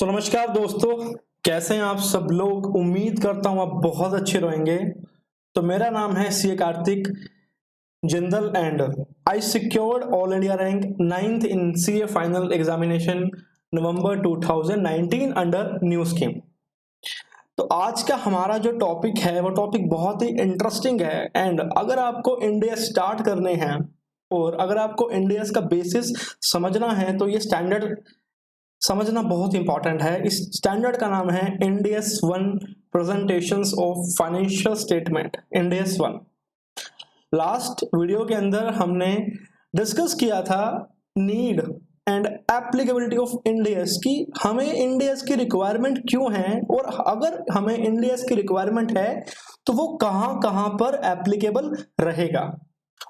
नमस्कार दोस्तों, कैसे हैं आप सब लोग। उम्मीद करता हूं आप बहुत अच्छे रहेंगे। तो मेरा नाम है CA Kartik Jindal and I secured all India rank 9th in CA final examination November 2019 under new scheme. तो आज का हमारा जो टॉपिक है वो टॉपिक बहुत ही इंटरेस्टिंग है। एंड अगर आपको इंडिया स्टार्ट करने हैं और अगर आपको इंडिया का बेसिस समझना है तो ये स्टैंडर्ड समझना बहुत इंपॉर्टेंट है। इस स्टैंडर्ड का नाम है Indians 1 presentations of financial statement, Indians 1। Last video के अंदर हमने डिस्कस किया था need and applicability of Indians की हमें इंडियस की रिक्वायरमेंट क्यों है और अगर हमें इंडियस की रिक्वायरमेंट है तो वो कहां कहां पर एप्लीकेबल रहेगा।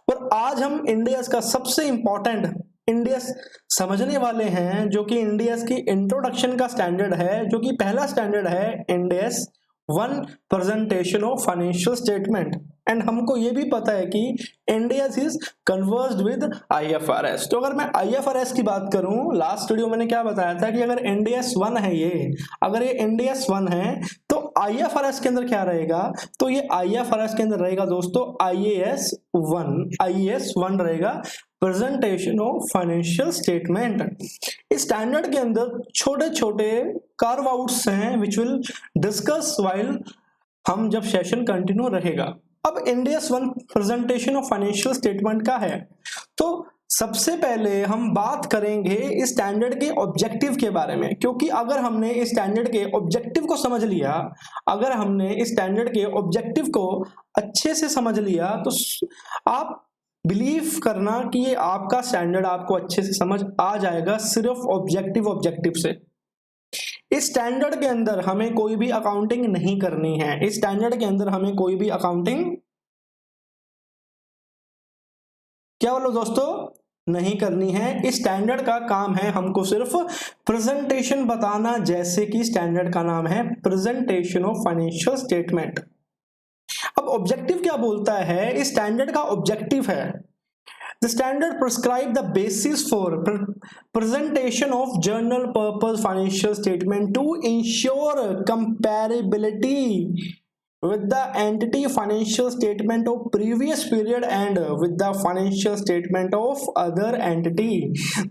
और आज हम इंडियस का सबसे इंपॉर्टेंट इंडियस समझने वाले हैं जो कि इंडियस की इंट्रोडक्शन का स्टैंडर्ड है, जो कि पहला स्टैंडर्ड है Indians 1 presentation of financial statement. And हमको ये भी पता है कि Indians is conversed with IFRS. तो अगर मैं आईएफआरएस की बात करूं, लास्ट वीडियो मैंने क्या बताया था कि अगर इंडियस 1 है अगर ये इंडियस 1 है तो आईएफआरएस के अंदर क्या रहेगा, तो ये आईएफआरएस के अंदर रहेगा दोस्तों आईएएस 1 रहेगा, प्रेजेंटेशन ऑफ फाइनेंशियल स्टेटमेंट। इस स्टैंडर्ड के अंदर छोटे छोटे कार्व आउट्स हैं विच विल डिस्कस वाइल हम जब सेशन कंटिन्यू रहेगा। अब Indians 1 presentation of financial statement का है तो सबसे पहले हम बात करेंगे इस स्टैंडर्ड के ऑब्जेक्टिव के बारे में, क्योंकि अगर हमने इस स्टैंडर्ड के ऑब्जेक्टिव को समझ लिया, अगर हमने इस स्टैंडर्ड के ऑब्जेक्टिव को अच्छे से समझ लिया तो आप बिलीव करना कि ये आपका स्टैंडर्ड आपको अच्छे से समझ आ जाएगा सिर्फ ऑब्जेक्टिव से। इस स्टैंडर्ड के अंदर हमें कोई भी अकाउंटिंग नहीं करनी है। इस स्टैंडर्ड के अंदर हमें कोई भी अकाउंटिंग क्या बोलो दोस्तों नहीं करनी है। इस स्टैंडर्ड का काम है हमको सिर्फ प्रेजेंटेशन बताना, जैसे कि स्टैंडर्ड का नाम है प्रेजेंटेशन ऑफ फाइनेंशियल स्टेटमेंट। अब ऑब्जेक्टिव क्या बोलता है, इस स्टैंडर्ड का ऑब्जेक्टिव है The standard prescribe the basis for presentation of general purpose financial statement to ensure comparability with the entity financial statement of previous period and with the financial statement of other entity।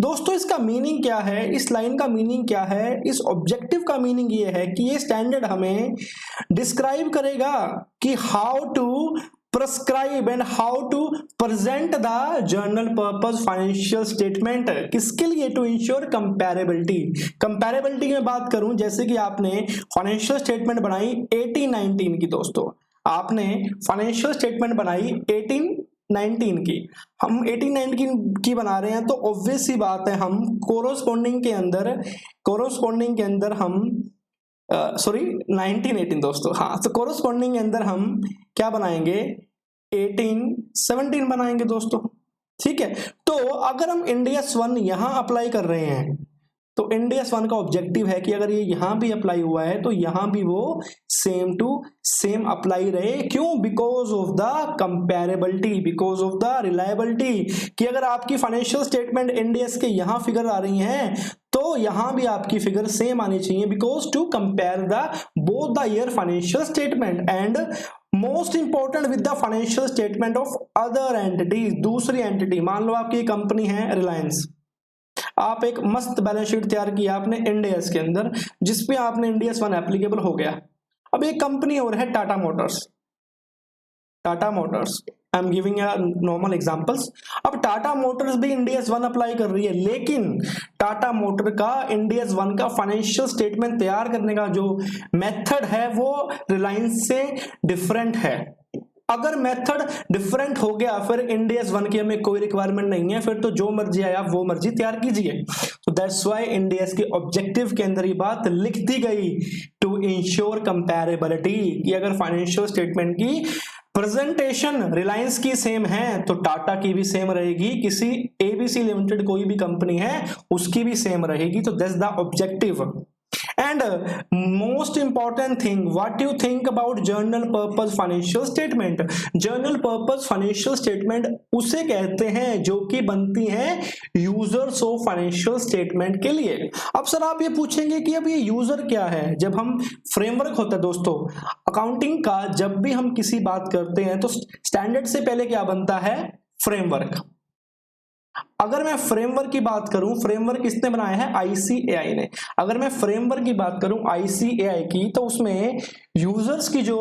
दोस्तों इसका meaning क्या है, इस line का meaning क्या है, इस objective का मीनिंग ये है कि ये स्टैंडर्ड हमें डिस्क्राइब करेगा कि how to prescribe and how to present the general purpose financial statement, किसके लिए, to ensure comparability में बात करूं, जैसे कि आपने फाइनेंशियल स्टेटमेंट बनाई 18-19 की दोस्तों, आपने फाइनेंशियल स्टेटमेंट बनाई 18-19 की, हम 18-19 की बना रहे हैं तो ऑब्वियस सी बात है हम कोरोस्पोंडिंग के अंदर हम 1918 दोस्तों, हाँ तो कोरोस्पोंडिंग के अंदर हम क्या बनाएंगे 18-17 बनाएंगे दोस्तों, ठीक है। तो अगर हम इंडियस 1 यहां अप्लाई कर रहे हैं तो इंडियस 1 का ऑब्जेक्टिव है कि अगर ये यहां भी अप्लाई हुआ है तो यहां भी वो सेम टू सेम अप्लाई रहे। क्यों? Because of the comparability, because of the reliability, कि अगर आपकी फाइनेंशियल स्टेटमेंट इंडियस के यहां फिगर आ रही हैं तो यहां भी आपकी फिगर सेम आनी चाहिए, because to compare the both the year financial statement and most important with the financial statement of other entities, दूसरी एंटिटी। मान लो आपकी कंपनी है रिलायंस, आप एक मस्त बैलेंस शीट तैयार किया आपने इंडियस के अंदर, जिसपे आपने इंडियस 1 एप्लीकेबल हो गया। अब एक कंपनी और है Tata Motors, I am giving normal examples. अब टाटा मोटर्स भी इंडियस 1 अप्लाई कर रही है, लेकिन टाटा मोटर का इंडियस 1 का फाइनेंशियल स्टेटमेंट तैयार करने का जो मेथड है वो रिलायंस से डिफरेंट है। अगर मेथड डिफरेंट हो गया फिर इंडियस 1 की हमें कोई रिक्वायरमेंट नहीं है, फिर तो जो मर्जी आया वो मर्जी तैयार कीजिए। तो दैट्स व्हाई इंडियस के ऑब्जेक्टिव के अंदर ये बात लिख दी गई, टू इंश्योर कंपैरेबिलिटी, कि अगर फाइनेंशियल स्टेटमेंट की प्रेजेंटेशन रिलायंस की सेम है तो टाटा की भी सेम रहेगी, किसी एबीसी लिमिटेड कोई भी कंपनी है उसकी भी सेम रहेगी। तो that's the objective. And most important thing, what you think about journal purpose financial statement. Journal purpose financial statement उसे कहते हैं जो कि बनती है यूजर्स ऑफ फाइनेंशियल स्टेटमेंट के लिए। अब सर आप ये पूछेंगे कि अब ये यूजर क्या है। जब हम फ्रेमवर्क होता है दोस्तों अकाउंटिंग का, जब भी हम किसी बात करते हैं तो स्टैंडर्ड से पहले क्या बनता है, फ्रेमवर्क। अगर मैं फ्रेमवर्क की बात करूं, फ्रेमवर्क किसने बनाया है, आईसीएआई ने। अगर मैं फ्रेमवर्क की बात करूं आईसीएआई की, तो उसमें यूजर्स की जो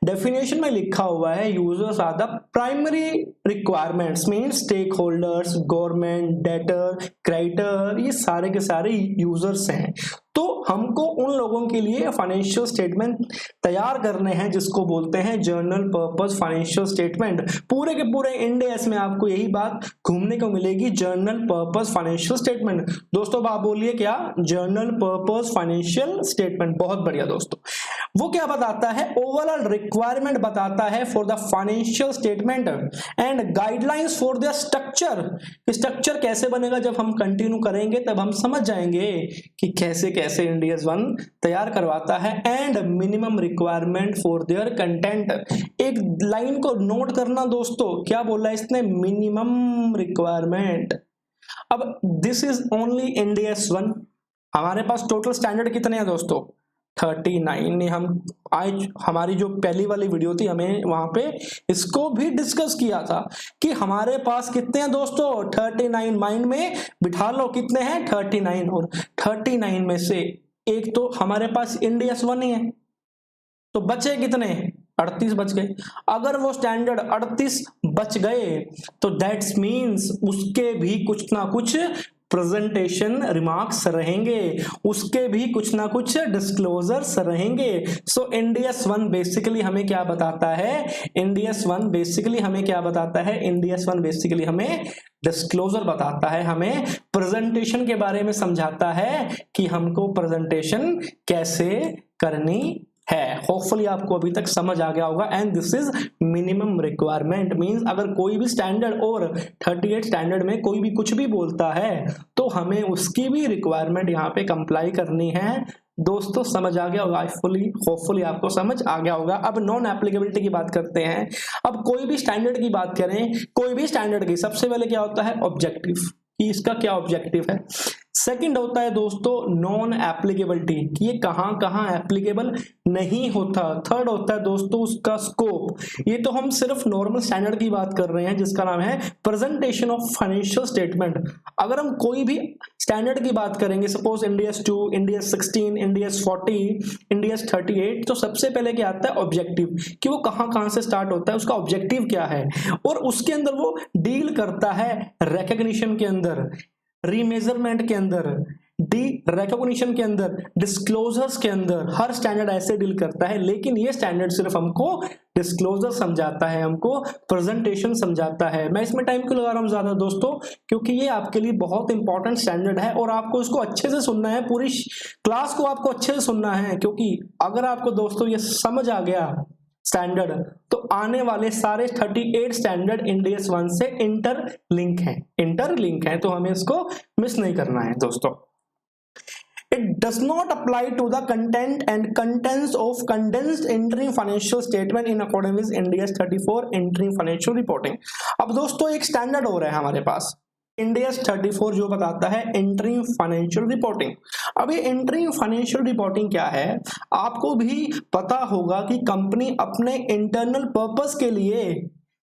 डेफिनेशन में लिखा हुआ है, users are the primary requirements mean stake holders, government, debtor, creditor, ये सारे के सारे यूजर्स हैं। तो हमको उन लोगों के लिए फाइनेंशियल स्टेटमेंट तैयार करने हैं जिसको बोलते हैं जर्नल पर्पस फाइनेंशियल स्टेटमेंट। पूरे के पूरे इंडिया में आपको यही बात घूमने को मिलेगी, जर्नल पर्पस फाइनेंशियल स्टेटमेंट। दोस्तों आप बोलिए क्या, जर्नल पर्पस फाइनेंशियल स्टेटमेंट। बहुत बढ़िया दोस्तों। वो क्या बताता है, ओवरऑल रिक्वायरमेंट बताता है for the financial statement and guidelines for the structure. Structure कैसे बनेगा, जब हम कंटिन्यू करेंगे तब हम समझ जाएंगे कि कैसे कैसे इंडिया 1 तैयार करवाता है। And minimum requirement for their content. एक लाइन को नोट करना दोस्तों, क्या बोला है इसने, मिनिमम रिक्वायरमेंट। अब दिस इज ओनली इंडिया 1। हमारे पास टोटल स्टैंडर्ड कितने हैं दोस्तों, 39। हम आज हमारी जो पहली वाली वीडियो थी हमें वहां पे इसको भी डिस्कस किया था कि हमारे पास कितने हैं दोस्तों, 39। माइंड में बिठा लो कितने हैं, 39। और 39 में से एक तो हमारे पास इंडिया 1 ही है, तो बचे कितने, 38 बच गए। अगर वो स्टैंडर्ड 38 बच गए तो दैट्स मीन्स उसके भी कुछ ना कुछ प्रेजेंटेशन रिमार्क्स रहेंगे, उसके भी कुछ ना कुछ डिस्क्लोजर्स रहेंगे। सो इंडिया 1 बेसिकली हमें क्या बताता है, इंडिया 1 बेसिकली हमें क्या बताता है, इंडिया 1 बेसिकली हमें डिस्क्लोजर बताता है, हमें प्रेजेंटेशन के बारे में समझाता है कि हमको प्रेजेंटेशन कैसे करनी है। होपफुली आपको अभी तक समझ आ गया होगा। And this is minimum requirement means अगर कोई भी स्टैंडर्ड और 38 स्टैंडर्ड में कोई भी कुछ भी बोलता है तो हमें उसकी भी रिक्वायरमेंट यहाँ पे कंप्लाई करनी है। दोस्तों समझ आ गया होगा, होपफुली आपको समझ आ गया होगा। अब नॉन एप्लीकेबिलिटी की बात करते हैं। अब कोई भी स्टैंडर्ड की बात करें, कोई भी स्टैंडर्ड की सबसे पहले क्या होता है, ऑब्जेक्टिव, कि इसका क्या ऑब्जेक्टिव है। सेकंड होता है दोस्तों नॉन एप्लीकेबिलिटी, कि ये कहां कहां एप्लीकेबल नहीं होता। थर्ड होता है दोस्तों उसका स्कोप, ये तो हम सिर्फ नॉर्मल स्टैंडर्ड की बात कर रहे हैं जिसका नाम है प्रेजेंटेशन ऑफ फाइनेंशियल स्टेटमेंट। अगर हम कोई भी स्टैंडर्ड की बात करेंगे, suppose Indians 2, Indians 16, Indians 40, Indians 38, तो सबसे पहले क्या आता है, ऑब्जेक्टिव, कि वो कहां से स्टार्ट होता है, उसका ऑब्जेक्टिव क्या है, और उसके अंदर वो डील करता है रिकॉग्निशन के अंदर, रीमेजरमेंट के अंदर, डी रिकॉग्निशन के अंदर, डिस्क्लोजर्स के अंदर। हर स्टैंडर्ड ऐसे डील करता है, लेकिन ये स्टैंडर्ड सिर्फ हमको डिस्क्लोजर समझाता है, हमको प्रेजेंटेशन समझाता है। मैं इसमें टाइम क्यों लगा रहा हूं ज्यादा दोस्तों, क्योंकि ये आपके लिए बहुत इंपॉर्टेंट स्टैंडर्ड है और आपको इसको अच्छे से सुनना है, पूरी क्लास को आपको अच्छे से सुनना है। क्योंकि अगर आपको दोस्तों ये समझ आ गया स्टैंडर्ड, तो आने वाले सारे 38 स्टैंडर्ड इंडियस 1 से इंटरलिंक हैं, तो हमें इसको मिस नहीं करना है दोस्तों। It does not apply to the content and contents of condensed interim financial statement in accordance with India's 34 interim financial reporting। अब दोस्तों एक स्टैंडर्ड हो रहा है हमारे पास इंडियस 34 जो बताता है इंटरिम फाइनेंशियल रिपोर्टिंग। अब ये इंटरिम फाइनेंशियल रिपोर्टिंग क्या है, आपको भी पता होगा कि कंपनी अपने इंटरनल पर्पस के लिए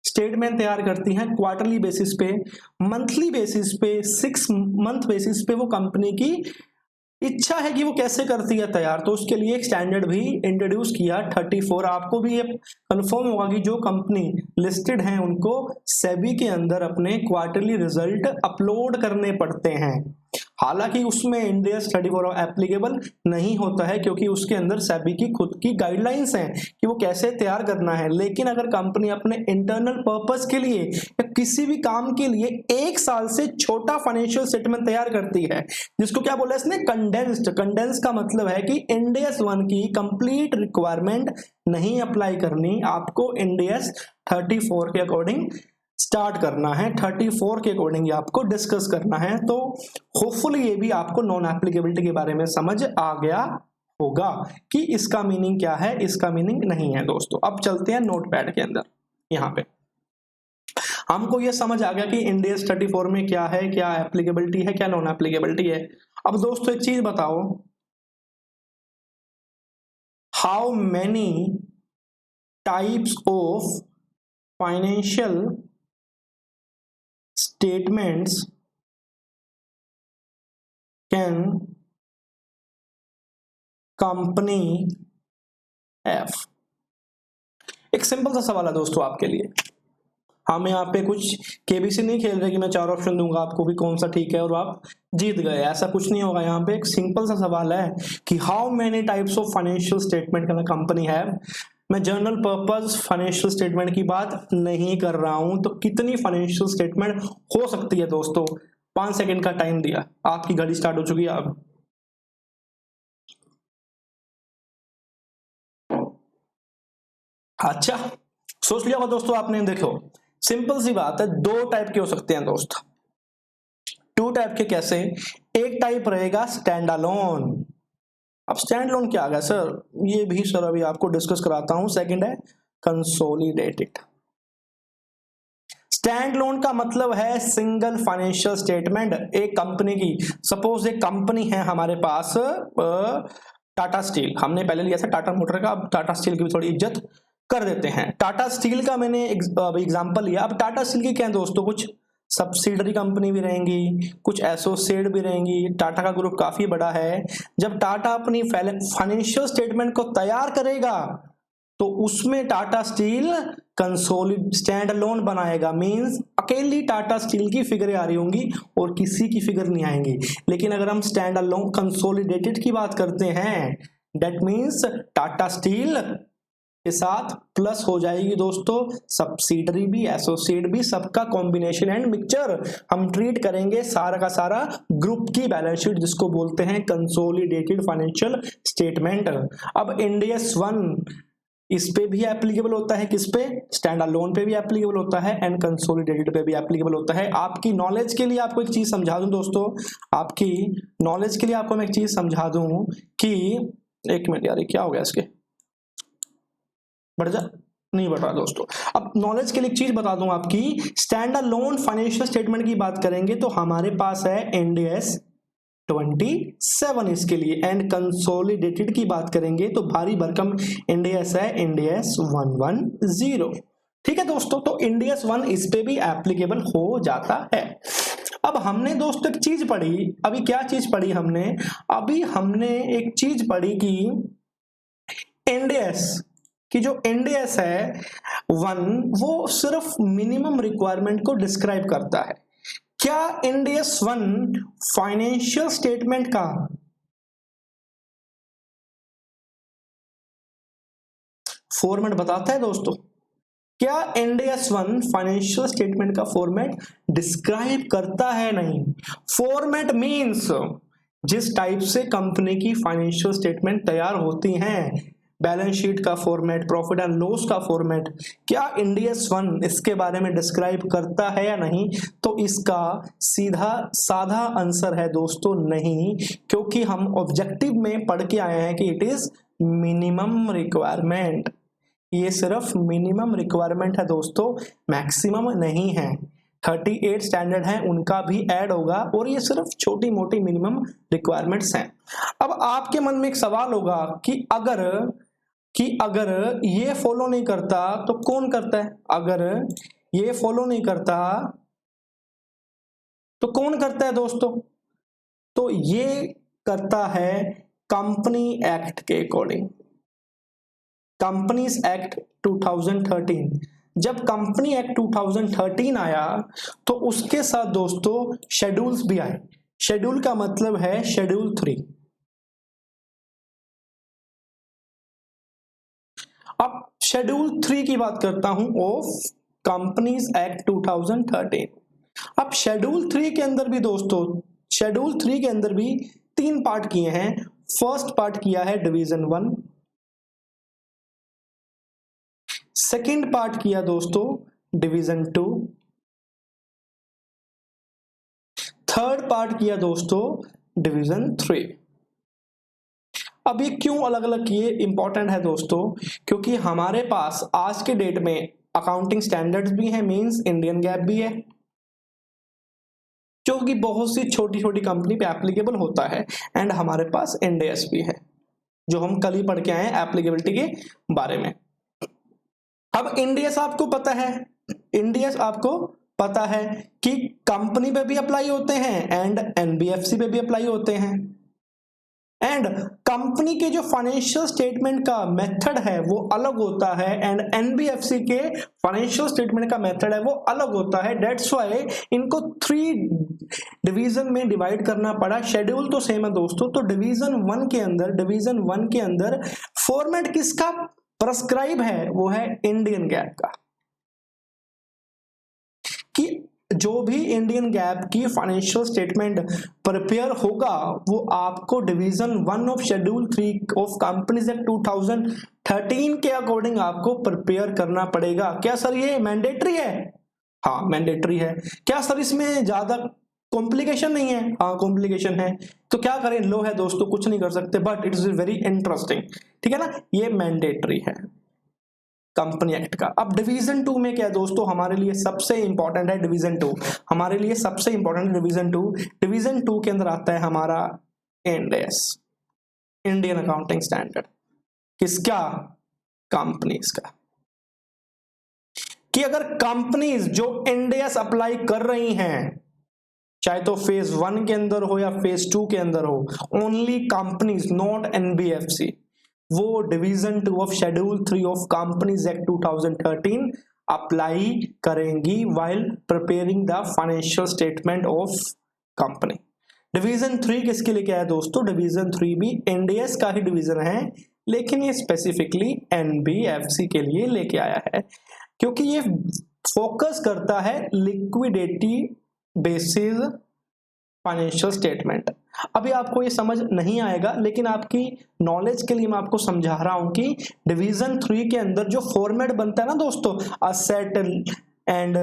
स्टेटमेंट तैयार करती हैं क्वार्टरली बेसिस पे, मंथली बेसिस पे, 6 मंथ बेसिस पे। वो कंपनी की इच्छा है कि वो कैसे करती है तैयार, तो उसके लिए एक स्टैंडर्ड भी इंट्रोड्यूस किया 34। आपको भी ये कंफर्म होगा कि जो कंपनी लिस्टेड है उनको सेबी के अंदर अपने क्वार्टरली रिजल्ट अपलोड करने पड़ते हैं। हालांकि उसमें इंडियस 34 एप्लीकेबल नहीं होता है क्योंकि उसके अंदर सेबी की खुद की गाइडलाइंस हैं कि वो कैसे तैयार करना है। लेकिन अगर कंपनी अपने इंटरनल पर्पस के लिए या किसी भी काम के लिए 1 साल से छोटा फाइनेंशियल स्टेटमेंट तैयार करती है, जिसको क्या बोला इसने, कंडेंस का मतलब है कि इंडियस 1 की कंप्लीट रिक्वायरमेंट नहीं अप्लाई करनी, आपको इंडियस 34 के अकॉर्डिंग स्टार्ट करना है, 34 के अकॉर्डिंग आपको डिस्कस करना है। तो होपफुली ये भी आपको नॉन एप्लीकेबिलिटी के बारे में समझ आ गया होगा कि इसका मीनिंग क्या है, इसका मीनिंग नहीं है दोस्तों। अब चलते हैं नोटपैड के अंदर। यहाँ पे हमको ये समझ आ गया कि इंडेस 34 में क्या है, क्या एप्लीकेबिलिटी है, क्या नॉन एप्लीकेबिलिटी है। अब दोस्तों एक चीज बताओ, how many types of financial statements can company have. एक सिंपल सा सवाल है दोस्तों आपके लिए। हम यहाँ पे कुछ केबीसी नहीं खेल रहे कि मैं 4 ऑप्शन दूंगा आपको भी कौन सा ठीक है और आप जीत गए, ऐसा कुछ नहीं होगा। यहाँ पे एक सिंपल सा सवाल है कि how many types of financial statement can a company have. मैं जनरल पर्पस फाइनेंशियल स्टेटमेंट की बात नहीं कर रहा हूं। तो कितनी फाइनेंशियल स्टेटमेंट हो सकती है दोस्तों? 5 सेकेंड का टाइम दिया, आपकी घड़ी स्टार्ट हो चुकी है अब। अच्छा सोच लिया होगा दोस्तों आपने। देखो सिंपल सी बात है, 2 टाइप के हो सकते हैं दोस्त। 2 टाइप के कैसे? एक टाइप रहेगा स्टैंड अलोन। अब स्टैंड अलोन क्या आ गया सर? ये भी सर अभी आपको डिस्कस कराता हूं। सेकंड है कंसोलिडेटेड। स्टैंड लोन का मतलब है सिंगल फाइनेंशियल स्टेटमेंट एक कंपनी की। सपोज एक कंपनी है हमारे पास टाटा स्टील, हमने पहले लिया था टाटा मोटर का, अब टाटा स्टील की भी थोड़ी इज्जत कर देते हैं। टाटा स्टील का मैंने एग्जांपल लिया। अब टाटा स्टील की क्या है दोस्तों, कुछ सब्सिडरी कंपनी भी रहेंगी, कुछ एसोसिएट भी रहेंगी। टाटा का ग्रुप काफी बड़ा है। जब टाटा अपनी फाइनेंशियल स्टेटमेंट को तैयार करेगा तो उसमें टाटा स्टील कंसोलिड स्टैंड अलोन बनाएगा। मींस अकेली टाटा स्टील की फिगरें आ रही होंगी और किसी की फिगर नहीं आएंगी। लेकिन अगर हम स्टैंड अलोन कंसोलिडेटेड की बात करते हैं, दैट मींस टाटा स्टील के साथ प्लस हो जाएगी दोस्तों सब्सिडरी भी, एसोसिएट भी, सबका कॉम्बिनेशन एंड मिक्सचर हम ट्रीट करेंगे सारा का सारा ग्रुप की बैलेंस शीट, जिसको बोलते हैं कंसोलिडेटेड फाइनेंशियल स्टेटमेंट। अब इंडियस 1 इस पे भी एप्लीकेबल होता है, किस पे? स्टैंड अलोन पे भी एप्लीकेबल होता है एंड कंसोलिडेटेड पे भी एप्लीकेबल होता है। आपकी नॉलेज के लिए आपको एक चीज समझा दूं दोस्तों, आपकी नॉलेज के लिए आपको मैं एक चीज समझा दूं कि एक मिनट यार, क्या हो गया इसके, बढ़ जा, नहीं बढ़ रहा दोस्तों। अब नॉलेज के लिए एक चीज बता दूं आपकी, स्टैंड अलोन फाइनेंशियल स्टेटमेंट की बात करेंगे तो हमारे पास है इंडियस 27 इसके लिए, एंड कंसोलिडेटेड की बात करेंगे तो भारी भरकम इंडियस है, इंडियस 110। ठीक है दोस्तों, तो इंडियस 1 इस पे भी एप्लीकेबल हो जाता है। अब हमने दोस्तों एक चीज पढ़ी, अभी क्या चीज पढ़ी हमने? अभी हमने एक चीज पढ़ी कि इंडियस कि जो इंडियस है 1 वो सिर्फ मिनिमम रिक्वायरमेंट को डिस्क्राइब करता है। क्या इंडियस 1 फाइनेंशियल स्टेटमेंट का फॉर्मेट बताता है दोस्तों? क्या इंडियस 1 फाइनेंशियल स्टेटमेंट का फॉर्मेट डिस्क्राइब करता है? नहीं। फॉर्मेट मींस जिस टाइप से कंपनी की फाइनेंशियल स्टेटमेंट तैयार होती हैं, बैलेंस शीट का फॉर्मेट, प्रॉफिट एंड लॉस का फॉर्मेट, क्या इंडियस 1 इसके बारे में डिस्क्राइब करता है या नहीं? तो इसका सीधा साधा आंसर है दोस्तों नहीं, क्योंकि हम ऑब्जेक्टिव में पढ़ के आए हैं कि इट इज मिनिमम रिक्वायरमेंट। ये सिर्फ मिनिमम रिक्वायरमेंट है दोस्तों, मैक्सिमम नहीं है। 38 स्टैंडर्ड है उनका भी ऐड होगा और ये सिर्फ छोटी मोटी मिनिमम रिक्वायरमेंट्स हैं। अब आपके मन में एक सवाल होगा कि अगर ये फॉलो नहीं करता तो कौन करता है? अगर ये फॉलो नहीं करता तो कौन करता है दोस्तों? तो ये करता है कंपनी एक्ट के अकॉर्डिंग, कंपनीज एक्ट 2013। जब कंपनी एक्ट 2013 आया तो उसके साथ दोस्तों शेड्यूल्स भी आए। शेड्यूल का मतलब है शेड्यूल 3। अब शेड्यूल 3 की बात करता हूं ऑफ कंपनीज एक्ट 2013। अब शेड्यूल 3 के अंदर भी दोस्तों, शेड्यूल 3 के अंदर भी 3 पार्ट किए हैं। फर्स्ट पार्ट किया है डिवीजन 1, सेकेंड पार्ट किया दोस्तों डिवीजन 2, थर्ड पार्ट किया दोस्तों डिवीजन 3। अब ये क्यों अलग अलग किए इंपॉर्टेंट है दोस्तों, क्योंकि हमारे पास आज के डेट में अकाउंटिंग स्टैंडर्ड्स भी हैं, मींस इंडियन गैप भी है, जो कि बहुत सी छोटी छोटी कंपनी पे एप्लीकेबल होता है, एंड हमारे पास इंड एस भी है, जो हम कल ही पढ़ के आए हैं एप्लीकेबिलिटी के बारे में। अब इंड एस आपको पता है, इंड एस आपको पता है कि कंपनी पे भी अप्लाई होते हैं एंड एनबीएफसी पे भी अप्लाई होते हैं, एंड कंपनी के जो फाइनेंशियल स्टेटमेंट का मेथड है वो अलग होता है, एंड एनबीएफसी के फाइनेंशियल स्टेटमेंट का मेथड है वो अलग होता है। दैट्स व्हाई इनको 3 डिवीजन में डिवाइड करना पड़ा। शेड्यूल तो सेम है दोस्तों। तो डिवीजन 1 के अंदर फॉर्मेट किसका प्रेस्क्राइब है, वो है इंडियन गैप का, कि जो भी इंडियन गैप की फाइनेंशियल स्टेटमेंट प्रिपेयर होगा वो आपको division 1 of schedule 3 of companies act 2013 के अकॉर्डिंग आपको प्रिपेयर करना पड़ेगा। क्या सर ये मैंडेटरी है? हाँ मैंडेटरी है। क्या सर इसमें ज्यादा कॉम्प्लिकेशन नहीं है? हाँ कॉम्प्लिकेशन है। तो क्या करें, लो है दोस्तों, कुछ नहीं कर सकते, but it is very interesting, ठीक है ना। ये मैंडेटरी है कंपनी एक्ट का। अब डिवीजन 2 में क्या है दोस्तों, हमारे लिए सबसे इंपॉर्टेंट है डिवीजन 2, हमारे लिए सबसे इंपॉर्टेंट डिवीजन 2। डिवीजन 2 के अंदर आता है हमारा end S, Indian accounting standard. किसका? कंपनीज का। कि अगर कंपनीज जो इंड एस अप्लाई कर रही हैं, चाहे तो फेज 1 के अंदर हो या फेज 2 के अंदर हो, ओनली कंपनीज नॉट एनबीएफसी, वो division 2 of schedule 3 of companies act 2013 apply करेंगी while preparing the financial statement of company. Division 3 किसके लिए क्या है दोस्तों? डिवीजन 3 भी एनडीएस का ही डिवीजन है, लेकिन ये स्पेसिफिकली एनबीएफसी के लिए लेके आया है, क्योंकि ये फोकस करता है लिक्विडिटी बेसिस फाइनेंशियल स्टेटमेंट। अभी आपको ये समझ नहीं आएगा, लेकिन आपकी नॉलेज के लिए मैं आपको समझा रहा हूं कि डिवीजन 3 के अंदर जो फॉर्मेट बनता है ना दोस्तों, असेट एंड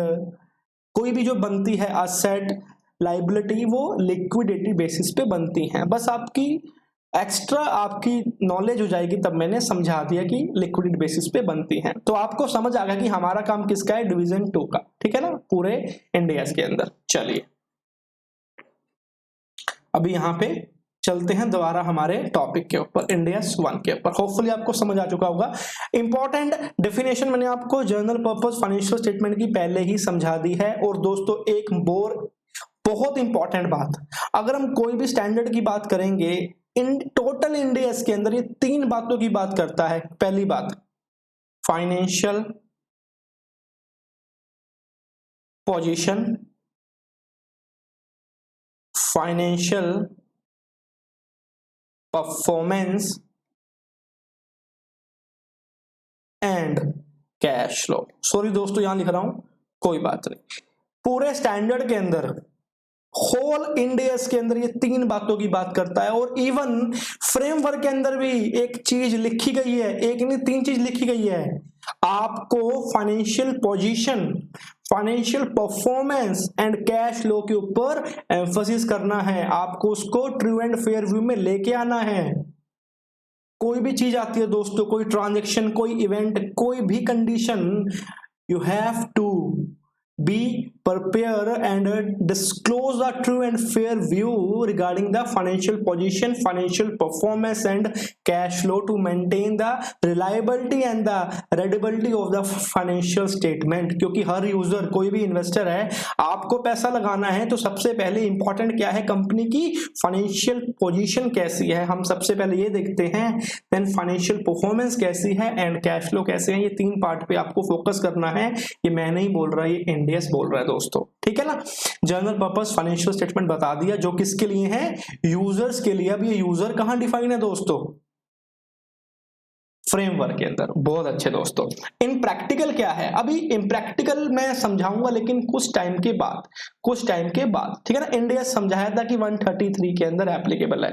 कोई भी जो बनती है असेट लायबिलिटी, वो लिक्विडिटी बेसिस पे बनती हैं। बस आपकी एक्स्ट्रा आपकी नॉलेज हो जाएगी, तब मैंने समझा दिया कि लिक्विडिटी बेसिस पे बनती हैं। तो आपको समझ आ गया कि हमारा काम किसका है, डिवीजन 2 का, ठीक है ना, पूरे इंडिया के अंदर। चलिए अभी यहां पे चलते हैं दोबारा हमारे टॉपिक के ऊपर, इंडियस 1 के ऊपर। होपफुली आपको समझ आ चुका होगा। इंपॉर्टेंट डेफिनेशन मैंने आपको जनरल पर्पस फाइनेंशियल स्टेटमेंट की पहले ही समझा दी है। और दोस्तों एक बहुत इंपॉर्टेंट बात, अगर हम कोई भी स्टैंडर्ड की बात करेंगे, इन टोटल इंडियस के अंदर ये 3 बातों की बात करता है। पहली बात, financial position, financial performance and cash flow. Sorry दोस्तों यहां लिख रहा हूं, कोई बात नहीं। पूरे स्टैंडर्ड के अंदर, होल इंडियस के अंदर ये 3 बातों की बात करता है। और इवन फ्रेमवर्क के अंदर भी एक चीज लिखी गई है, एक नहीं 3 चीज लिखी गई है। आपको financial position, financial performance and cash flow के ऊपर एम्फोसिस करना है। आपको उसको ट्रू एंड फेयर व्यू में लेके आना है। कोई भी चीज आती है दोस्तों, कोई ट्रांजैक्शन, कोई इवेंट, कोई भी condition, you have to be prepare and disclose a true and fair view regarding the financial position, financial performance and cash flow to maintain the reliability and the readability of the financial statement। क्योंकि हर user, कोई भी investor है, आपको पैसा लगाना है तो सबसे पहले इंपॉर्टेंट क्या है, कंपनी की फाइनेंशियल पोजीशन कैसी है, हम सबसे पहले ये देखते हैं। देन फाइनेंशियल परफॉर्मेंस कैसी है एंड कैश फ्लो कैसे है। ये 3 पार्ट पे आपको फोकस करना है। ये मैं नहीं बोल रहा, ये इंडियस बोल रहा है दोस्तों, ठीक है ना। जनरल पर्पस फाइनेंशियल स्टेटमेंट बता दिया, जो किसके लिए है, यूजर्स के लिए। अब ये यूजर कहां डिफाइन है दोस्तों, फ्रेमवर्क के अंदर। बहुत अच्छे दोस्तों। इन प्रैक्टिकल क्या है, अभी इम्प्रैक्टिकल मैं समझाऊंगा, लेकिन कुछ टाइम के बाद, ठीक है ना। इंडिया समझाया था कि 133 के अंदर एप्लीकेबल है।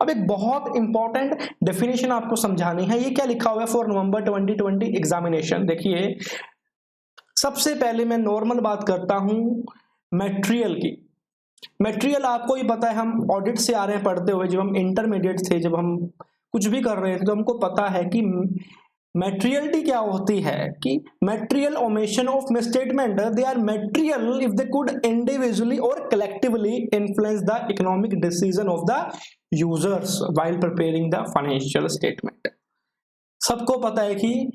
अब एक बहुत इंपॉर्टेंट डेफिनेशन आपको समझानी है। ये क्या लिखा हुआ है फॉर नवंबर 2020 एग्जामिनेशन। देखिए सबसे पहले मैं नॉर्मल बात करता हूं मटेरियल की। मटेरियल आपको ही पता है, हम ऑडिट से आ रहे हैं पढ़ते हुए, जब हम इंटरमीडिएट थे, जब हम कुछ भी कर रहे थे तो हमको पता है कि मटेरियलिटी क्या होती है, कि material omission of misstatement, they are material if they could individually और collectively influence the economic decision of the users while preparing the financial statement. सबको पता है कि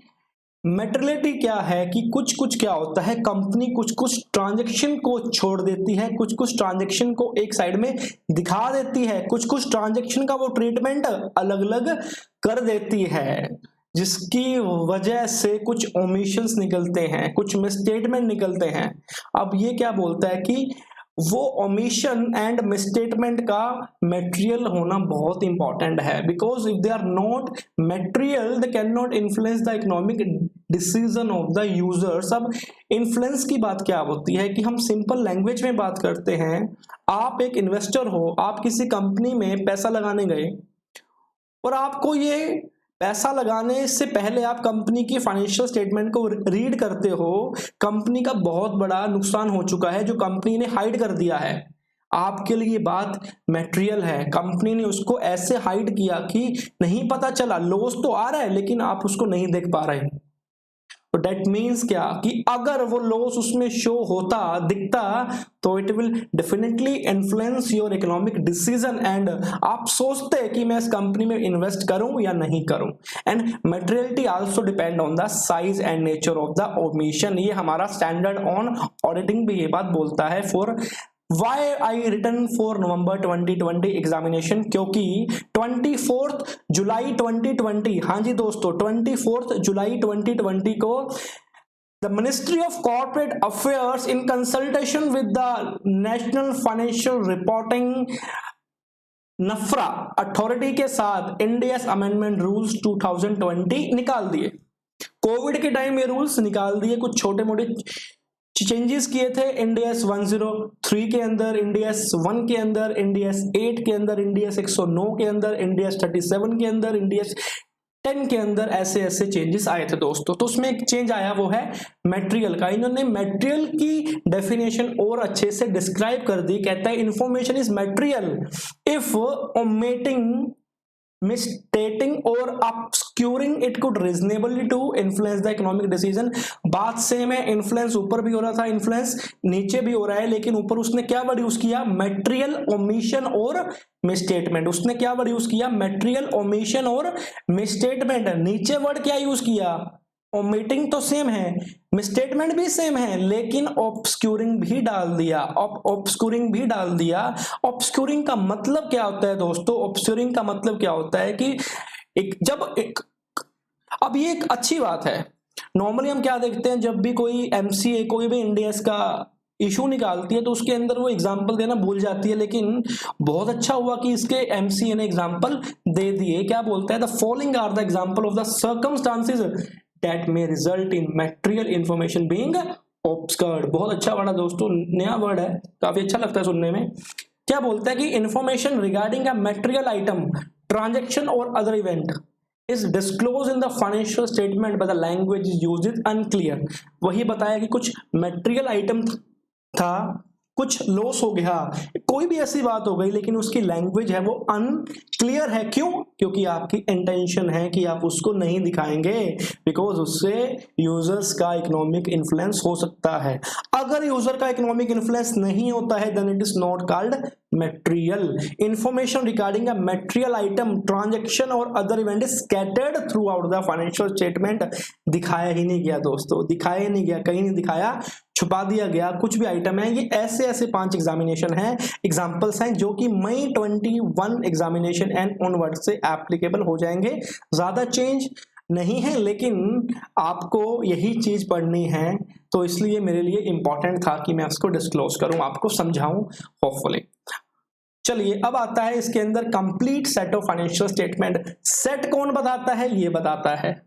मेटेरियलिटी क्या है, कि कुछ कुछ क्या होता है, कंपनी कुछ कुछ ट्रांजैक्शन को छोड़ देती है, कुछ कुछ ट्रांजैक्शन को एक साइड में दिखा देती है, कुछ कुछ ट्रांजैक्शन का वो ट्रीटमेंट अलग अलग कर देती है, जिसकी वजह से कुछ ओमिशंस निकलते हैं, कुछ मिसस्टेटमेंट निकलते हैं। अब ये क्या बोलता है कि वो ओमिशन एंड मिसस्टेटमेंट का मटेरियल होना बहुत इंपॉर्टेंट है, because if they are not material they can not influence the economic decision of the users. अब इन्फ्लुएंस की बात क्या होती है, कि हम सिंपल लैंग्वेज में बात करते हैं। आप एक इन्वेस्टर हो, आप किसी कंपनी में पैसा लगाने गए और आपको ये पैसा लगाने से पहले आप कंपनी की फाइनेंशियल स्टेटमेंट को रीड करते हो, कंपनी का बहुत बड़ा नुकसान हो चुका है जो कंपनी ने हाइड कर दिया है। आपके लिए ये बात मटेरियल है, कंपनी ने उसको ऐसे हाइड किया कि नहीं पता चला, लॉस तो आ रहा है लेकिन आप उसको नहीं देख पा रहे। तो डेट मीन्स क्या, कि अगर वो लॉस उसमें शो होता, दिखता, तो it will definitely influence your economic decision and आप सोचते कि मैं इस कंपनी में इन्वेस्ट करूं या नहीं करूं। And materiality also depend on the size and nature of the omission. ये हमारा स्टैंडर्ड ऑन ऑडिटिंग भी ये बात बोलता है। For Why I written for November 2020 examination, क्योंकि 24 जुलाई 2020, हाँ जी दोस्तों 24 जुलाई 2020 को the Ministry of Corporate Affairs in consultation with the National Financial Reporting NFRA authority के साथ इंडियस अमेंडमेंट रूल्स 2020 निकाल दिए। कोविड के टाइम ये रूल्स निकाल दिए, कुछ छोटे मोटे चेंजेस किए थे इंडियस 103 के अंदर, इंडियस 1 के अंदर, इंडियस 8 के अंदर, इंडियस 109 के अंदर, इंडियस 37 के अंदर, इंडियस 10 के अंदर, ऐसे ऐसे चेंजेस आए थे दोस्तों। तो उसमें एक चेंज आया, वो है मटेरियल का। इन्होंने मटेरियल की डेफिनेशन और अच्छे से डिस्क्राइब कर दी। कहता है information is material if omitting, misstating or obscuring it could reasonably to influence the economic decision। बात सेम है, इन्फ्लुएंस ऊपर भी हो रहा था, इन्फ्लुएंस नीचे भी हो रहा है, लेकिन ऊपर उसने क्या वर्ड यूज किया, मटेरियल ओमिशन और मिसस्टेटमेंट। उसने क्या वर्ड यूज किया, मटेरियल ओमिशन और मिसस्टेटमेंट। नीचे वर्ड क्या यूज किया, ओमिटिंग तो सेम है, मिसस्टेटमेंट भी सेम है, लेकिन ऑब्सक्यूरिंग भी डाल दिया। ऑब्सक्यूरिंग भी डाल दिया। ऑब्सक्यूरिंग का मतलब क्या होता है दोस्तों, ऑब्सक्यूरिंग का मतलब क्या होता है कि अब ये एक अच्छी बात है। नॉर्मली हम क्या देखते हैं, जब भी कोई एमसीए कोई भी इंडियस का इशू निकालती है तो उसके अंदर वो एग्जाम्पल देना भूल जाती है, लेकिन बहुत अच्छा हुआ कि इसके एमसीए ने एग्जाम्पल दे दिए। क्या बोलता है, the following are the example of the circumstances that may result in material information being obscured। बहुत अच्छा वर्ड है दोस्तों, नया वर्ड है, काफी अच्छा लगता है सुनने में। क्या बोलता है कि information regarding a material item, transaction और other event is disclosed in the financial statement but the language is used is unclear। वही बताया कि कुछ मटेरियल आइटम था, कुछ लॉस हो गया, कोई भी ऐसी बात हो गई, लेकिन उसकी लैंग्वेज है वो अनक्लियर है। क्यों, क्योंकि आपकी इंटेंशन है कि आप उसको नहीं दिखाएंगे, बिकॉज उससे यूजर्स का इकोनॉमिक इन्फ्लुएंस हो सकता है। अगर यूजर का इकोनॉमिक इन्फ्लुएंस नहीं होता है then it is not called material. Information regarding a material item, transaction और other event is scattered throughout the financial statement. दिखाया ही नहीं गया दोस्तों, दिखाया ही नहीं गया, कहीं नहीं दिखाया, छुपा दिया गया। कुछ भी आइटम है, ये ऐसे ऐसे 5 एग्जामिनेशन हैं, एग्जांपल्स हैं जो कि मई 21 एग्जामिनेशन एंड ऑनवर्ड से एप्लीकेबल हो जाएंगे। ज्यादा चेंज नहीं है, लेकिन आपको यही चीज पढ़नी है, तो इसलिए मेरे लिए इंपॉर्टेंट था कि मैं इसको डिस्क्लोज करूं, आपको समझाऊं होपफुली। चलिए अब आता है इसके अंदर complete set of financial statement. Set कौन बताता है, ये बताता है।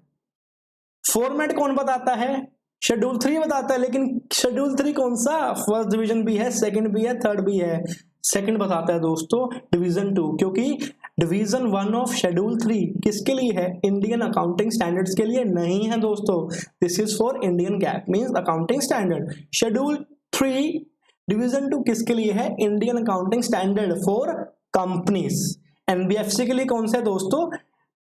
फॉर्मेट कौन बताता है, शेड्यूल 3 बताता है। लेकिन शेड्यूल 3 कौन सा, फर्स्ट डिवीजन भी है, सेकंड भी है, थर्ड भी है। सेकंड बताता है दोस्तों डिवीजन 2, क्योंकि डिवीजन 1 ऑफ शेड्यूल 3 किसके लिए है, इंडियन अकाउंटिंग स्टैंडर्ड्स के लिए नहीं है दोस्तों। This is for Indian gap means accounting standard. Schedule 3 division 2 किसके लिए है? Indian accounting standard for companies. NBFC के लिए कौन सा है दोस्तों?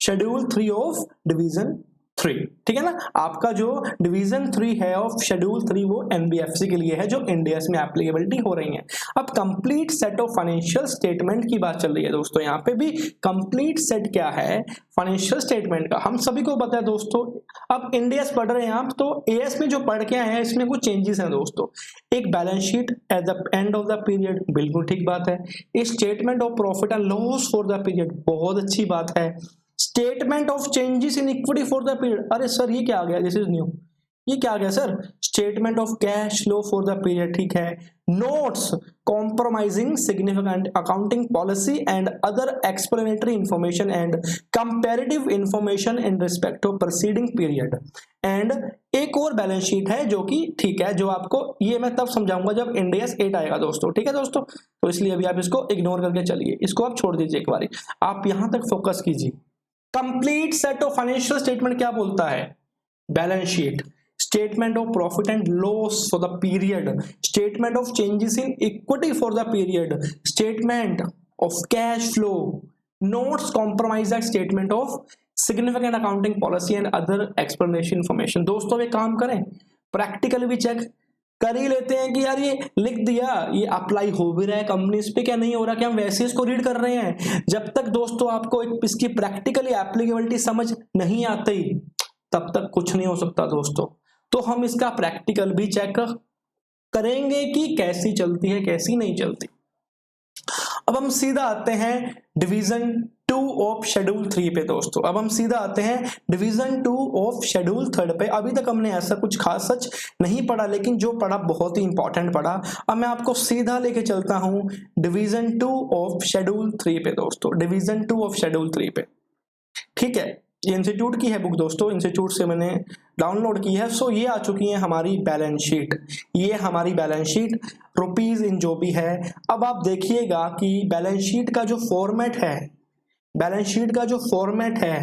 शेड्यूल 3 ऑफ डिवीजन 3, ठीक है ना। आपका जो डिवीजन 3 है ऑफ शेड्यूल 3 वो एनबीएफसी के लिए है, जो इंडियस में एप्लीकेबिलिटी हो रही है। अब complete set of financial statement की बात चल रही है दोस्तों। यहाँ पे भी कंप्लीट सेट क्या है फाइनेंशियल स्टेटमेंट का, हम सभी को पता है दोस्तों। अब इंडियस पढ़ रहे हैं आप, तो एएस में जो पढ़ के आए हैं इसमें कुछ चेंजेस हैं दोस्तों। एक balance sheet at the end of the period, बिल्कुल ठीक बात है। Statement of profit and loss for the period, बहुत अच्छी बात है। Statement of changes in equity for the period, अरे सर ये क्या आ गया, दिस इज न्यू, ये क्या आ गया sir? Statement of cash flow for the period, ठीक है। Notes compromising significant accounting policy and other explanatory information and comparative information in respect of preceding period. And एक और बैलेंस शीट है जो कि ठीक है, जो आपको ये मैं तब समझाऊंगा जब इंडियस 8 आएगा दोस्तों, ठीक है दोस्तों। तो इसलिए अभी आप इसको इग्नोर करके चलिए, इसको आप छोड़ दीजिए एक बार, आप यहां तक फोकस कीजिए। Complete set of financial statement क्या बोलता है? Balance sheet, statement of profit and loss for the period, statement of changes in equity for the period, statement of cash flow, notes compromise statement of significant accounting policy and other explanation information. दोस्तों एक काम करें, practical भी check कर ही लेते हैं कि यार ये लिख दिया, ये अप्लाई हो भी रहा है कंपनीज पे क्या नहीं हो रहा, क्या हम वैसे इसको रीड कर रहे हैं। जब तक दोस्तों आपको इसकी प्रैक्टिकली एप्लीकेबिलिटी समझ नहीं आती तब तक कुछ नहीं हो सकता दोस्तों। तो हम इसका प्रैक्टिकल भी चेक करेंगे कि कैसी चलती है कैसी नहीं चलती। अब हम सीधा आते हैं डिवीजन 2 ऑफ शेड्यूल 3 पे दोस्तों। अब हम सीधा आते हैं डिवीजन 2 ऑफ शेड्यूल 3 पे। अभी तक हमने ऐसा कुछ खास सच नहीं पढ़ा, लेकिन जो पढ़ा बहुत ही इंपॉर्टेंट पढ़ा। अब मैं आपको सीधा लेके चलता हूं डिवीजन 2 ऑफ शेड्यूल 3 पे दोस्तों, डिवीजन 2 ऑफ शेड्यूल 3 पे, ठीक है। ये इंस्टीट्यूट की है बुक दोस्तों, इंस्टीट्यूट से मैंने डाउनलोड की है। सो ये आ चुकी है हमारी बैलेंस शीट, ये हमारी बैलेंस शीट रुपीज इन जो भी है। अब आप देखिएगा कि बैलेंस शीट का जो फॉर्मेट है, बैलेंस शीट का जो फॉर्मेट है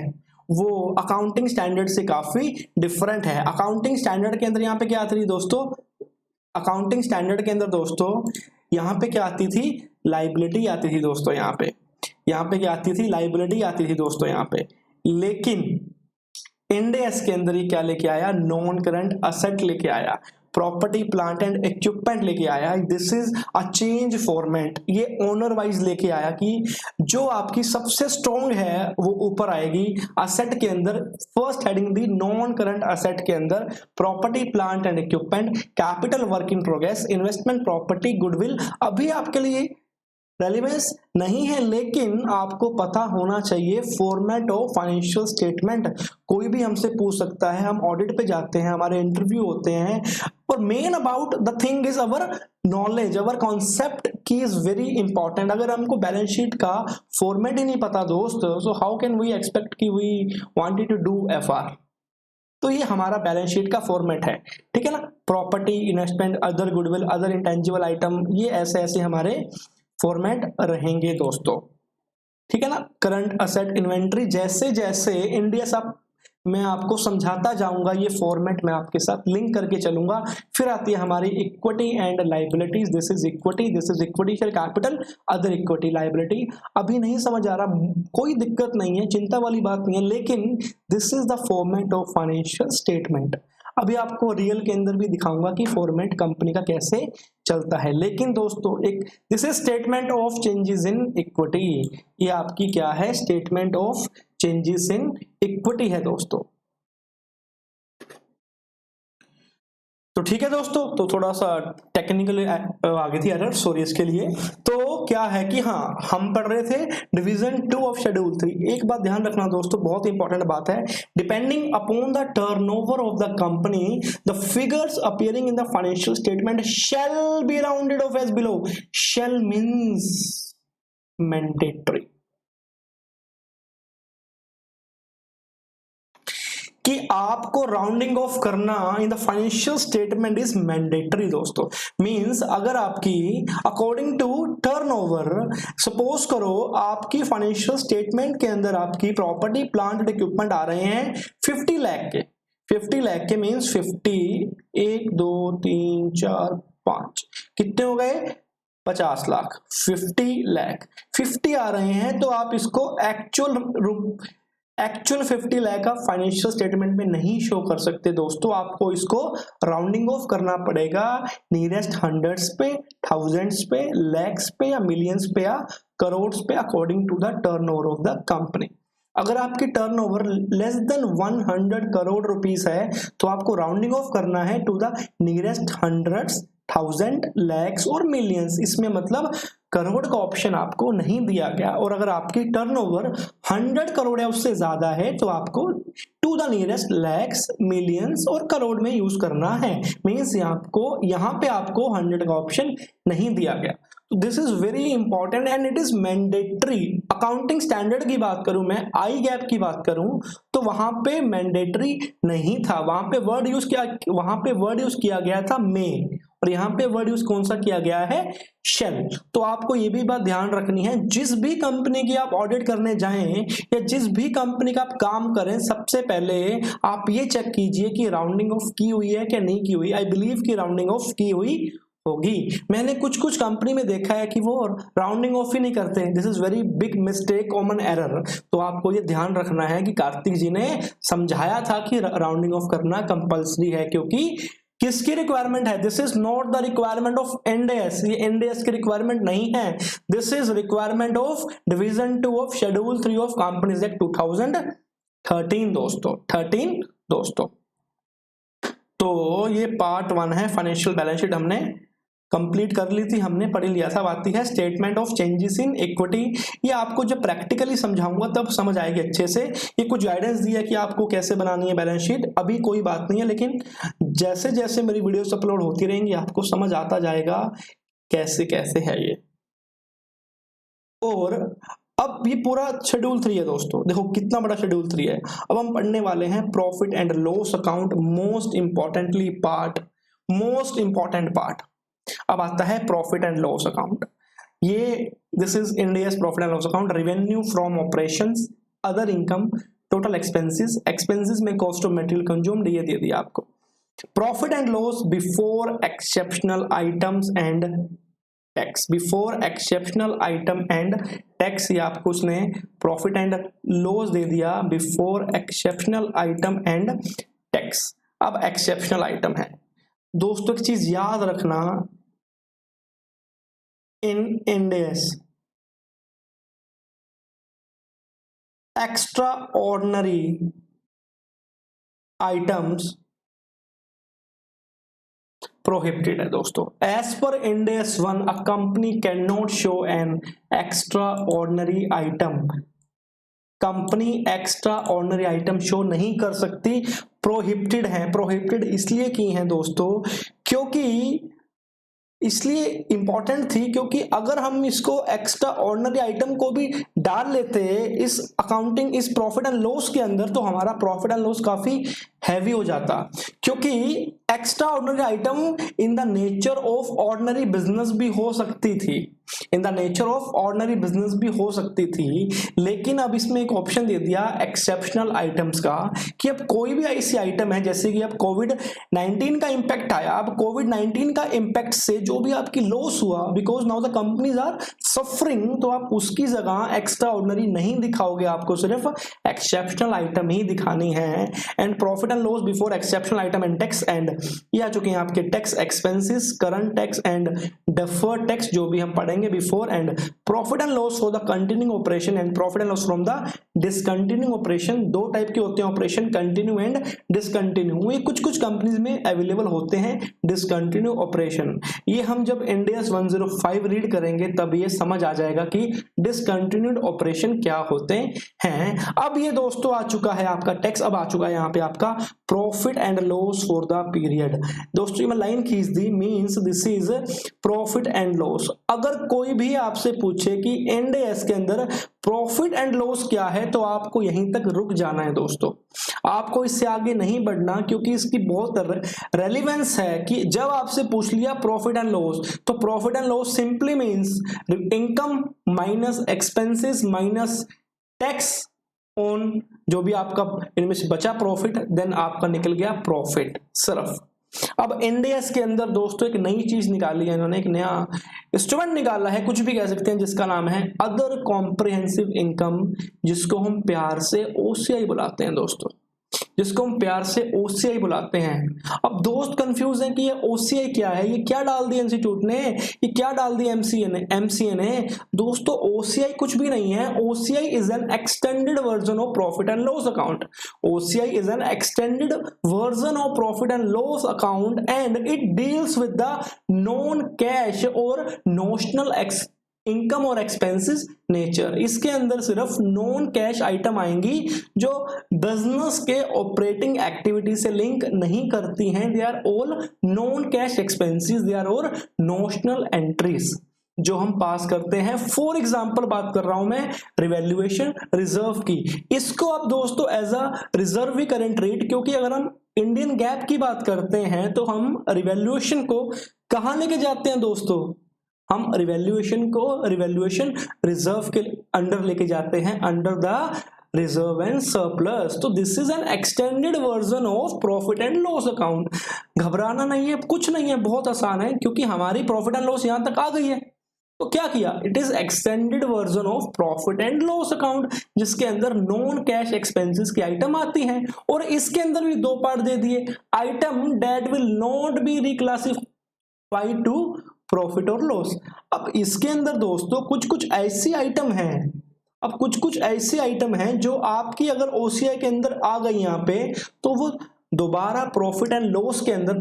वो अकाउंटिंग स्टैंडर्ड से काफी डिफरेंट है। अकाउंटिंग स्टैंडर्ड के अंदर यहाँ पे क्या आती थी दोस्तों? अकाउंटिंग स्टैंडर्ड के अंदर दोस्तों यहाँ पे क्या आती थी? लाइबिलिटी आती थी दोस्तों। यहाँ पे क्या आती थी? लाइबिलिटी आती थी दोस्तों यहाँ पे। लेकिन इंडियस के अंदर ये क्या लेके आया? नॉन करंट असेट लेके आया, प्रॉपर्टी प्लांट एंड इक्विपमेंट लेके आया। This is a change format. ये ओनर वाइज लेके आया कि जो आपकी सबसे स्ट्रॉन्ग है वो ऊपर आएगी असेट के अंदर। First heading the non current asset के अंदर property plant and equipment, capital work in progress, investment property, goodwill. अभी आपके लिए रेलिवेंस नहीं है, लेकिन आपको पता होना चाहिए फॉर्मेट ऑफ फाइनेंशियल स्टेटमेंट। कोई भी हमसे पूछ सकता है, हम ऑडिट पे जाते हैं, हमारे इंटरव्यू होते हैं, और main about the thing is our knowledge, our concept की इज वेरी इंपॉर्टेंट। अगर हमको बैलेंस शीट का फॉर्मेट ही नहीं पता दोस्त, so how can we expect कि we wanted to do FR. तो ये हमारा बैलेंस शीट का फॉर्मेट है, ठीक है ना। Property, investment, other goodwill, other intangible item, ये ऐसे ऐसे हमारे फॉर्मेट रहेंगे दोस्तों, ठीक है ना। करंट असेट, इन्वेंट्री, जैसे जैसे इंडियस मैं आपको समझाता जाऊंगा, ये फॉर्मेट मैं आपके साथ लिंक करके चलूंगा। फिर आती है हमारी equity and liabilities. This is equity, this is equity share capital, other equity liability. अभी नहीं समझ आ रहा, कोई दिक्कत नहीं है, चिंता वाली बात नहीं है, लेकिन this is the format of financial statement. अभी आपको रियल के अंदर भी दिखाऊंगा कि फॉर्मेट कंपनी का कैसे चलता है। लेकिन दोस्तों एक this is statement of changes in equity, ये आपकी क्या है? Statement of changes in equity है दोस्तों। तो ठीक है दोस्तों, तो थोड़ा सा टेक्निकल आगे थी एरर, सॉरी इसके लिए। तो क्या है कि हाँ, हम पढ़ रहे थे डिवीजन 2 ऑफ शेड्यूल 3। एक बात ध्यान रखना दोस्तों, बहुत इंपॉर्टेंट बात है। Depending upon the turnover of the company, the figures appearing in the financial statement shall be rounded off as below. Shall means mandatory, कि आपको राउंडिंग ऑफ करना in the financial statement is mandatory दोस्तों। Means अगर आपकी according to turnover, suppose करो आपकी financial statement के अंदर आपकी प्रॉपर्टी प्लांट एंड इक्विपमेंट आ रहे हैं 50 लाख के। 50 लाख के मींस 50, 1 2 3 4 5, कितने हो गए 50 लाख, 50 लाख, 50 आ रहे हैं तो आप इसको एक्चुअल 50 लाख का फाइनेंशियल स्टेटमेंट में नहीं शो कर सकते दोस्तों, आपको इसको राउंडिंग ऑफ करना पड़ेगा नियरेस्ट हंड्रेड्स पे, थाउजेंड्स पे, लैक्स पे या मिलियंस पे या करोड्स पे according to the turnover of the company. अगर आपकी turnover less than 100 crore rupees है तो आपको राउंडिंग ऑफ करना है to the nearest hundreds, thousand, lakhs और मिलियंस। इसमें मतलब करोड़ का ऑप्शन आपको नहीं दिया गया। और अगर आपकी टर्नओवर 100 करोड़ या उससे ज्यादा है तो आपको to the nearest lakhs, millions और करोड़ में यूज करना है। मींस यहाँ पे आपको 100 का ऑप्शन नहीं दिया गया। This is very important and it is mandatory. Accounting standard की बात करूं मैं, आई गैप की बात करूं तो वहां पे मैंडेटरी नहीं था, वहां पे वर्ड यूज किया गया था मे, और यहाँ पे वर्ड यूज कौन सा किया गया है, शेल। तो आपको ये भी बात ध्यान रखनी है, जिस भी कंपनी की आप ऑडिट करने जाएं या जिस भी कंपनी का आप काम करें, सबसे पहले आप ये चेक कीजिए कि राउंडिंग ऑफ की हुई है क्या नहीं की हुई। आई बिलीव कि राउंडिंग ऑफ की हुई होगी। मैंने कुछ कंपनी में देखा है कि वो राउंडिंग ऑफ ही नहीं करते। This is very big mistake, common error. तो आपको ये ध्यान रखना है कि कार्तिक जी ने समझाया था कि राउंडिंग ऑफ करना कंपल्सरी है, क्योंकि किसकी रिक्वायरमेंट है, this is not the requirement of NDS, ये एनडीएस की रिक्वायरमेंट नहीं है, this is requirement of division 2 of schedule 3 of companies act 2013 दोस्तों। तो ये पार्ट 1 है, फाइनेंशियल बैलेंस शीट हमने कंप्लीट कर ली थी, हमने पढ़ लिया था। आती है statement of changes in equity. ये आपको जब प्रैक्टिकली समझाऊंगा तब समझ आएगी अच्छे से। ये कुछ गाइडेंस दिया कि आपको कैसे बनानी है बैलेंस शीट, अभी कोई बात नहीं है, लेकिन जैसे जैसे मेरी वीडियोस अपलोड होती रहेंगी आपको समझ आता जाएगा कैसे कैसे है ये। और अब ये पूरा शेड्यूल 3 है दोस्तों, देखो कितना बड़ा शेड्यूल 3 है। अब हम पढ़ने वाले हैं profit and loss account, most important part. अब आता है प्रॉफिट एंड लॉस अकाउंट। ये this is India's profit and loss account. Revenue from operations, other income, total expenses में कॉस्ट ऑफ मटेरियल कंज्यूम्ड, ये दे दिया आपको। Profit and loss before exceptional items and tax, before exceptional item and tax, ये आपको उसने profit and loss दे दिया before exceptional item and tax. अब exceptional item है दोस्तों, एक चीज याद रखना, in Ind AS extraordinary items prohibited है दोस्तों। As per Ind AS 1 a company cannot show an extraordinary item, company extraordinary item show नहीं कर सकती, प्रोहिबिटेड है। प्रोहिबिटेड इसलिए की हैं दोस्तों, क्योंकि इसलिए इंपॉर्टेंट थी क्योंकि अगर हम इसको एक्स्ट्रा ऑर्डिनरी आइटम को भी डाल लेते इस अकाउंटिंग, इस प्रॉफिट एंड लॉस के अंदर, तो हमारा प्रॉफिट एंड लॉस काफी हैवी हो जाता, क्योंकि extra ordinary item in the nature of ordinary business भी हो सकती थी, in the nature of ordinary business भी हो सकती थी। लेकिन अब इसमें एक ऑप्शन दे दिया एक्सेप्शनल आइटम्स का, कि अब कोई भी ऐसी आइटम है, जैसे कि अब कोविड-19 का इंपैक्ट आया, अब कोविड-19 का इंपैक्ट से जो भी आपकी लॉस हुआ, because now the companies are suffering, तो आप उसकी जगह एक्स्ट्रा ऑर्डिनरी नहीं दिखाओगे, आपको सिर्फ एक्सेप्शनल आइटम ही दिखानी है। And profit and loss before exceptional item and tax, and ये आ चुके हैं आपके tax expenses, current tax and deferred tax, जो भी हम पढ़ेंगे before, and profit and loss for the continuing operation and profit and loss from the discontinuing operation. दो type के होते हैं ऑपरेशन, कंटिन्यू एंड डिसकंटिन्यू। ये कुछ कंपनीज में अवेलेबल होते हैं डिसकंटिन्यू ऑपरेशन। ये हम जब इंडियस 105 रीड करेंगे तब ये समझ आ जाएगा कि डिसकंटिन्यूड ऑपरेशन क्या होते हैं। अब ये दोस्तों आ चुका है आपका टैक्स, अब आ चुका है यहाँ पे आपका profit and loss for the period. दोस्तों ये मैं लाइन खींच दी, means this is profit and loss. अगर कोई भी आपसे पूछे कि इंडियस के अंदर प्रॉफिट एंड लॉस क्या है, तो आपको यहीं तक रुक जाना है दोस्तों, आपको इससे आगे नहीं बढ़ना, क्योंकि इसकी बहुत रेलिवेंस है कि जब आपसे पूछ लिया प्रॉफिट एंड लॉस, तो profit and loss simply means income minus expenses minus tax on जो भी आपका इनमें से बचा प्रॉफिट, देन आपका निकल गया प्रॉफिट सिर्फ। अब इंडियस के अंदर दोस्तों एक नई चीज निकाली है इन्होंने, एक नया इंस्ट्रूमेंट निकाला है, कुछ भी कह सकते हैं, जिसका नाम है अदर कॉम्प्रिहेंसिव इनकम, जिसको हम प्यार से ओसीआई बुलाते हैं दोस्तों, जिसको हम प्यार से ओसीआई बुलाते हैं। अब दोस्त कंफ्यूज हैं कि ये ओसीआई क्या है, ये क्या डाल दिया इंस्टीट्यूट ने, ये क्या डाल दिया एमसीए ने। दोस्तों ओसीआई कुछ भी नहीं है, OCI is an extended version of profit and loss account. OCI is an extended version of profit and loss account and it deals with the non cash और नोशनल इनकम और expenses nature. इसके अंदर सिर्फ non cash item आएंगी जो business के operating activity से link नहीं करती हैं। They are all non cash expenses, they are और नोशनल एंट्रीज जो हम पास करते हैं। फॉर एग्जांपल बात कर रहा हूं मैं रिवैल्यूएशन रिजर्व की, इसको आप दोस्तों एज अ रिजर्व भी करें ट्रीट, क्योंकि अगर हम इंडियन गैप की बात करते हैं तो हम रिवैल्यूएशन को कहां लेके जाते हैं दोस्तों, हम रिवैल्यूएशन को रिवैल्यूएशन रिजर्व के अंडर लेके जाते हैं, under the reserve and surplus. तो this is an extended version of profit and loss account. घबराना नहीं है, कुछ नहीं है, बहुत आसान है, क्योंकि हमारी प्रॉफिट एंड लॉस यहां तक आ गई है। तो क्या किया, it is extended version of profit and loss account, जिसके अंदर नॉन कैश एक्सपेंसेस की आइटम आती हैं। और इसके अंदर भी दो पार्ट दे दिए, item that will not be reclassified to profit और लॉस। अब इसके अंदर दोस्तों कुछ ऐसी आइटम हैं, अब कुछ ऐसी आइटम हैं जो आपकी अगर ओसीआई के अंदर आ गई यहां पे, तो वो दोबारा प्रॉफिट एंड लॉस के अंदर,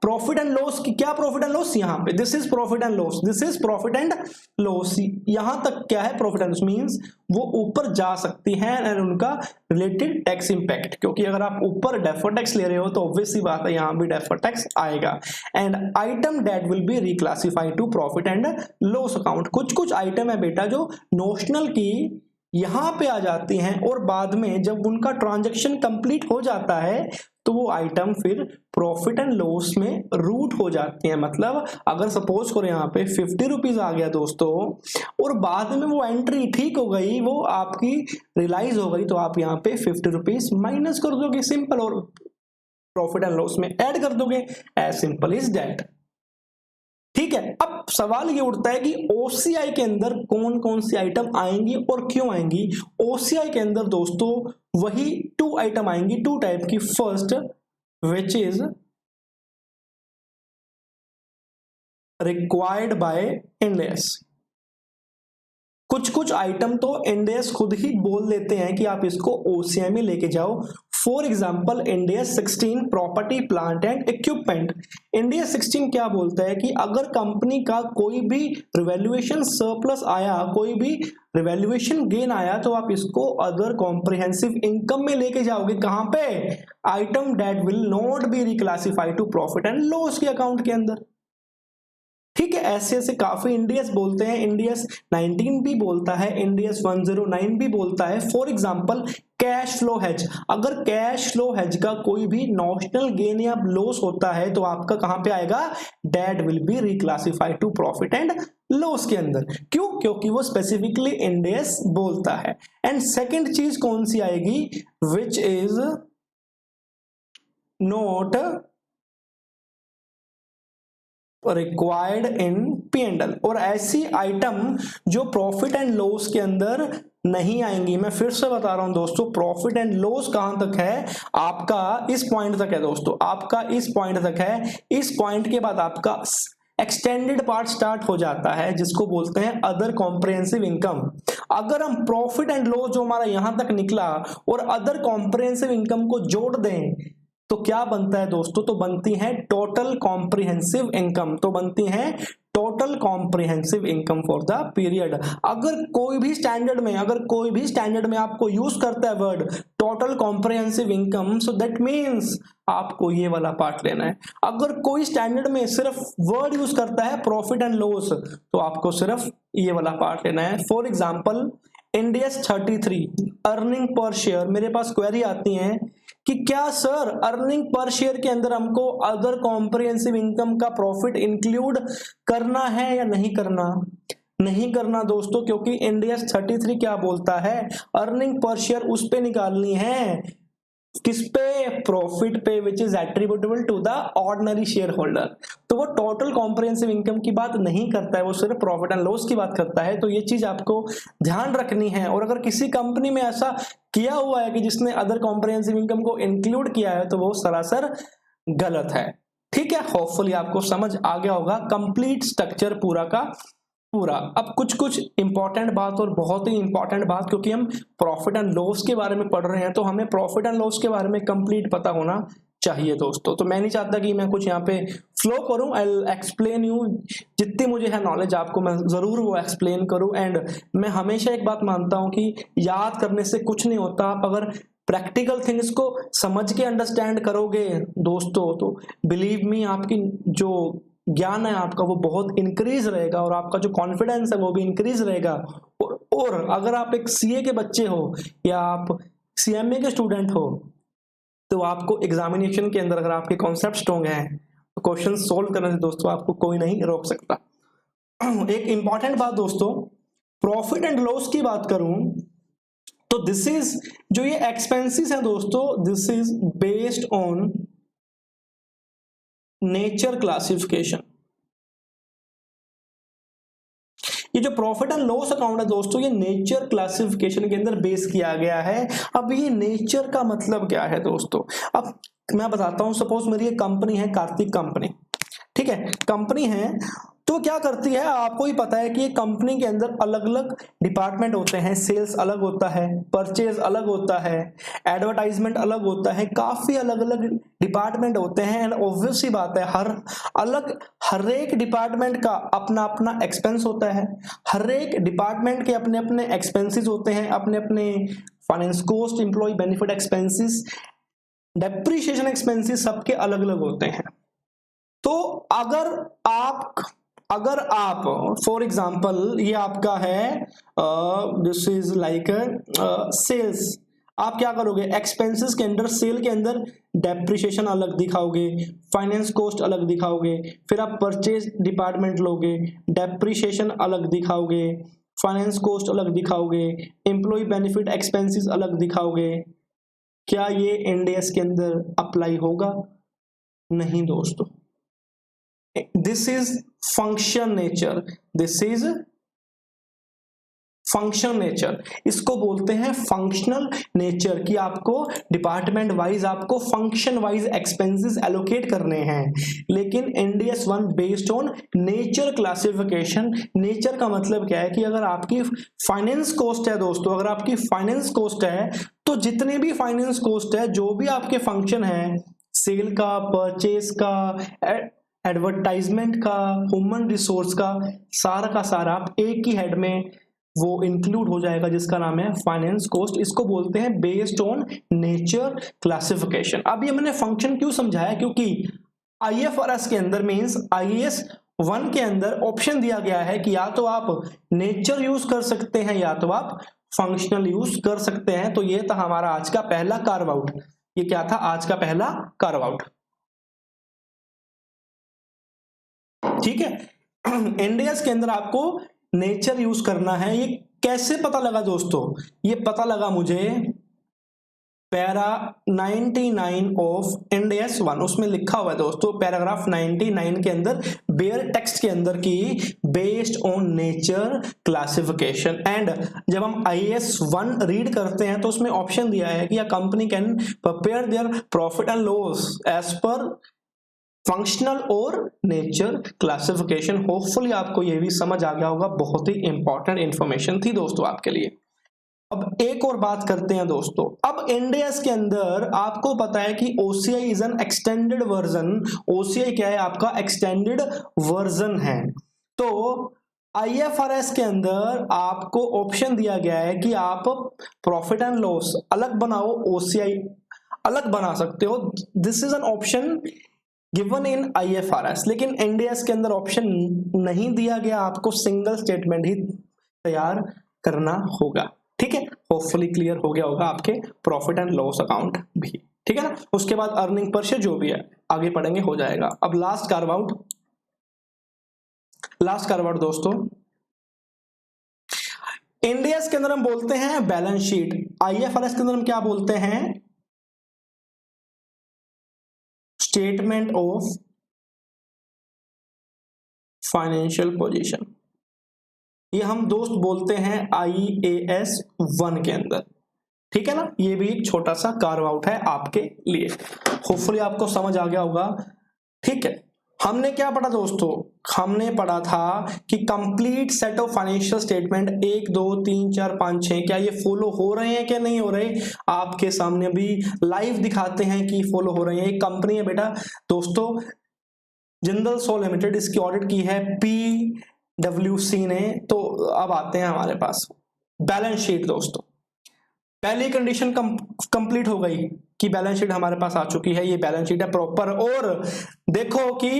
प्रॉफिट एंड लॉस की क्या, प्रॉफिट एंड लॉस यहां पे this is profit and loss, this is profit and loss, यहां तक क्या है प्रॉफिट एंड लॉस, मींस वो ऊपर जा सकती हैं एंड उनका रिलेटेड टैक्स इंपैक्ट, क्योंकि अगर आप ऊपर डेफर्ड टैक्स ले रहे हो तो ऑब्वियसली बात है यहां भी डेफर्ड टैक्स आएगा। And item that will be reclassified to profit and loss account, कुछ आइटम है बेटा जो नोशनल की यहां पे आ जाती हैं और बाद में जब उनका ट्रांजैक्शन कंप्लीट हो जाता है तो वो आइटम फिर प्रॉफिट एंड लॉस में रूट हो जाती हैं। मतलब अगर सपोज करो यहाँ पे 50 रुपीज आ गया दोस्तों और बाद में वो एंट्री ठीक हो गई, वो आपकी रियलाइज हो गई, तो आप यहाँ पे 50 रुपीज माइनस कर दोगे सिंपल, और प्रॉफिट एंड लॉस में ऐड कर दोगे, एज सिंपल इज दैट। ठीक है, अब सवाल ये उठता है कि ओसीआई के अंदर कौन कौन सी आइटम आएंगी और क्यों आएंगी। ओसीआई के अंदर दोस्तों वही 2 आइटम आएंगी, 2 टाइप की। First which is required by end S. कुछ आइटम तो इंड एस खुद ही बोल देते हैं कि आप इसको ओसीआई में लेके जाओ। For example end S 16 property plant and equipment. End S 16 क्या बोलता है कि अगर कंपनी का कोई भी रिवैल्यूएशन सरप्लस आया, कोई भी रिवैल्यूएशन गेन आया, तो आप इसको अदर कॉम्प्रिहेंसिव इनकम में लेके जाओगे। कहां पे, item that will not be reclassified to profit and loss के अकाउंट के अंदर। ठीक है, ऐसे काफी इंडियस बोलते हैं, इंडियस 19 भी बोलता है, इंडियस 109 भी बोलता है। For example cash flow hedge, अगर कैश फ्लो हेज का कोई भी नॉशनल गेन या लॉस होता है तो आपका कहां पे आएगा, that will be reclassified to profit and loss के अंदर। क्यों, क्योंकि वो स्पेसिफिकली इंडियस बोलता है। एंड सेकेंड चीज कौन सी आएगी, which is not required in P&L, और ऐसी आइटम जो प्रॉफिट एंड लॉस के अंदर नहीं आएंगी। मैं फिर से बता रहा हूं दोस्तों, प्रॉफिट एंड लॉस कहां तक है, आपका इस पॉइंट तक है दोस्तों, आपका इस पॉइंट तक है। इस पॉइंट के बाद आपका एक्सटेंडेड पार्ट स्टार्ट हो जाता है, जिसको बोलते हैं अदर कॉम्प्रिहेंसिव इनकम। अगर हम प्रॉफिट एंड लॉस जो हमारा यहां तक निकला और अदर कॉम्प्रिहेंसिव इनकम को जोड़ दें तो क्या बनता है दोस्तों, तो बनती है टोटल कॉम्प्रिहेंसिव इनकम, तो बनती है total comprehensive income for the period. अगर कोई भी स्टैंडर्ड में आपको यूज करता है word total comprehensive income, so that means आपको ये वाला पार्ट लेना है। अगर कोई स्टैंडर्ड में सिर्फ वर्ड यूज करता है प्रॉफिट एंड लॉस, तो आपको सिर्फ ये वाला पार्ट लेना है। For example Indians 33 earning per share, मेरे पास क्वेरी आती है कि क्या सर अर्निंग पर शेयर के अंदर हमको अदर कॉम्प्रिहेंसिव इनकम का प्रॉफिट इंक्लूड करना है या नहीं करना। नहीं करना दोस्तों, क्योंकि इंडियस 33 क्या बोलता है, अर्निंग पर शेयर उस पे निकालनी है किस पे? प्रॉफिट पे which is attributable to the ordinary share holder. तो वो टोटल कॉम्प्रिहेंसिव इनकम की बात नहीं करता है, वो सिर्फ प्रॉफिट एंड लॉस की बात करता है। तो ये चीज आपको ध्यान रखनी है। और अगर किसी कंपनी में ऐसा किया हुआ है कि जिसने अदर कॉम्प्रिहेंसिव इनकम को इंक्लूड किया है, तो वो सरासर गलत है। ठीक है, होपफुली आपको समझ आ गया होगा कंप्लीट स्ट्रक्चर पूरा का पूरा। अब कुछ कुछ इंपॉर्टेंट बात, और बहुत ही इंपॉर्टेंट बात, क्योंकि हम प्रॉफिट एंड लॉस के बारे में पढ़ रहे हैं, तो हमें प्रॉफिट एंड लॉस के बारे में कंप्लीट पता होना चाहिए दोस्तों। तो मैं नहीं चाहता कि मैं कुछ यहाँ पे फ्लो करूं, आई विल एक्सप्लेन यू, जितनी मुझे है नॉलेज आपको मैं जरूर वो एक्सप्लेन करूं। एंड मैं हमेशा एक बात मानता हूं कि याद करने से कुछ नहीं होता, आप अगर प्रैक्टिकल थिंग्स को समझ के अंडरस्टैंड करोगे दोस्तों, तो बिलीव मी, आपकी जो ज्ञान है आपका वो बहुत इंक्रीज रहेगा, और आपका जो कॉन्फिडेंस है वो भी इंक्रीज रहेगा। और अगर आप एक सीए के बच्चे हो या आप सीएमए के स्टूडेंट हो, तो आपको एग्जामिनेशन के अंदर अगर आपके कॉन्सेप्ट स्ट्रॉन्ग हैं, तो क्वेश्चन सोल्व करने से दोस्तों आपको कोई नहीं रोक सकता। एक इंपॉर्टेंट बात दोस्तों, प्रॉफिट एंड लॉस की बात करूं तो दिस इज, जो ये एक्सपेंसेस है दोस्तों, this is based on nature classification. ये जो प्रॉफिट एंड लॉस अकाउंट है दोस्तों, ये नेचर क्लासिफिकेशन के अंदर बेस किया गया है। अब ये नेचर का मतलब क्या है दोस्तों? अब मैं बताता हूं, सपोज मेरी एक कंपनी है, कार्तिक कंपनी, ठीक है, कंपनी है, तो क्या करती है आपको ही पता है कि ये कंपनी के अंदर अलग अलग डिपार्टमेंट होते हैं। सेल्स अलग होता है, परचेज अलग होता है, एडवर्टाइजमेंट अलग होता है, काफी अलग अलग डिपार्टमेंट होते हैं। एंड ऑब्वियस सी बात है, हर एक डिपार्टमेंट का अपना अपना एक्सपेंस होता है, हर एक डिपार्टमेंट के अपने अपने एक्सपेंसेस होते हैं, अपने अपने finance cost, employ benefit expenses, depreciation expenses सबके अलग अलग होते हैं। तो अगर आप फॉर एग्जांपल, ये आपका है दिस इज लाइक सेल्स, आप क्या करोगे, एक्सपेंसेस के अंदर, सेल के अंदर डेप्रिसिएशन अलग दिखाओगे, फाइनेंस कॉस्ट अलग दिखाओगे, फिर आप परचेज डिपार्टमेंट लोगे, डेप्रिसिएशन अलग दिखाओगे, फाइनेंस कॉस्ट अलग दिखाओगे, एम्प्लॉय बेनिफिट एक्सपेंसेस अलग दिखाओगे। क्या ये इंडियस के अंदर अप्लाई होगा? नहीं दोस्तों। This is function nature, this is function nature, इसको बोलते हैं फंक्शनल नेचर, कि आपको डिपार्टमेंट वाइज, आपको फंक्शन वाइज एक्सपेंसेस एलोकेट करने हैं। लेकिन Ind AS one based on nature classification. Nature का मतलब क्या है कि अगर आपकी फाइनेंस कॉस्ट है दोस्तों, अगर आपकी फाइनेंस कॉस्ट है, तो जितने भी फाइनेंस कॉस्ट है, जो भी आपके फंक्शन है, सेल का, परचेज का, एडवर्टाइजमेंट का, ह्यूमन रिसोर्स का सारा आप एक ही हेड में वो इंक्लूड हो जाएगा, जिसका नाम है फाइनेंस कॉस्ट। इसको बोलते हैं बेस्ड ऑन नेचर क्लासिफिकेशन। अब ये मैंने फंक्शन क्यों समझाया, क्योंकि आईएफआरएस के अंदर मींस आईएएस 1 के अंदर ऑप्शन दिया गया है कि या तो आप नेचर यूज कर सकते हैं या तो आप फंक्शनल यूज कर सकते हैं। तो ये था हमारा आज का पहला कार्व आउट। ये क्या था आज का पहला कार्व आउट, ठीक है। इंडियस के अंदर आपको नेचर यूज करना है। ये कैसे पता लगा दोस्तों? ये पता लगा मुझे पैरा 99 ऑफ इंडियस 1, उसमें लिखा हुआ है दोस्तों, पैराग्राफ 99 के अंदर, बेयर टेक्स्ट के अंदर की based on nature classification. And जब हम IAS 1 रीड करते हैं तो उसमें ऑप्शन दिया है कि a company can prepare their profit and loss as per functional और नेचर क्लासिफिकेशन। होपफुली आपको ये भी समझ आ गया होगा, बहुत ही इंपॉर्टेंट इंफॉर्मेशन थी दोस्तों आपके लिए। अब एक और बात करते हैं दोस्तों। अब इंडियस के अंदर आपको पता है कि OCI is an extended version. OCI क्या है? आपका एक्सटेंडेड वर्जन है। तो IFRS के अंदर आपको ऑप्शन दिया गया है कि आप प्रॉफिट एंड लॉस अलग बनाओ, OCI अलग बना सकते हो। This is an option given in IFRS, लेकिन इंडियस के अंदर ऑप्शन नहीं दिया गया, आपको सिंगल स्टेटमेंट ही तैयार करना होगा। ठीक है, होपफुली क्लियर हो गया होगा आपके प्रॉफिट एंड लॉस अकाउंट भी, ठीक है ना। उसके बाद अर्निंग पर शेयर जो भी है आगे पढ़ेंगे, हो जाएगा। अब लास्ट कार्व आउट दोस्तों, इंडियस के अंदर हम बोलते हैं बैलेंस शीट, IFRS के अंदर हम क्या बोलते हैं? स्टेटमेंट ऑफ फाइनेंशियल पोजीशन, ये हम दोस्त बोलते हैं IAS 1 के अंदर, ठीक है ना। ये भी एक छोटा सा कार्व आउट है आपके लिए, होपफुली आपको समझ आ गया होगा, ठीक है। हमने क्या पढ़ा दोस्तों, हमने पढ़ा था कि complete set of financial statement 1 2 3 4 5 6 क्या ये फॉलो हो रहे हैं क्या नहीं हो रहे, आपके सामने भी लाइव दिखाते हैं कि फॉलो हो रहे हैं। एक कंपनी है बेटा दोस्तों जिंदल सॉ लिमिटेड, इसकी ऑडिट की है PwC ने। तो अब आते हैं हमारे पास बैलेंस शीट दोस्तों। पहली कंडीशन कंप्लीट हो गई कि बैलेंस शीट हमारे पास आ चुकी है, ये बैलेंस शीट है प्रॉपर, और देखो कि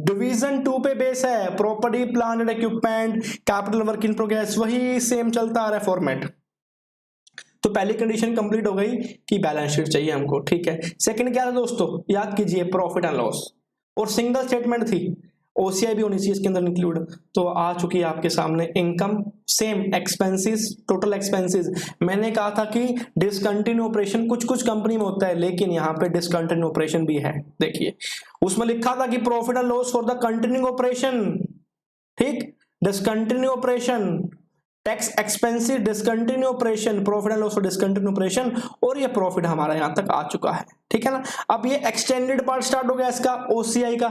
डिवीजन 2 पे बेस है, property plant and equipment capital work in progress, वही सेम चलता आ रहा है फॉर्मेट। तो पहली कंडीशन कंप्लीट हो गई कि बैलेंस शीट चाहिए हमको, ठीक है। सेकंड क्या था दोस्तों, याद कीजिए प्रॉफिट एंड लॉस, और सिंगल स्टेटमेंट थी, OCI भी होनी चाहिए इसके अंदर इंक्लूड। तो आ चुकी है आपके सामने income, same expenses, total expenses. मैंने कहा था कि डिसकंटिन्यू ऑपरेशन कुछ कुछ कंपनी में होता है, लेकिन यहाँ पे डिसकंटिन्यू ऑपरेशन भी है। देखिए उसमें लिखा था कि profit and loss for the continuing operation, ठीक, discontinue operation, tax expensive discontinue operation, profit and loss for discontinue operation, और ये प्रॉफिट हमारा यहां तक आ चुका है, ठीक है ना। अब ये एक्सटेंडेड पार्ट स्टार्ट हो गया इसका OCI का,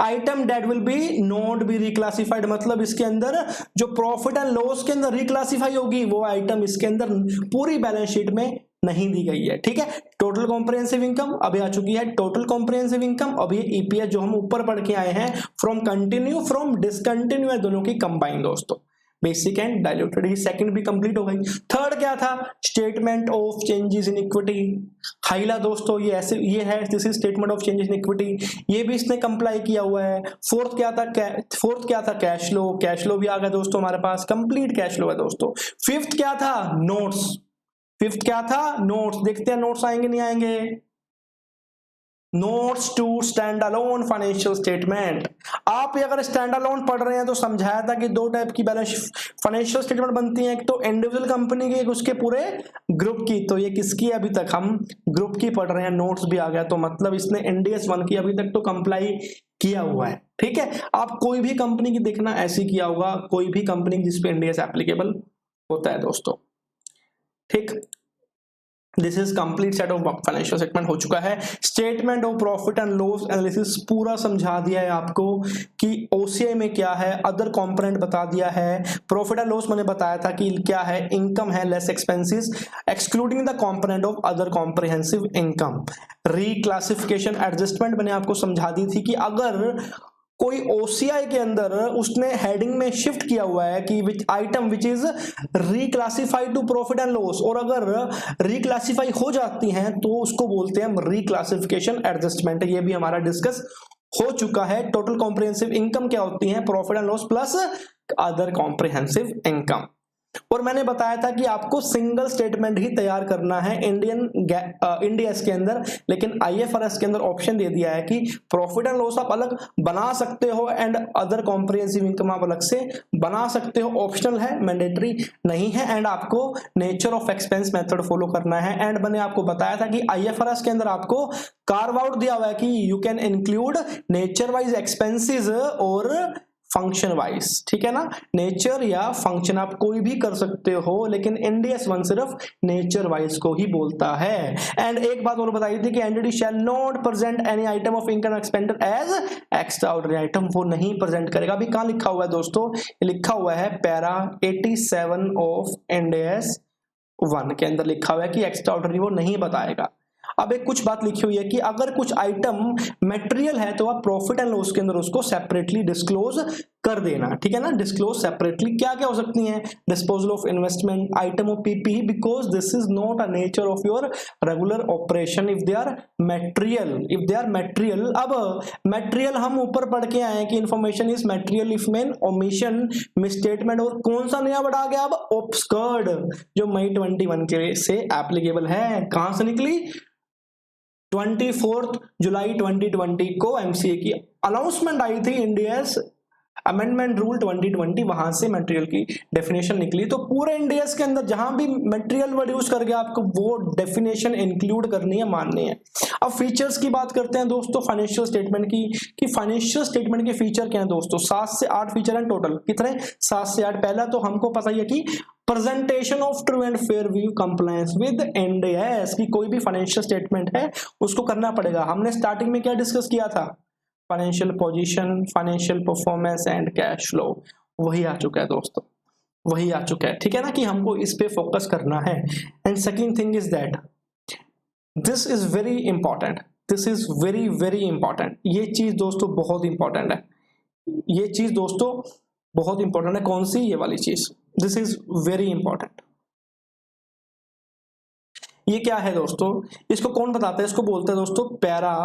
item that will B not be reclassified, मतलब इसके अंदर जो प्रॉफिट एंड लॉस के अंदर रिक्लासिफाई होगी वो आइटम इसके अंदर पूरी बैलेंस शीट में नहीं दी गई है, ठीक है। टोटल कॉम्प्रिहेंसिव इनकम अभी आ चुकी है, टोटल कॉम्प्रिहेंसिव इनकम, अब ये EPS जो हम ऊपर पढ़ के आए हैं, फ्रॉम कंटिन्यू फ्रॉम डिसकंटिन्यू है, दोनों की कंबाइन दोस्तों, बेसिक एंड डाइल्यूटेड। ही सेकंड भी कंप्लीट हो गई। थर्ड क्या था, statement of changes in equity, हाइला दोस्तों ये ऐसे ये है, this is statement of changes in equity, ये भी इसने कंप्लाई किया हुआ है। फोर्थ क्या था, कैश फ्लो, कैश फ्लो भी आ गया दोस्तों हमारे पास, कंप्लीट कैश फ्लो है दोस्तों। फिफ्थ क्या था, नोट्स, फिफ्थ क्या था, नोट्स, देखते हैं नोट्स आएंगे नहीं आएंगे। Notes to stand alone financial statement, आप अगर स्टैंड अलोन पढ़ रहे हैं तो समझाया था कि दो टाइप की बैलेंस फाइनेंशियल स्टेटमेंट बनती है, एक तो इंडिविजुअल कंपनी की, एक उसके पूरे ग्रुप की। तो ये किसकी अभी तक हम ग्रुप की पढ़ रहे हैं, नोट्स भी आ गया, तो मतलब इसने NDS 1 की अभी तक तो कंप्लाई किया हुआ है, ठीक है। आप कोई भी कंपनी की देखना ऐसी किया होगा, कोई भी कंपनी जिसपे NDS एप्लीकेबल होता है दोस्तों, ठीक। This is complete set of financial statement हो चुका है। Statement of profit and loss analysis पूरा समझा दिया है आपको कि OCI में क्या है, अदर कंपोनेंट बता दिया है। प्रॉफिट एंड लॉस मैंने बताया था कि क्या है, इनकम है less expenses excluding the component of other comprehensive income. Reclassification adjustment मैंने आपको समझा दी थी कि अगर कोई OCI के अंदर उसने हेडिंग में शिफ्ट किया हुआ है कि which item which is reclassified to profit and loss, और अगर रिक्लासिफाई हो जाती हैं तो उसको बोलते हैं हम रिक्लासिफिकेशन एडजस्टमेंट। ये भी हमारा डिस्कस हो चुका है। टोटल कॉम्प्रिहेंसिव इनकम क्या होती है, profit and loss plus other comprehensive income. और मैंने बताया था कि आपको सिंगल स्टेटमेंट ही तैयार करना है इंडियस के अंदर, लेकिन IFRS के अंदर ऑप्शन दे दिया है कि प्रॉफिट एंड लॉस आप अलग बना सकते हो एंड अदर कॉम्प्रिहेंसिव इनकम आप अलग से बना सकते हो, ऑप्शनल है, मैंडेटरी नहीं है। एंड आपको nature of expense method follow करना है। एंड मैंने आपको बताया था कि IFRS के अंदर आपको कार्व आउट दिया हुआ है कि you can include nature wise expenses और फंक्शन वाइज, ठीक है ना। नेचर या फंक्शन आप कोई भी कर सकते हो, लेकिन NDS 1 सिर्फ नेचर वाइज को ही बोलता है। एंड एक बात और बताई थी कि entity shall not present any item of income expenditure as extraordinary item, वो नहीं प्रेजेंट करेगा। अभी कहां लिखा हुआ है दोस्तों, ये लिखा हुआ है पैरा 87 ऑफ NDS 1 के अंदर लिखा हुआ है कि एक्स्ट्राऑर्डिनरी वो नहीं बताएगा। अब एक कुछ बात लिखी हुई है कि अगर कुछ आइटम मटेरियल है तो आप प्रॉफिट एंड लॉस के अंदर उसको सेपरेटली डिस्क्लोज कर देना, ठीक है ना। डिस्क्लोज सेपरेटली क्या क्या हो सकती हैं, disposal of investment, item of PPE, because this is not a nature of your regular operation if they are material. अब मटेरियल हम ऊपर पढ़ के आए हैं कि information is material if main omission misstatement, और कौन सा नया वर्ड आ गया अब, ऑब्सकर्ड, जो मई 21 के से एप्लीकेबल है। कहां से निकली, 24 जुलाई 2020 को MCA की अनाउंसमेंट आई थी, इंडियस अमेंडमेंट रूल 2020 वहां से मटेरियल की डेफिनेशन निकली। तो पूरे इंडिया के अंदर जहां भी मटेरियल वर्ड यूज करके आपको वो डेफिनेशन इंक्लूड करनी है, माननी है। अब फीचर्स की बात करते हैं दोस्तों फाइनेंशियल स्टेटमेंट की, कि फाइनेंशियल स्टेटमेंट के फीचर क्या हैं दोस्तों। 7 से 8 फीचर हैं टोटल। कितने? 7 से 8। पहला तो हमको पता ही है कि presentation of true and fair view compliance with end S, की कोई भी फाइनेंशियल स्टेटमेंट है उसको करना पड़ेगा। हमने स्टार्टिंग में क्या डिस्कस किया था? Financial position, financial performance and cash flow. वही आ चुका है दोस्तों, वही आ चुका है, ठीक है ना, कि हमको इस पे फोकस करना है। And second thing is that this is very important, this is very very important. ये चीज दोस्तों बहुत इंपॉर्टेंट है, ये चीज दोस्तों बहुत इंपॉर्टेंट है। कौन सी? ये वाली चीज, दिस इज वेरी इंपॉर्टेंट। ये क्या है दोस्तों? इसको कौन बताता है? इसको बोलते हैं दोस्तों पैरा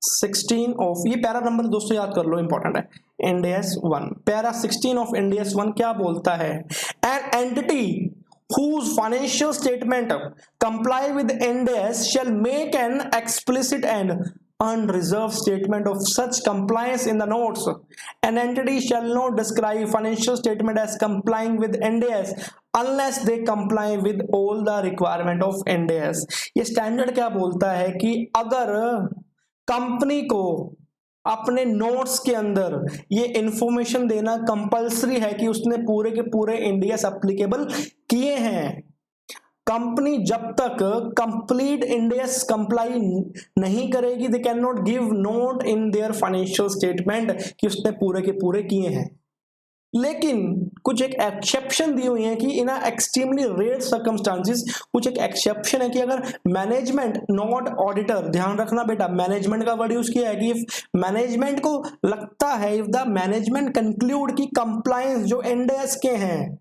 16 ऑफ, ये पैरा नंबर दोस्तों याद कर लो, इंपॉर्टेंट है, इंडेस 1। पैरा 16 ऑफ इंडेस 1 क्या बोलता है? An entity whose financial statement comply with Ind AS shall make an explicit and unreserved statement of such compliance in the notes. An entity shall not describe financial statement as complying with Ind AS unless they comply with all the requirement of Ind AS। ये standard क्या बोलता है कि अगर company को अपने notes के अंदर ये इंफॉर्मेशन देना कंपलसरी है कि उसने पूरे के पूरे Ind AS एप्लीकेबल किए हैं, कंपनी जब तक कंप्लीट Ind AS कंप्लाई नहीं करेगी, दे can not give note in their financial statement कि उसने पूरे के पूरे किए हैं। लेकिन कुछ एक एक्सेप्शन दी हुई है कि इन एक्सट्रीमली रेयर सर्कमस्टांसेस, कुछ एक एक्सेप्शन है कि अगर मैनेजमेंट नॉट ऑडिटर, ध्यान रखना बेटा, मैनेजमेंट का वर्ड यूज किया है कि इफ मैनेजमेंट को लगता है, इफ द मैनेजमेंट कंक्लूड कि कंप्लायंस जो Ind AS के हैं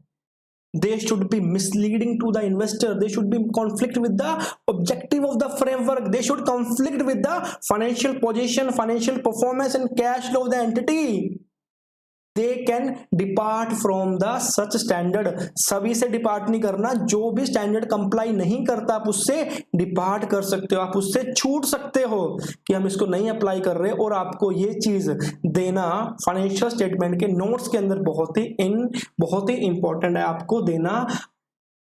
they should be misleading to the investor, they should be conflict with the objective of the framework, they should conflict with the financial position, financial performance and cash flow of the entity, they can depart from the such standard। सभी से depart नहीं करना, जो भी standard comply नहीं करता आप उससे डिपार्ट कर सकते हो, आप उससे छूट सकते हो कि हम इसको नहीं अप्लाई कर रहे, और आपको ये चीज देना फाइनेंशियल स्टेटमेंट के नोट्स के अंदर बहुत ही इंपॉर्टेंट है, आपको देना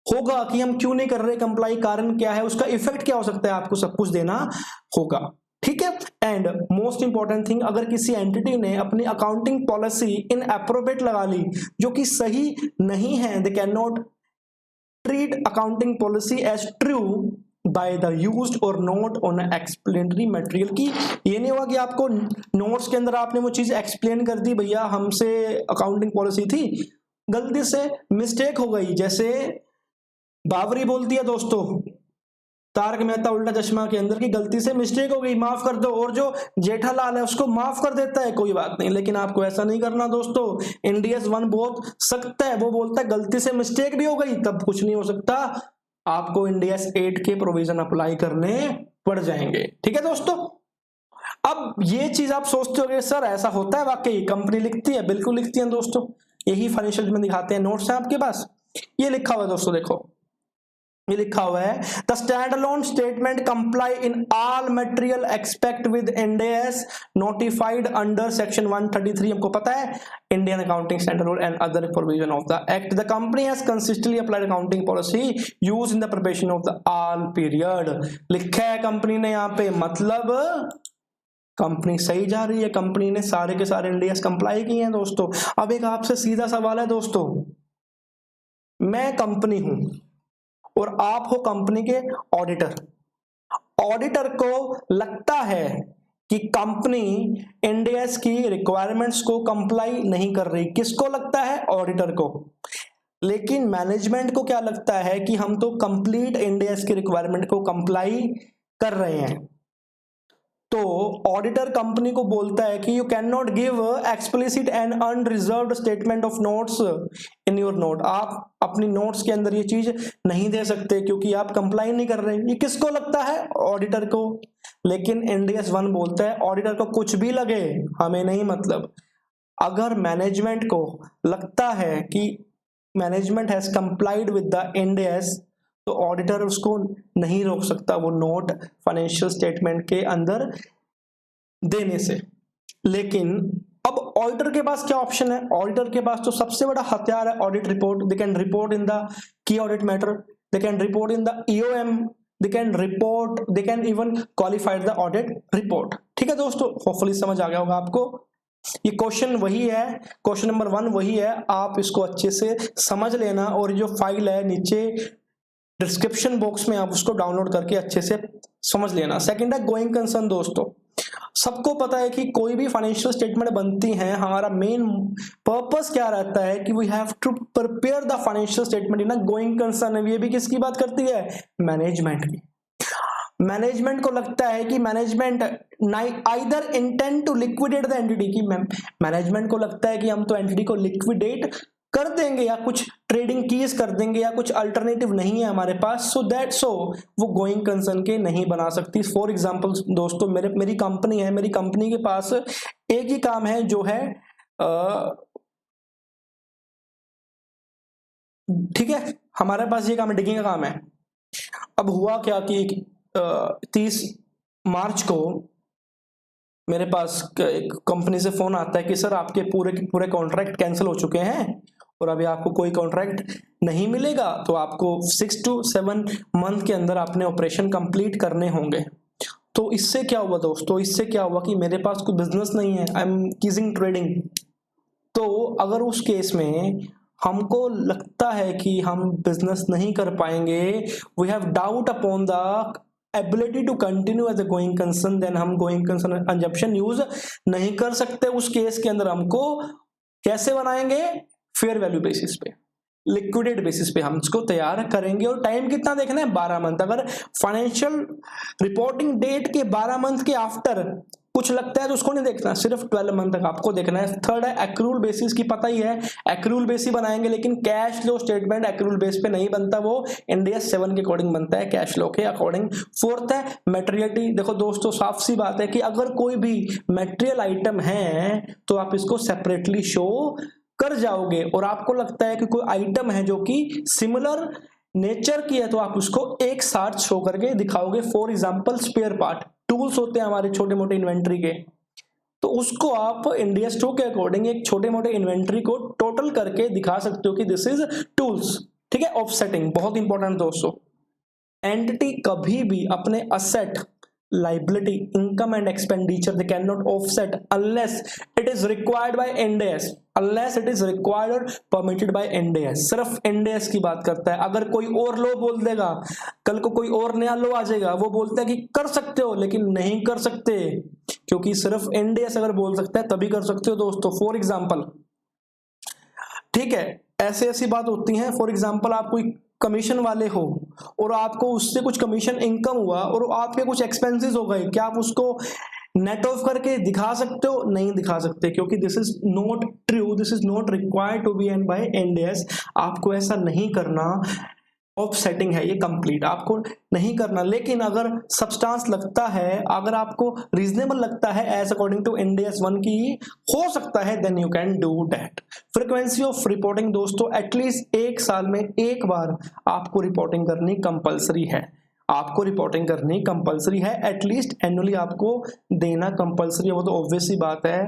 होगा कि हम क्यों नहीं कर रहे कंप्लाई, कारण क्या है, उसका इफेक्ट क्या हो सकता है, आपको सब कुछ देना होगा, ठीक है। एंड मोस्ट इंपॉर्टेंट थिंग, अगर किसी एंटिटी ने अपनी अकाउंटिंग पॉलिसी इन एप्रोप्रिएट लगा ली जो कि सही नहीं है, they can not treat accounting policy as true by the used और नोट ऑन एक्सप्लेनरी मटेरियल। की ये नहीं हुआ कि आपको नोट्स के अंदर आपने वो चीज एक्सप्लेन कर दी, भैया हमसे अकाउंटिंग पॉलिसी थी, गलती से मिस्टेक हो गई, जैसे बावरी बोलती है दोस्तों तारक मेहता उल्टा चश्मा के अंदर की गलती से मिस्टेक हो गई, माफ कर दो, और जो जेठालाल है उसको माफ कर देता है, कोई बात नहीं, लेकिन आपको ऐसा नहीं करना दोस्तों। Ind AS 1 बहुत सख्त है, वो बोलता है गलती से मिस्टेक भी हो गई तब कुछ नहीं हो सकता, आपको Ind AS 8 के प्रोविजन अप्लाई करने पड़ जाएंगे, ठीक है दोस्तों। अब ये चीज आप सोचते हो सर ऐसा होता है, वाकई कंपनी लिखती है? बिल्कुल लिखती है दोस्तों, यही फाइनेंशियल में दिखाते हैं, नोट्स है आपके पास, ये लिखा हुआ है दोस्तों, देखो ये लिखा हुआ है, the stand alone statement comply in all material expect with Ind AS notified under section 133। हमको पता है Indian accounting standard rule and other provision of the act, the company has consistently applied accounting policy use in the preparation of the all period. लिखा है company ने यहाँ पे, मतलब company सही जा रही है, कंपनी ने सारे के सारे Ind AS कंप्लाई किए हैं दोस्तों। अब एक आपसे सीधा सवाल है दोस्तों, मैं कंपनी हूं और आप हो कंपनी के ऑडिटर, ऑडिटर को लगता है कि कंपनी Ind AS की रिक्वायरमेंट्स को कंप्लाई नहीं कर रही, किसको लगता है? ऑडिटर को। लेकिन मैनेजमेंट को क्या लगता है कि हम तो कंप्लीट Ind AS की रिक्वायरमेंट को कंप्लाई कर रहे हैं। तो ऑडिटर कंपनी को बोलता है कि you can not give explicit and unreserved statement of notes in your note, आप अपनी नोट्स के अंदर ये चीज नहीं दे सकते क्योंकि आप कंप्लाई नहीं कर रहे। ये किसको लगता है? ऑडिटर को। लेकिन Ind AS 1 बोलता है ऑडिटर को कुछ भी लगे हमें नहीं मतलब, अगर मैनेजमेंट को लगता है कि management has complied with the Ind AS तो ऑडिटर उसको नहीं रोक सकता वो नोट फाइनेंशियल स्टेटमेंट के अंदर देने से। लेकिन अब ऑडिटर के पास क्या ऑप्शन है? ऑडिटर के पास तो सबसे बड़ा हथियार है audit report. They can report in the key audit matter, they can report in the EOM, they can report, they can even qualified the audit report. ठीक है दोस्तों, होपफुली समझ आ गया होगा आपको। ये क्वेश्चन वही है, क्वेश्चन नंबर 1 वही है, आप इसको अच्छे से समझ लेना और जो फाइल है नीचे डिस्क्रिप्शन बॉक्स में आप उसको डाउनलोड करके अच्छे से समझ लेना। सेकंड है गोइंग कंसर्न। दोस्तों सबको पता है कि कोई भी फाइनेंशियल स्टेटमेंट बनती है, हमारा मेन पर्पस क्या रहता है कि we have to prepare the financial statement in a going concern. ये भी किसकी बात करती है? मैनेजमेंट की। मैनेजमेंट को लगता है कि management either intend to liquidate the entity, की मैनेजमेंट को लगता है कि हम तो एंटिटी को लिक्विडेट कर देंगे या कुछ ट्रेडिंग कीज कर देंगे या कुछ अल्टरनेटिव नहीं है हमारे पास, सो वो गोइंग कंसर्न के नहीं बना सकती। फॉर एग्जांपल दोस्तों, मेरी कंपनी है, मेरी कंपनी के पास एक ही काम है जो है ठीक है, हमारे पास ये काम है, डिगिंग का काम है। अब हुआ क्या कि 30 मार्च को मेरे पास एक कंपनी से फोन आता है कि सर आपके पूरे कॉन्ट्रैक्ट कैंसिल हो चुके हैं और अभी आपको कोई कॉन्ट्रैक्ट नहीं मिलेगा, तो आपको 6 to 7 मंथ के अंदर अपने ऑपरेशन कंप्लीट करने होंगे। तो इससे क्या हुआ दोस्तों, इससे क्या हुआ कि मेरे पास कोई बिजनेस नहीं है, आई एम कीजिंग ट्रेडिंग। तो अगर उस केस में हमको लगता है कि हम बिजनेस नहीं कर पाएंगे, we have doubt upon the ability to continue as a going concern, then हम गोइंग कंसर्न कंजप्शन यूज नहीं कर सकते। उस केस के अंदर हमको कैसे बनाएंगे? फेयर वैल्यू बेसिस पे, लिक्विडेट बेसिस पे हम इसको तैयार करेंगे। और टाइम कितना देखना है? 12 मंथ। अगर फाइनेंशियल रिपोर्टिंग डेट के 12 मंथ के आफ्टर कुछ लगता है तो उसको नहीं देखना, सिर्फ 12 मंथ तक आपको देखना है। थर्ड है एक्रूल बेसिस की, पता ही है एक्रूल बेस ही बनाएंगे, लेकिन cash flow statement accrual base पे नहीं बनता, वो इंडिया 7 के अकॉर्डिंग बनता है, कैश फ्लो के अकॉर्डिंग। फोर्थ है मटेरियलिटी। देखो दोस्तों साफ सी बात है कि अगर कोई भी मटेरियल आइटम है तो आप इसको सेपरेटली शो कर जाओगे, और आपको लगता है कि कोई आइटम है जो कि सिमिलर नेचर की है तो आप उसको एक साथ शो करके दिखाओगे। For example spare part, tools होते हैं हमारे छोटे मोटे इन्वेंट्री के, तो उसको आप इंडिया स्टॉक के अकॉर्डिंग एक छोटे मोटे इन्वेंट्री को टोटल करके दिखा सकते हो कि दिस इज टूल्स। ठीक है, ऑफसेटिंग बहुत इंपॉर्टेंट दोस्तों। एंटिटी कभी भी अपने asset, liability, income and expenditure they cannot offset unless it is required by NDS, unless it is required or permitted by NDS। सिर्फ NDS की बात करता है। अगर कोई और लो बोल देगा, कल को कोई और नया लो आ जाएगा, वो बोलता है कि कर सकते हो लेकिन नहीं कर सकते, क्योंकि सिर्फ NDS अगर बोल सकता है तभी कर सकते हो दोस्तों। फॉर एग्जाम्पल, ठीक है, ऐसे ऐसी बात होती है। फॉर एग्जाम्पल आप कोई कमीशन वाले हो और आपको उससे कुछ कमीशन इनकम हुआ और आपके कुछ एक्सपेंसेस हो गए, क्या आप उसको नेट ऑफ करके दिखा सकते हो? नहीं दिखा सकते, क्योंकि this is not true, this is not required to be and by NDS। आपको ऐसा नहीं करना, ऑफसेटिंग है ये कंप्लीट, आपको नहीं करना। लेकिन अगर सब्सटेंस लगता है, अगर आपको रीजनेबल लगता है एज अकॉर्डिंग टू NDS 1 की हो सकता है, then you can do that. Frequency of reporting दोस्तों, एटलीस्ट 1 साल में 1 बार आपको रिपोर्टिंग करनी कंपलसरी है, आपको रिपोर्टिंग करनी कंपलसरी है। एटलीस्ट एनुअली आपको देना कंपलसरी है, वो तो ऑब्वियस सी बात है,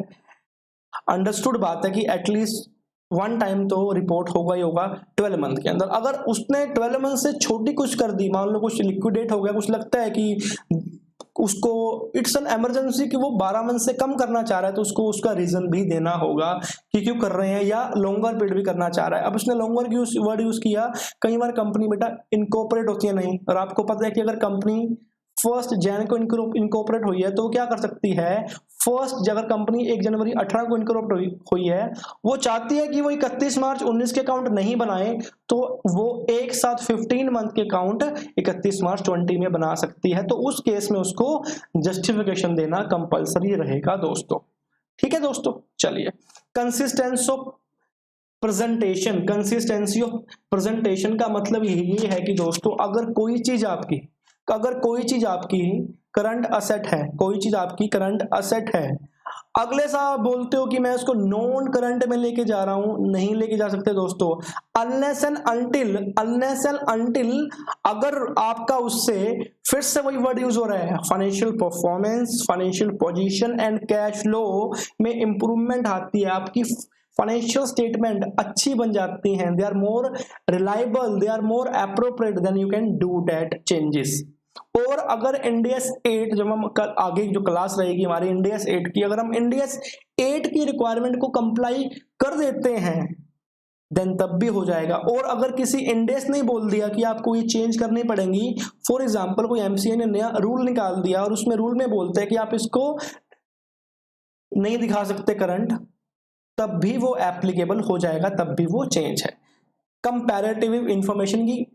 अंडरस्टूड बात है कि एटलीस्ट 1 टाइम तो रिपोर्ट होगा ही होगा 12 मंथ के अंदर। अगर उसने 12 मंथ से छोटी कुछ कर दी, मान लो कुछ लिक्विडेट हो गया, कुछ लगता है कि उसको इट्स एन इमरजेंसी कि वो 12 मंथ से कम करना चाह रहा है, तो उसको उसका रीजन भी देना होगा कि क्यों कर रहे हैं, या लॉन्गर पीरियड भी करना चाह रहा है। अब उसने लॉन्गर वर्ड यूज किया, कई बार कंपनी बेटा इनकॉर्पोरेट होती है नहीं, और आपको पता है कि अगर कंपनी 1 जनवरी को इनकॉर्पोरेट हुई है तो क्या कर सकती है, अगर कंपनी 1 जनवरी 18 को इनकॉर्पोरेट हुई है, वो चाहती है कि वो 31 मार्च 19 के अकाउंट नहीं बनाए, तो वो एक साथ 15 मंथ के अकाउंट 31 मार्च 20 में बना सकती है। तो उस केस में उसको जस्टिफिकेशन देना कंपलसरी रहेगा दोस्तों। ठीक है दोस्तों, चलिए consistency of presentation. Consistency of presentation का मतलब ये है कि दोस्तों अगर कोई चीज आपकी करंट असेट है, कोई चीज आपकी करंट असेट है, अगले साल आप बोलते हो कि मैं इसको नॉन करंट में लेके जा रहा हूं, नहीं लेके जा सकते दोस्तों, अनलेस एंड अनटिल अगर आपका उससे फिर से वही वर्ड यूज हो रहा है, financial performance, financial position and cash flow में इंप्रूवमेंट आती है, आपकी फाइनेंशियल स्टेटमेंट अच्छी बन जाती हैं, they are more reliable, they are more appropriate, then you can do that changes. और अगर इंडियस 8, जब हम कल आगे जो क्लास रहेगी हमारी इंडियस 8 की, अगर हम इंडियस 8 की रिक्वायरमेंट को कंप्लाई कर देते हैं देन तब भी हो जाएगा। और अगर किसी इंडेस ने बोल दिया कि आपको ये चेंज करनी पड़ेगी, फॉर एग्जांपल कोई एमसीए ने नया रूल निकाल दिया और उसमें रूल में बोलते हैं कि आप इसको नहीं दिखा सकते करंट, तब भी वो एप्लीकेबल हो जाएगा, तब भी वो चेंज है। कंपैरेटिव इंफॉर्मेशन की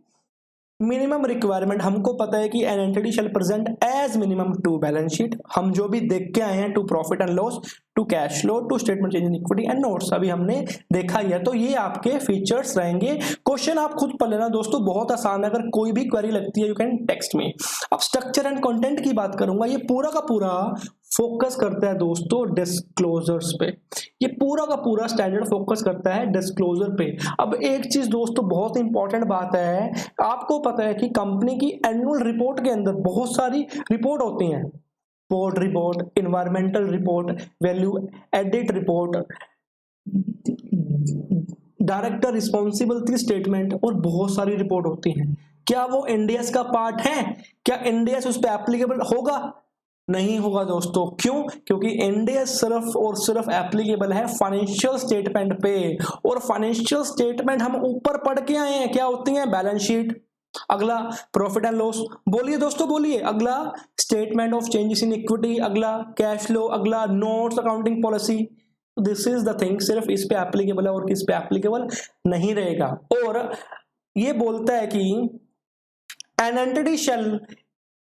मिनिमम रिक्वायरमेंट, हमको पता है कि an entity shall present as minimum two balance sheet, हम जो भी देख के आए हैं, two profit and loss, two cash flow, two statement change in equity and notes, अभी हमने देखा ही है। तो ये आपके फीचर्स रहेंगे। क्वेश्चन आप खुद पढ़ लेना दोस्तों, बहुत आसान है, अगर कोई भी क्वेरी लगती है यू कैन टेक्स्ट मी। अब स्ट्रक्चर एंड कंटेंट की बात करूंगा, ये पूरा का पूरा फोकस करता है दोस्तों डिस्क्लोजर्स पे, ये पूरा का पूरा स्टैंडर्ड फोकस करता है डिस्क्लोजर पे। अब एक चीज दोस्तों बहुत इंपॉर्टेंट बात है, आपको पता है कि कंपनी की एनुअल रिपोर्ट के अंदर बहुत सारी रिपोर्ट होती हैं, board report, environmental report, value edit report, director responsibility statement, और बहुत सारी रिपोर्ट होती हैं। क्या वो इंडियस का पार्ट है? क्या इंडियस उस पर एप्लीकेबल होगा? नहीं होगा दोस्तों। क्यों? क्योंकि इंडियस सिर्फ और सिर्फ एप्लीकेबल है फाइनेंशियल स्टेटमेंट पे, और फाइनेंशियल स्टेटमेंट हम ऊपर पढ़ के आए हैं, क्या होती है? बैलेंस शीट, अगला प्रॉफिट एंड लॉस, बोलिए दोस्तों बोलिए, अगला statement of changes in equity, अगला कैश फ्लो, अगला notes accounting policy. This is the thing, सिर्फ इस पे एप्लीकेबल है और किस पे एप्लीकेबल नहीं रहेगा। और ये बोलता है कि an entity shall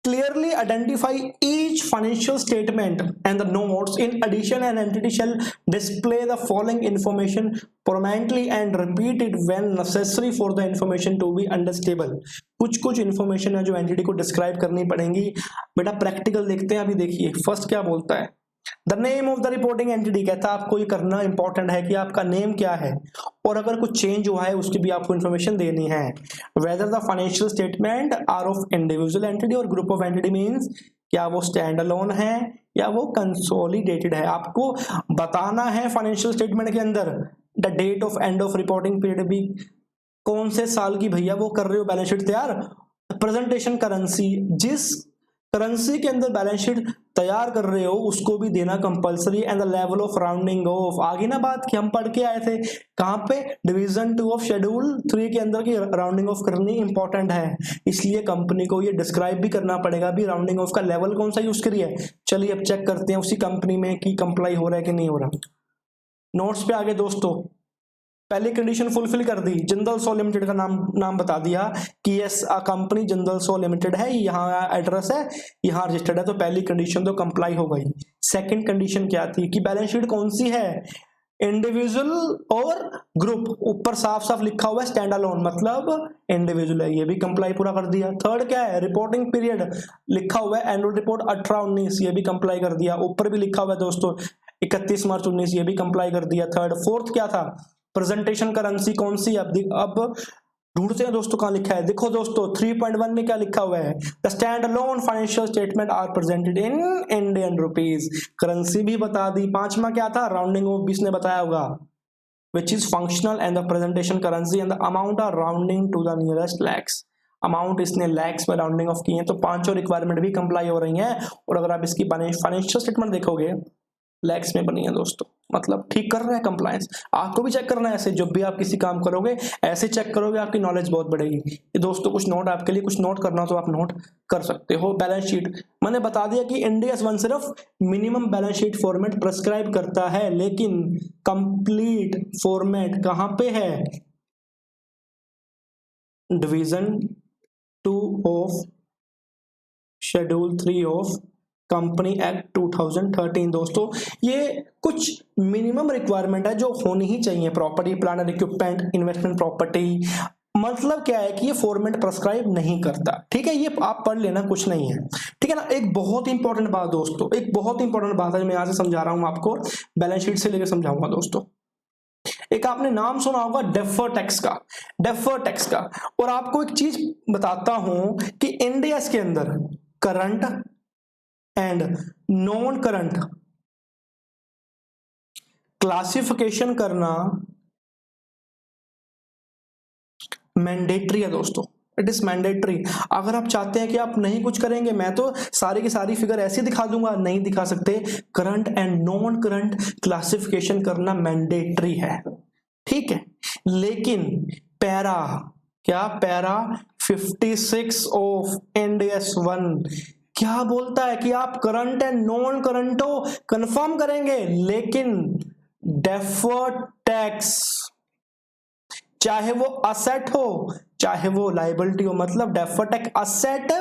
clearly identify each financial statement and the notes. In addition, an entity shall display the following information prominently and repeat it when necessary for the information to be understandable. कुछ information है जो entity को describe करनी पड़ेगी। बेटा practical देखते हैं, अभी देखिए फर्स्ट क्या बोलता है, the name of the reporting entity, कहता है आपको ये करना इंपॉर्टेंट है कि आपका नेम क्या है, और अगर कुछ चेंज हुआ है उसकी भी आपको इन्फॉर्मेशन देनी है। Whether the financial statement are of individual entity और ग्रुप ऑफ एंटिटी, मींस क्या वो स्टैंड अलोन है या वो कंसोलिडेटेड है, आपको बताना है। फाइनेंशियल स्टेटमेंट के अंदर the date of end of reporting period भी, कौन से साल की भैया वो कर रहे हो बैलेंस शीट तैयार, प्रेजेंटेशन करेंसी, जिस करेंसी के अंदर बैलेंस शीट तैयार कर रहे हो उसको भी देना compulsory, and the level of rounding off, आगे ना बात की हम पढ़ के आए थे कहां पे, डिवीजन 2 ऑफ शेड्यूल 3 के अंदर की राउंडिंग ऑफ करनी इंपॉर्टेंट है, इसलिए कंपनी को ये डिस्क्राइब भी करना पड़ेगा भी राउंडिंग ऑफ का लेवल कौन सा यूज करिए। चलिए अब चेक करते हैं उसी कंपनी में कि कंप्लाई हो रहा है कि नहीं हो रहा। नोट्स पे आगे दोस्तों, पहली कंडीशन फुलफिल कर दी, जिंदल सॉ लिमिटेड का नाम बता दिया कि yes company Jindal saw limited है, यहाँ एड्रेस है, यहाँ रजिस्टर्ड है, तो पहली कंडीशन तो कंप्लाई हो गई। सेकंड कंडीशन क्या थी कि बैलेंस शीट कौन सी है, इंडिविजुअल और ग्रुप, ऊपर साफ साफ लिखा हुआ है स्टैंड अलोन मतलब इंडिविजुअल है, ये भी कंप्लाई पूरा कर दिया। थर्ड क्या है, रिपोर्टिंग पीरियड लिखा हुआ है एनुअल रिपोर्ट 18-19, ये भी कंप्लाई कर दिया। ऊपर भी लिखा हुआ है दोस्तों 31 मार्च 19, ये भी कंप्लाई कर दिया। थर्ड, फोर्थ क्या था, प्रेजेंटेशन करेंसी कौन सी, अब ढूंढते हैं दोस्तों कहां लिखा है, देखो दोस्तों 3.1 में क्या लिखा हुआ है, the stand alone financial statement are presented in Indian rupees, currency भी बता दी। पांचवा क्या था, राउंडिंग ऑफ, भी इसने बताया होगा, which is functional and the presentation currency and the amount are rounding to the nearest lakhs, amount इसने लैक्स में राउंडिंग ऑफ की है, तो पांचों रिक्वायरमेंट भी कंप्लाई हो रही हैं। और अगर आप इसकी फाइनेंशियल स्टेटमेंट देखोगे लैक्स में बनी है दोस्तों, मतलब ठीक कर रहे हैं कंप्लायंस। आपको भी चेक करना है ऐसे, जब भी आप किसी काम करोगे ऐसे चेक करोगे, आपकी नॉलेज बहुत बढ़ेगी। ये दोस्तों कुछ नोट आपके लिए, कुछ नोट करना तो आप नोट कर सकते हो। बैलेंस शीट मैंने बता दिया कि इंडियस 1 सिर्फ minimum balance sheet format prescribe करता है, लेकिन कंप्लीट फॉर्मेट कहां पे है, division 2 of schedule 3 of company act 2013। दोस्तों ये कुछ मिनिमम रिक्वायरमेंट है जो होनी ही चाहिए, property, plant and equipment, investment property, मतलब क्या है कि ये फॉर्मेट प्रेस्क्राइब नहीं करता। ठीक है, ये आप पढ़ लेना, कुछ नहीं है। ठीक है ना। एक बहुत इंपॉर्टेंट बात दोस्तों, एक बहुत इंपॉर्टेंट बात है, मैं यहां से समझा रहा हूं आपको, बैलेंस शीट से लेकर समझाऊंगा दोस्तों। एक आपने नाम सुना होगा डेफर टैक्स का, डेफर टैक्स का। और आपको एक चीज बताता हूं कि इंडिया के अंदर current and non current classification करना मैंडेटरी है दोस्तों। It is mandatory. अगर आप चाहते हैं कि आप नहीं कुछ करेंगे, मैं तो सारी की सारी फिगर ऐसे दिखा दूंगा, नहीं दिखा सकते। Current and non current classification करना मैंडेटरी है। ठीक है, लेकिन पैरा, क्या पैरा 56 ऑफ इंडियस 1 क्या बोलता है कि आप करंट एंड नॉन करंटो कंफर्म करेंगे, लेकिन डेफर्ड टैक्स, चाहे वो असेट हो चाहे वो लाइबिलिटी हो, मतलब डेफर्ड टैक्स असेट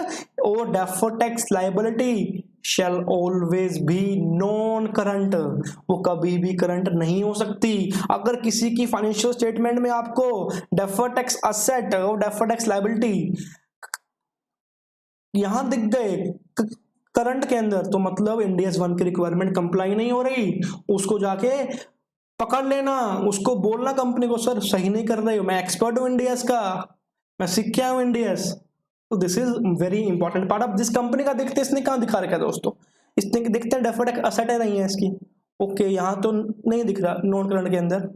और deferred tax liability shell always be non current, वो कभी भी करंट नहीं हो सकती। अगर किसी की फाइनेंशियल स्टेटमेंट में आपको डेफर्ड टैक्स असेट और डेफर्ड टैक्स लाइबिलिटी यहां दिख गए करंट के अंदर, तो मतलब इंडियस 1 की रिक्वायरमेंट कंप्लाई नहीं हो रही। उसको जाके पकड़ लेना, उसको बोलना कंपनी को, सर सही नहीं कर रहे हो, मैं एक्सपर्ट हूं इंडियस का, मैं सीख के आया हूं इंडियस। तो this is very important part. अब जिस कंपनी का देखते हैं, इसने कहां दिखा रखा है दोस्तों, इसने देखते हैं डेफर्ड असेट है नहीं है इसकी, ओके यहां तो नहीं दिख रहा नॉन करंट के अंदर।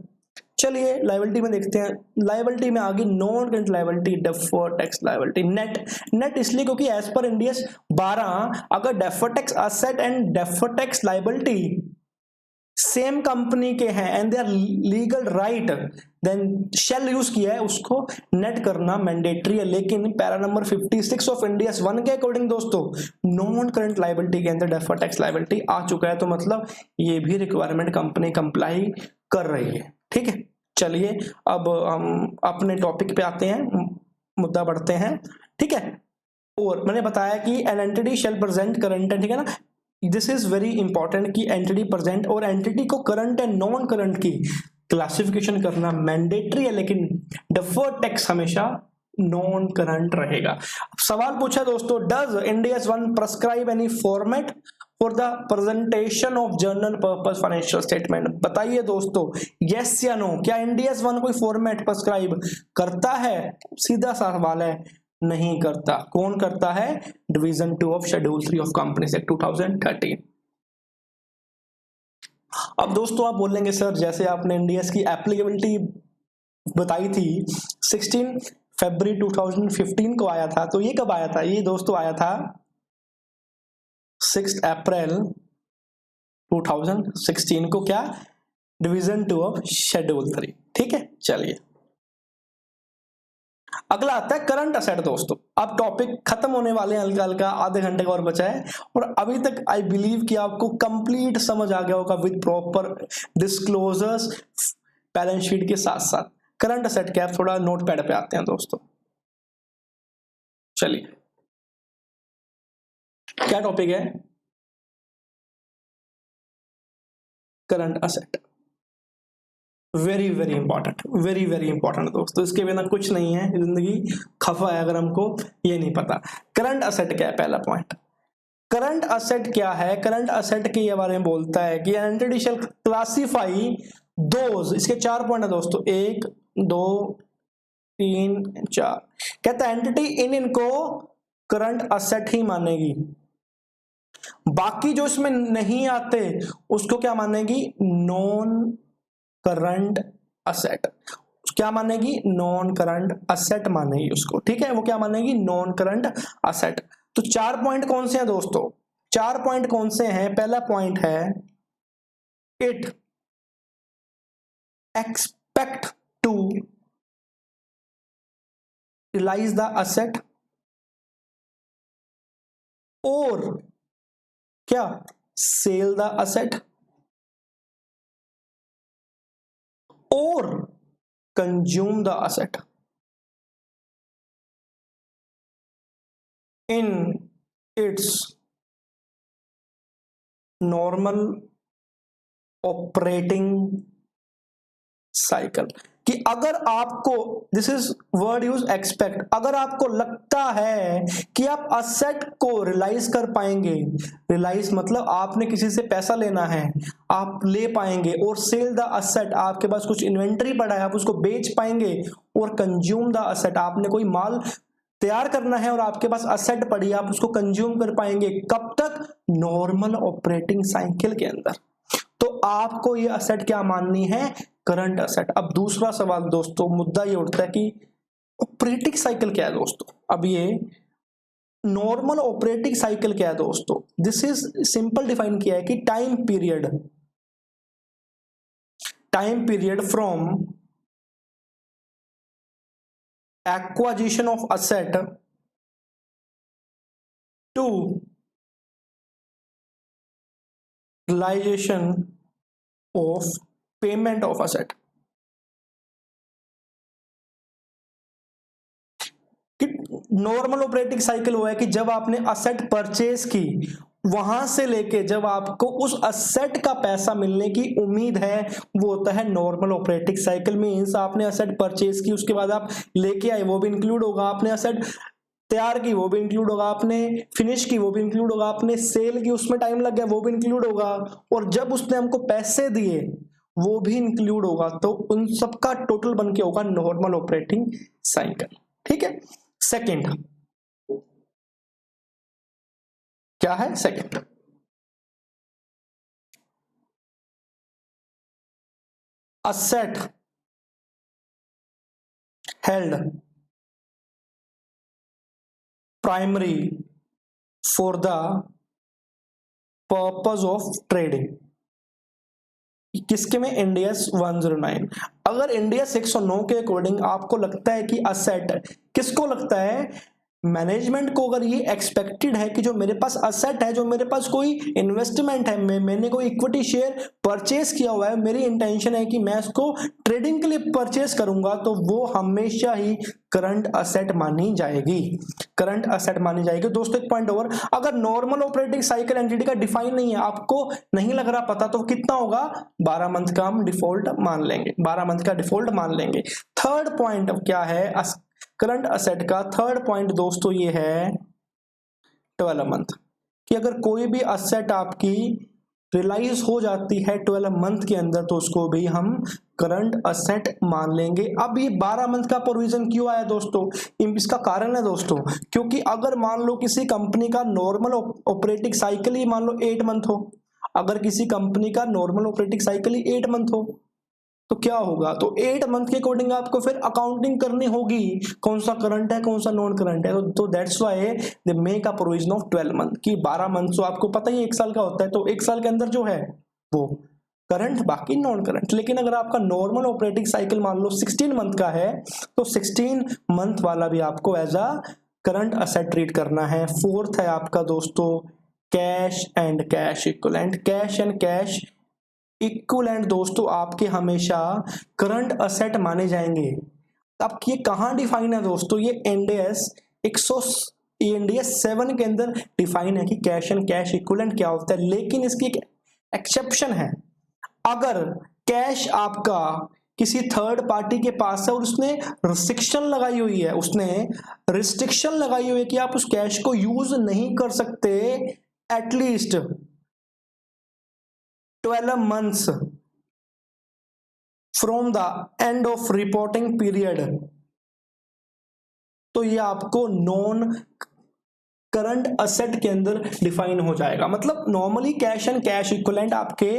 चलिए लाइबिलिटी में देखते हैं, लाइबिलिटी में आगे non current liability deferred tax liability net, net इसलिए क्योंकि एज पर इंडियस 12 अगर deferred tax asset and deferred tax liability same company के हैं and they are legal right, then shall use किया है, उसको नेट करना मैंडेटरी है। लेकिन पैरा नंबर 56 ऑफ इंडियस 1 के अकॉर्डिंग दोस्तों नॉन करंट लाइबिलिटी के अंदर डेफर्ड टैक्स लाइबिलिटी आ चुका है, तो मतलब ये भी रिक्वायरमेंट कंपनी कंप्लाई कर रही है। ठीक है, चलिए अब हम अपने टॉपिक पे आते हैं, मुद्दा बढ़ते हैं। ठीक है, और मैंने बताया कि an entity shell present current, ठीक है ना, दिस इज वेरी इंपॉर्टेंट कि एंटिटी प्रेजेंट और एंटिटी को करंट एंड नॉन करंट की क्लासिफिकेशन करना मैंडेटरी है, लेकिन डेफर्ड टैक्स हमेशा नॉन करंट रहेगा। सवाल पूछा दोस्तों, does Indians 1 prescribe any format for the presentation of general purpose financial statement? बताइए दोस्तों, यस या नो, क्या इंडियस 1 कोई फॉर्मेट प्रेस्क्राइब करता है? सीधा सा सवाल है, नहीं करता। कौन करता है? Division 2 of schedule 3 of companies act 2013। अब दोस्तों आप बोलेंगे सर जैसे आपने इंडियस की एप्लीकेबिलिटी बताई थी 16 फरवरी 2015 को आया था, तो ये कब आया था? ये दोस्तों आया था 6 अप्रैल 2016 को, क्या? Division 2 of schedule 3। ठीक है, चलिए अगला आता है करंट असेट दोस्तों। अब टॉपिक खत्म होने वाले हैं, हल्का हल्का आधे घंटे का और बचा है, और अभी तक आई बिलीव कि आपको कंप्लीट समझ आ गया होगा with proper disclosures balance sheet के साथ साथ। करंट असेट क्या है, थोड़ा नोट पैड पे आते हैं दोस्तों। चलिए क्या टॉपिक है? Current asset. Very very important, very very important दोस्तों, इसके बिना कुछ नहीं है, जिंदगी खफा है अगर हमको ये नहीं पता। करंट असेट क्या है? पहला पॉइंट, करंट असेट क्या है? करंट असेट के बारे में बोलता है कि एंटिटी शैल क्लासिफाई दोज, इसके 4 पॉइंट है दोस्तों, 1 2 3 4। कहता है एंटिटी इनको करंट असेट ही मानेगी, बाकी जो इसमें नहीं आते उसको क्या मानेगी? Non current asset. क्या मानेगी? नॉन करंट असेट मानेगी उसको। ठीक है, वो क्या मानेगी? Non current asset. तो 4 पॉइंट कौन से हैं दोस्तों? 4 पॉइंट कौन से हैं? पहला पॉइंट है it expect to realize the asset और क्या? सेल द असेट और consume the asset in its normal operating cycle कि अगर आपको, this is word use expect, अगर आपको लगता है कि आप असेट को रियलाइज कर पाएंगे, रियलाइज मतलब आपने किसी से पैसा लेना है, आप ले पाएंगे, और सेल द असेट, आपके पास कुछ इन्वेंटरी पड़ा है आप उसको बेच पाएंगे, और कंज्यूम द असेट, आपने कोई माल तैयार करना है और आपके पास असेट पड़ी है आप उसको कंज्यूम कर पाएंगे, कब तक? नॉर्मल ऑपरेटिंग साइकिल के अंदर। तो आपको ये असेट क्या माननी है? Current asset. अब दूसरा सवाल दोस्तों, मुद्दा ये उठता है कि ऑपरेटिंग साइकिल क्या है दोस्तों। अब ये नॉर्मल ऑपरेटिंग साइकिल क्या है दोस्तों? दिस इज सिंपल डिफाइन किया है कि time period from acquisition of asset to realization of payment of asset. कि नॉर्मल ऑपरेटिंग साइकिल वो है कि जब आपने असेट परचेज की, वहां से लेके जब आपको उस असेट का पैसा मिलने की उम्मीद है, वो होता है नॉर्मल ऑपरेटिंग साइकिल। मींस आपने असेट परचेज की, उसके बाद आप लेके आए, वो भी इंक्लूड होगा, आपने असेट तैयार की वो भी इंक्लूड होगा, आपने फिनिश की वो भी इंक्लूड होगा, आपने सेल की उसमें टाइम लग गया वो भी इंक्लूड होगा, और जब उसने हमको पैसे दिए वो भी इंक्लूड होगा। तो उन सबका टोटल बन के होगा नॉर्मल ऑपरेटिंग साइकिल। ठीक है। सेकंड क्या है? Second asset held primary for the purpose of trading. किसके में? इंडियस 109। अगर इंडियस 109 के अकॉर्डिंग आपको लगता है कि असेट, किसको लगता है? मैनेजमेंट को अगर ये एक्सपेक्टेड है कि जो मेरे पास असेट है, जो मेरे पास कोई इन्वेस्टमेंट है, मैंने कोई इक्विटी शेयर परचेज किया हुआ है, मेरी इंटेंशन है कि मैं इसको ट्रेडिंग के लिए परचेज करूंगा, तो वो हमेशा ही करंट असेट मानी जाएगी। करंट असेट मानी जाएगी। दोस्तों एक पॉइंट और, अगर नॉर्मल ऑपरेटिंग साइकिल एंटिटी का डिफाइन नहीं है, आपको नहीं लग रहा पता, तो कितना होगा? 12 मंथ का हम डिफॉल्ट मान लेंगे, 12 मंथ का डिफॉल्ट मान लेंगे। थर्ड पॉइंट अब क्या है करंट असेट का? थर्ड पॉइंट दोस्तों ये है 12 मंथ, कि अगर कोई भी असेट आपकी रियलाइज हो जाती है 12 मंथ के अंदर, तो उसको भी हम करंट असेट मान लेंगे। अब ये 12 मंथ का प्रोविजन क्यों आया दोस्तों? इसका कारण है दोस्तों, क्योंकि अगर मान लो किसी कंपनी का नॉर्मल ऑपरेटिंग साइकिल ही मान लो 8 मंथ हो, अगर किसी कंपनी का नॉर्मल ऑपरेटिंग साइकिल ही 8 मंथ हो, तो क्या होगा? तो 8 मंथ के अकॉर्डिंग आपको फिर अकाउंटिंग करनी होगी, कौन सा करंट है कौन सा नॉन करंट है। तो that's why they make a provision of 12 month, कि 12 मंथ तो आपको पता ही 1 साल का होता है, तो 1 साल के अंदर जो है वो करंट, बाकी नॉन करंट। लेकिन अगर आपका नॉर्मल ऑपरेटिंग साइकिल मान लो 16 मंथ का है, तो 16 मंथ वाला भी आपको as a current asset treat करना है। फोर्थ है आपका दोस्तों cash and cash equivalent. Cash and cash equivalent दोस्तों आपके हमेशा करंट असेट माने जाएंगे। अब ये कहां डिफाइन है दोस्तों? ये इंडियस 7 के अंदर डिफाइन है कि कैश एंड कैश इक्विवेलेंट क्या होता है। लेकिन इसकी एक एक्सेप्शन है, अगर कैश आपका किसी थर्ड पार्टी के पास है और उसने रिस्ट्रिक्शन लगाई हुई है, कि आप उस कैश को यूज नहीं कर सकते at least 12 months from the end of reporting period, तो ये आपको नॉन करंट असेट के अंदर डिफाइन हो जाएगा। मतलब normally cash and cash equivalent आपके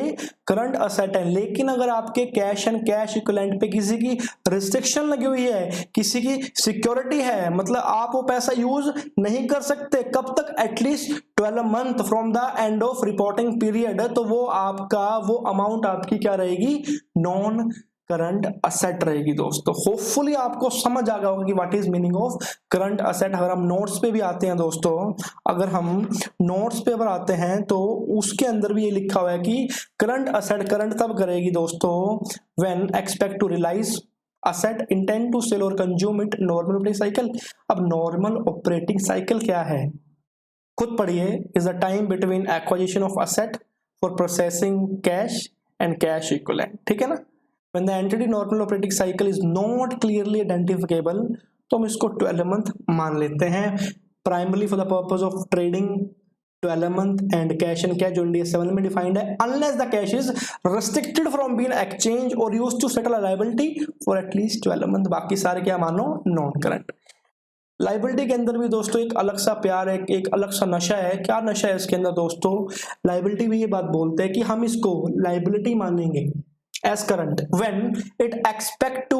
करंट असेट है, लेकिन अगर आपके कैश एंड कैश इक्विवेलेंट पे किसी की रिस्ट्रिक्शन लगी हुई है, किसी की सिक्योरिटी है, मतलब आप वो पैसा यूज नहीं कर सकते, कब तक? At least 12 month from the end of reporting period, तो वो आपका वो अमाउंट आपकी क्या रहेगी? नॉन करंट असेट रहेगी। दोस्तों होपफुली आपको समझ आ गया होगा कि what is meaning of current asset. अगर हम नोट्स पे भी आते हैं दोस्तों, अगर हम नोट्स पे अगर आते हैं तो उसके अंदर भी ये लिखा हुआ है कि करंट असेट करंट तब करेगी दोस्तों when expect to realise asset, intend to sell और consume it, normal operating cycle. अब नॉर्मल ऑपरेटिंग साइकिल क्या है? खुद पढ़िए। Is the time between acquisition of asset for processing cash and cash equivalent. ठीक है ना? when the entity normal operating cycle is not clearly identifiable, तो हम इसको 12 मंथ मान लेते हैं, primarily for the purpose of trading 12 month and cash and cash जो इंडिया 7 में डिफाइंड है, unless the cash is restricted from being exchange और used to settle a liability for at least 12 month. बाकी सारे क्या मानो, नॉन करंट। लाइबिलिटी के अंदर भी दोस्तों एक अलग सा प्यार है, एक अलग सा नशा है। क्या नशा है इसके अंदर दोस्तों, लाइबिलिटी भी ये बात बोलते हैं कि हम इसको लाइबिलिटी मानेंगे as current when it expect to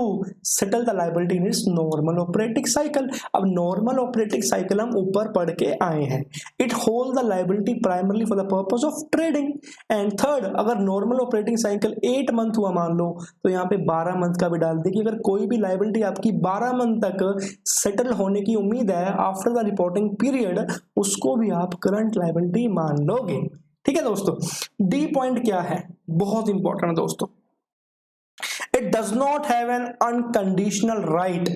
settle the liability in its normal operating cycle। अब normal operating cycle हम ऊपर पढ़ के आए हैं, it hold the liability primarily for the purpose of trading। and third, अगर normal operating cycle 8 मंथ हुआ मान लो, तो यहाँ पे 12 मंथ का भी डाल दे कि अगर कोई भी liability आपकी 12 मंथ तक सेटल होने की उम्मीद है आफ्टर द रिपोर्टिंग पीरियड, उसको भी आप करंट लाइबिलिटी मान लोगे। ठीक है दोस्तों। डी पॉइंट क्या है, बहुत इंपॉर्टेंट है दोस्तों, it does not have an unconditional right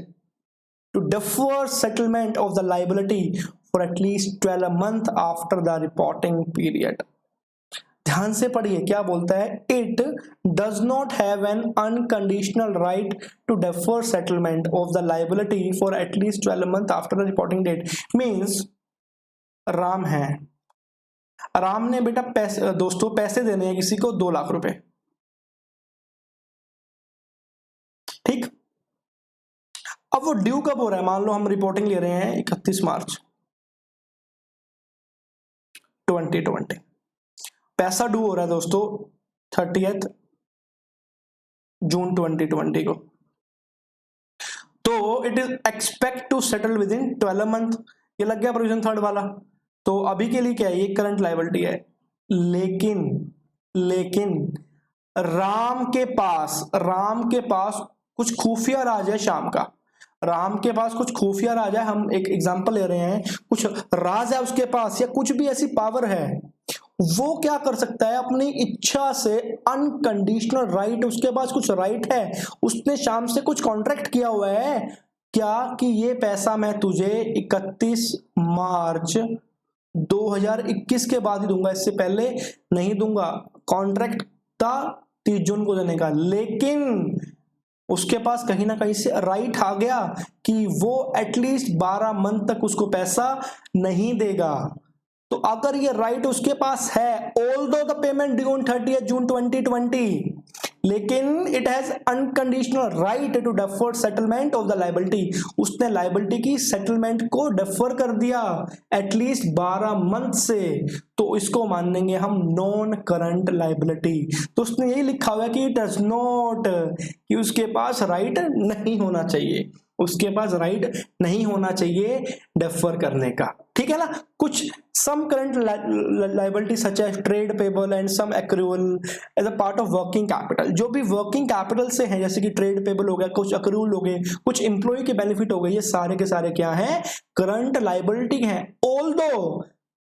to defer settlement of the liability for at least 12 months after the reporting period। ध्यान से पढ़िए क्या बोलता है, it does not have an unconditional right to defer settlement of the liability for at least 12 months after the reporting date। means Ram है, राम ने बेटा पैसे दोस्तों पैसे देने हैं किसी को 2 लाख रुपए, ठीक। अब वो ड्यू कब हो रहा है, मान लो हम रिपोर्टिंग ले रहे हैं 31 मार्च 2020, पैसा ड्यू हो रहा है दोस्तों 30 जून 2020 को, तो it is expect to settle within 12 month. ये लग गया प्रोविजन थर्ड वाला। तो अभी के लिए क्या है, ये करंट लायबिलिटी है, लेकिन राम के पास कुछ खुफिया राज है शाम का, राम के पास कुछ खुफिया राज है, हम एक एग्जांपल ले रहे हैं, कुछ राज है उसके पास या कुछ भी ऐसी पावर है, वो क्या कर सकता है अपनी इच्छा से, अनकंडीशनल राइट, उसके पास कुछ राइट है, उसने शाम से कुछ कॉन्ट्रैक्ट किया हुआ है क्या कि ये पैसा मैं तुझे 31 मार्च 2021 के बाद ही दूंगा, इससे पहले नहीं दूंगा। कॉन्ट्रैक्ट था 30 जून को देने का, लेकिन उसके पास कहीं ना कहीं से राइट आ गया कि वो एटलीस्ट 12 मंथ तक उसको पैसा नहीं देगा। तो अगर ये राइट उसके पास है, although the payment due on 30 जून 2020, लेकिन it has unconditional right to defer settlement of the liability, उसने लायबिलिटी की सेटलमेंट को डेफर कर दिया एटलीस्ट 12 मंथ से, तो इसको मानेंगे हम नॉन करंट लायबिलिटी। तो उसने यही लिखा हुआ है कि इट डज नॉट, कि उसके पास राइट नहीं होना चाहिए, उसके पास राइट नहीं होना चाहिए डेफर करने का। ठीक है ना। कुछ some current liability such as trade payable and some accrual as a part of working capital, जो भी वर्किंग कैपिटल से है, जैसे कि ट्रेड पेबल हो गया, कुछ एक्रूअल हो गए, कुछ एम्प्लॉय के बेनिफिट हो गए, ये सारे के सारे क्या हैं, करंट लायबिलिटी हैं। ऑल्दो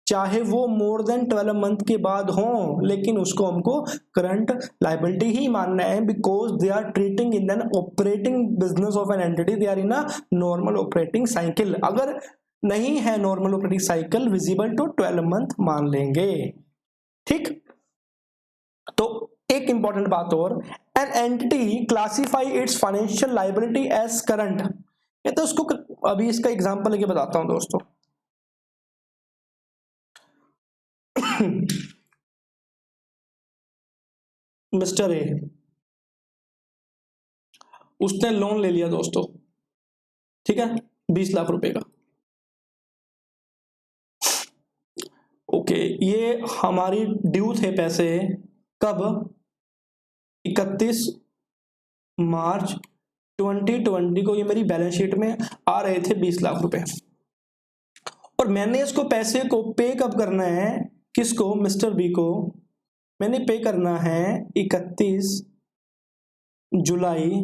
चाहे वो मोर देन 12 मंथ के बाद हो, लेकिन उसको हमको करंट लायबिलिटी ही मानना है, because they are treating in an operating business of an entity, they are in a normal operating cycle. अगर नहीं है normal operating cycle visible to 12 month मान लेंगे। ठीक। तो एक इंपॉर्टेंट बात और, an entity classify its financial liability as current, ये तो उसको अभी इसका एग्जांपल लेके बताता हूं दोस्तों। मिस्टर ए, उसने लोन ले लिया दोस्तों, ठीक है, 20 लाख रुपए का। ओके, ये हमारी ड्यू थे पैसे कब, 31 मार्च 2020 को, ये मेरी बैलेंस शीट में आ रहे थे 20 लाख रुपए, और मैंने इसको पैसे को पे कब करना है, किसको, मिस्टर बी को मैंने पे करना है 31 जुलाई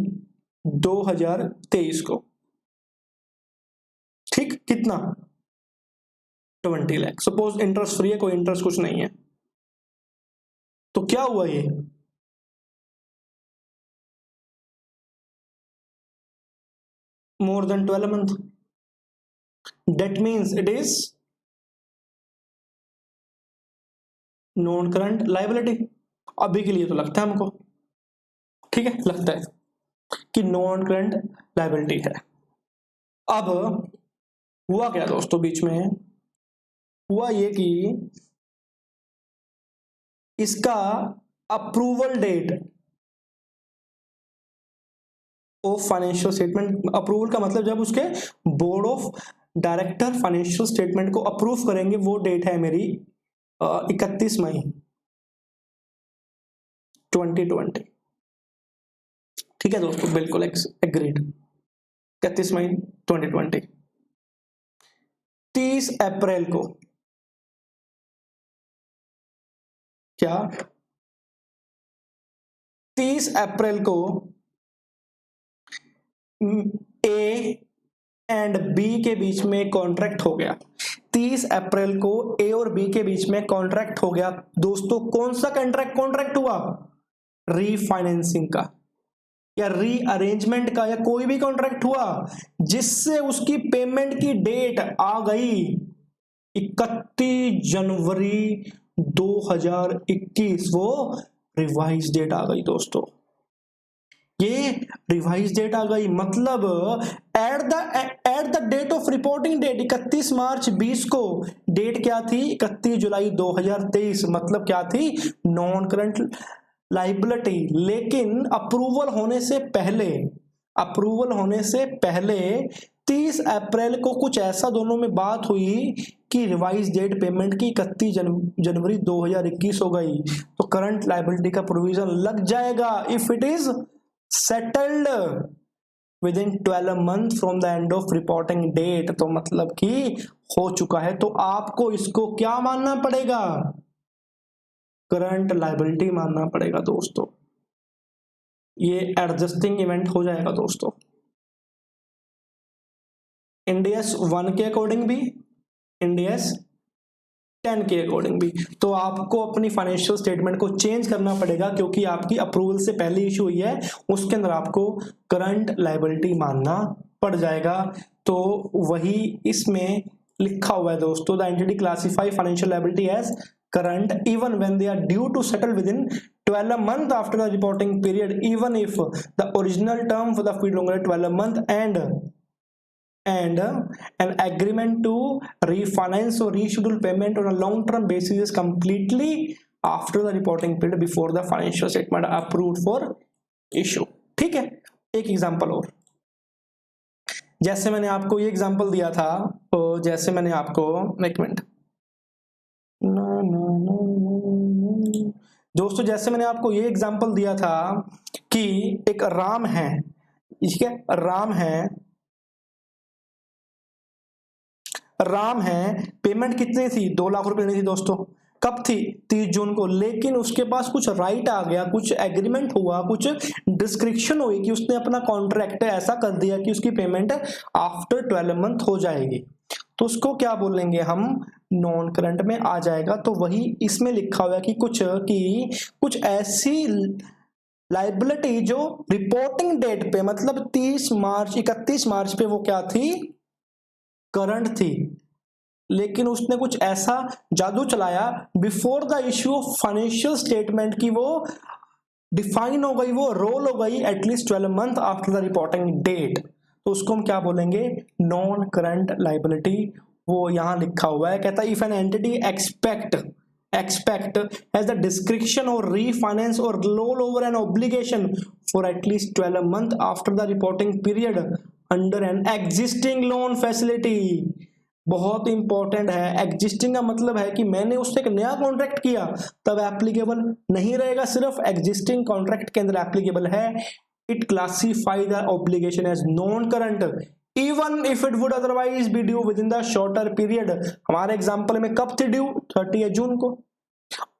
2023 को। ठीक, कितना, 20 लाख। सपोज इंटरेस्ट फ्री है, कोई इंटरेस्ट कुछ नहीं है, तो क्या हुआ, ये more than 12 month, that means it is non current liability. अभी के लिए तो लगता है हमको, ठीक है, लगता है कि नॉन करंट लायबिलिटी है। अब हुआ क्या दोस्तों, बीच में हुआ ये कि इसका approval date of financial statement, approval का मतलब जब उसके board of director financial statement को अप्रूव करेंगे, वो डेट है मेरी 31 मई 2020। ठीक है दोस्तों, बिल्कुल एग्रीड, 31 मई 2020। 30 अप्रैल को क्या 30 अप्रैल को ए एंड बी के बीच में कॉन्ट्रैक्ट हो गया। 30 अप्रैल को ए और बी के बीच में कॉन्ट्रैक्ट हो गया दोस्तों। कौन सा कॉन्ट्रैक्ट हुआ? रीफाइनेंसिंग का या रीअरेंजमेंट का, या कोई भी कॉन्ट्रैक्ट हुआ जिससे उसकी पेमेंट की डेट आ गई 31 जनवरी 2021, वो रिवाइज डेट आ गई दोस्तों। ये रिवाइज डेट आ गई मतलब at the date of reporting date 31 March 20 को डेट क्या थी? 31 जुलाई 2023, मतलब क्या थी? Non current liability. लेकिन अप्रूवल होने से पहले 30 अप्रैल को कुछ ऐसा दोनों में बात हुई कि रिवाइज डेट पेमेंट की 31 जनवरी 2021 हो गई, तो करंट लाइबिलिटी का प्रोविजन लग जाएगा if it is settled within 12 month from the end of reporting date. तो मतलब कि हो चुका है, तो आपको इसको क्या मानना पड़ेगा? करंट लायबिलिटी मानना पड़ेगा दोस्तों। ये एडजस्टिंग इवेंट हो जाएगा दोस्तों। इंडियस 1 के अकॉर्डिंग भी, इंडियस 10 के अकॉर्डिंग भी। तो आपको अपनी फाइनेंशियल स्टेटमेंट को चेंज करना पड़ेगा, क्योंकि आपकी अप्रूवल से पहले इशू हुई है, उसके अंदर आपको करंट लायबिलिटी मानना पड़ जाएगा। तो वही इसमें लिखा हुआ है दोस्तों, the entity classify financial liability as current even when they are due to settle within 12 months after the reporting period, even if the original term for the fee longer 12 months and an agreement to refinance or reschedule payment on a long term basis is completely after the reporting period before the financial statement approved for issue। ठीक है, एक example और, जैसे मैंने आपको ये example दिया था, तो जैसे मैंने आपको एक मिनट दोस्तों, जैसे मैंने आपको ये एग्जांपल दिया था कि एक राम है, ठीक है, राम है, पेमेंट कितनी थी? 2 लाख रुपए लेनी थी दोस्तों। कब थी? 30 जून को। लेकिन उसके पास कुछ राइट आ गया, कुछ एग्रीमेंट हुआ, कुछ डिस्क्रिप्शन हुई कि उसने अपना कॉन्ट्रैक्ट ऐसा कर दिया कि उसकी पेमेंट आफ्टर 12 मंथ हो जाएगी, तो उसको क्या बोलेंगे हम? नॉन करंट में आ जाएगा। तो वही इसमें लिखा हुआ है कि कुछ ऐसी लाइबिलिटी जो रिपोर्टिंग डेट पे, मतलब 31 मार्च पे वो क्या थी? करंट थी, लेकिन उसने कुछ ऐसा जादू चलाया before the issue of financial statement की वो डिफाइन हो गई, वो रोल हो गई at least 12 month after the reporting date. तो उसको हम क्या बोलेंगे? Non current liability. वो यहां लिखा हुआ है, कहता है if an entity expect has the description और रीफाइनेंस और roll over an obligation for at least 12 month after the reporting period under an existing loan facility. बहुत इंपॉर्टेंट है, एग्जिस्टिंग का मतलब है कि मैंने उससे एक नया कॉन्ट्रैक्ट किया, तब एप्लीकेबल नहीं रहेगा, सिर्फ एग्जिस्टिंग कॉन्ट्रैक्ट के अंदर एप्लीकेबल है। It classify the obligation as non current even if it would otherwise be due within the shorter period. हमारे एग्जांपल में कब थी ड्यू? 30 जून को,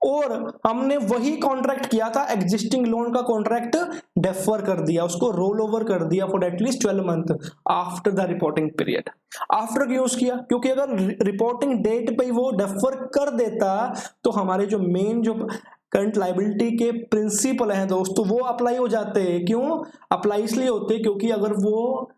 और हमने वही कॉन्ट्रैक्ट किया था, एग्जिस्टिंग लोन का कॉन्ट्रैक्ट डेफर कर दिया, उसको रोल ओवर कर दिया for at least 12 month after the reporting period. After use किया, क्योंकि अगर रिपोर्टिंग डेट पे वो डेफर कर देता तो हमारे जो मेन जो करंट लायबिलिटी के प्रिंसिपल हैं दोस्तों, वो अप्लाई हो जाते हैं। क्यों अप्लाई? इसलिए होते क्योंकि अगर वो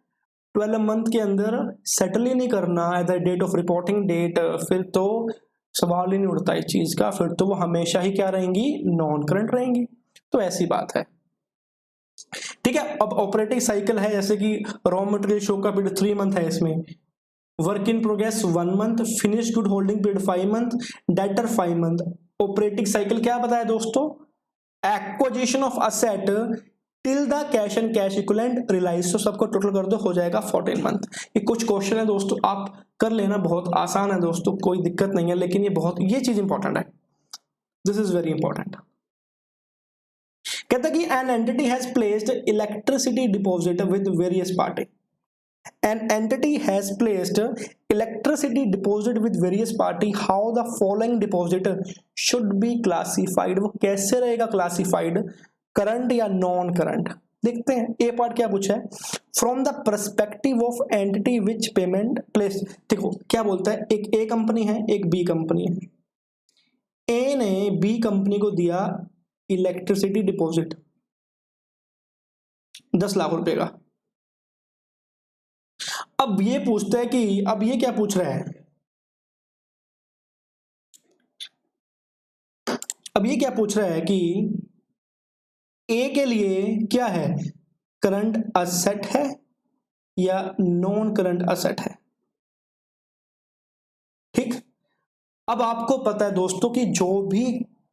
12 मंथ के अंदर सेटल ही नहीं करना at the date of reporting date, फिर तो सवाल ही नहीं उठता इस चीज का, फिर तो वो हमेशा ही क्या रहेंगी? नॉन करंट रहेंगी। तो ऐसी बात है। ठीक है। अब ऑपरेटिंग साइकिल है जैसे कि रॉ मटेरियल शो का पीरियड 3 मंथ है, इसमें work in progress 1 month, finish good holding period 5 month, debtor 5 month. Operating cycle क्या बताया दोस्तों? Acquisition of asset till the cash and cash equivalent realize, तो सबको टोटल कर दो, हो जाएगा 14 मंथ। ये कुछ क्वेश्चन है दोस्तों, आप कर लेना, बहुत आसान है दोस्तों, कोई दिक्कत नहीं है, लेकिन ये चीज इंपॉर्टेंट है, दिस इज वेरी इंपॉर्टेंट। कहता कि an entity has placed electricity deposit with various party, an entity has placed electricity deposit with various party, how the following deposit should be classified, वो कैसे रहेगा क्लासिफाइड, करंट या non current? देखते हैं ए part क्या पूछा है, from the perspective of entity which payment place. देखो क्या बोलता है, एक ए कंपनी है, एक बी कंपनी है। ए ने बी कंपनी को दिया इलेक्ट्रिसिटी डिपॉजिट 10 लाख रुपए का। अब ये पूछता है कि, अब ये क्या पूछ रहा है, अब ये क्या पूछ रहा है कि ए के लिए क्या है, करंट असेट है या नॉन करंट असेट है? ठीक। अब आपको पता है दोस्तों कि जो भी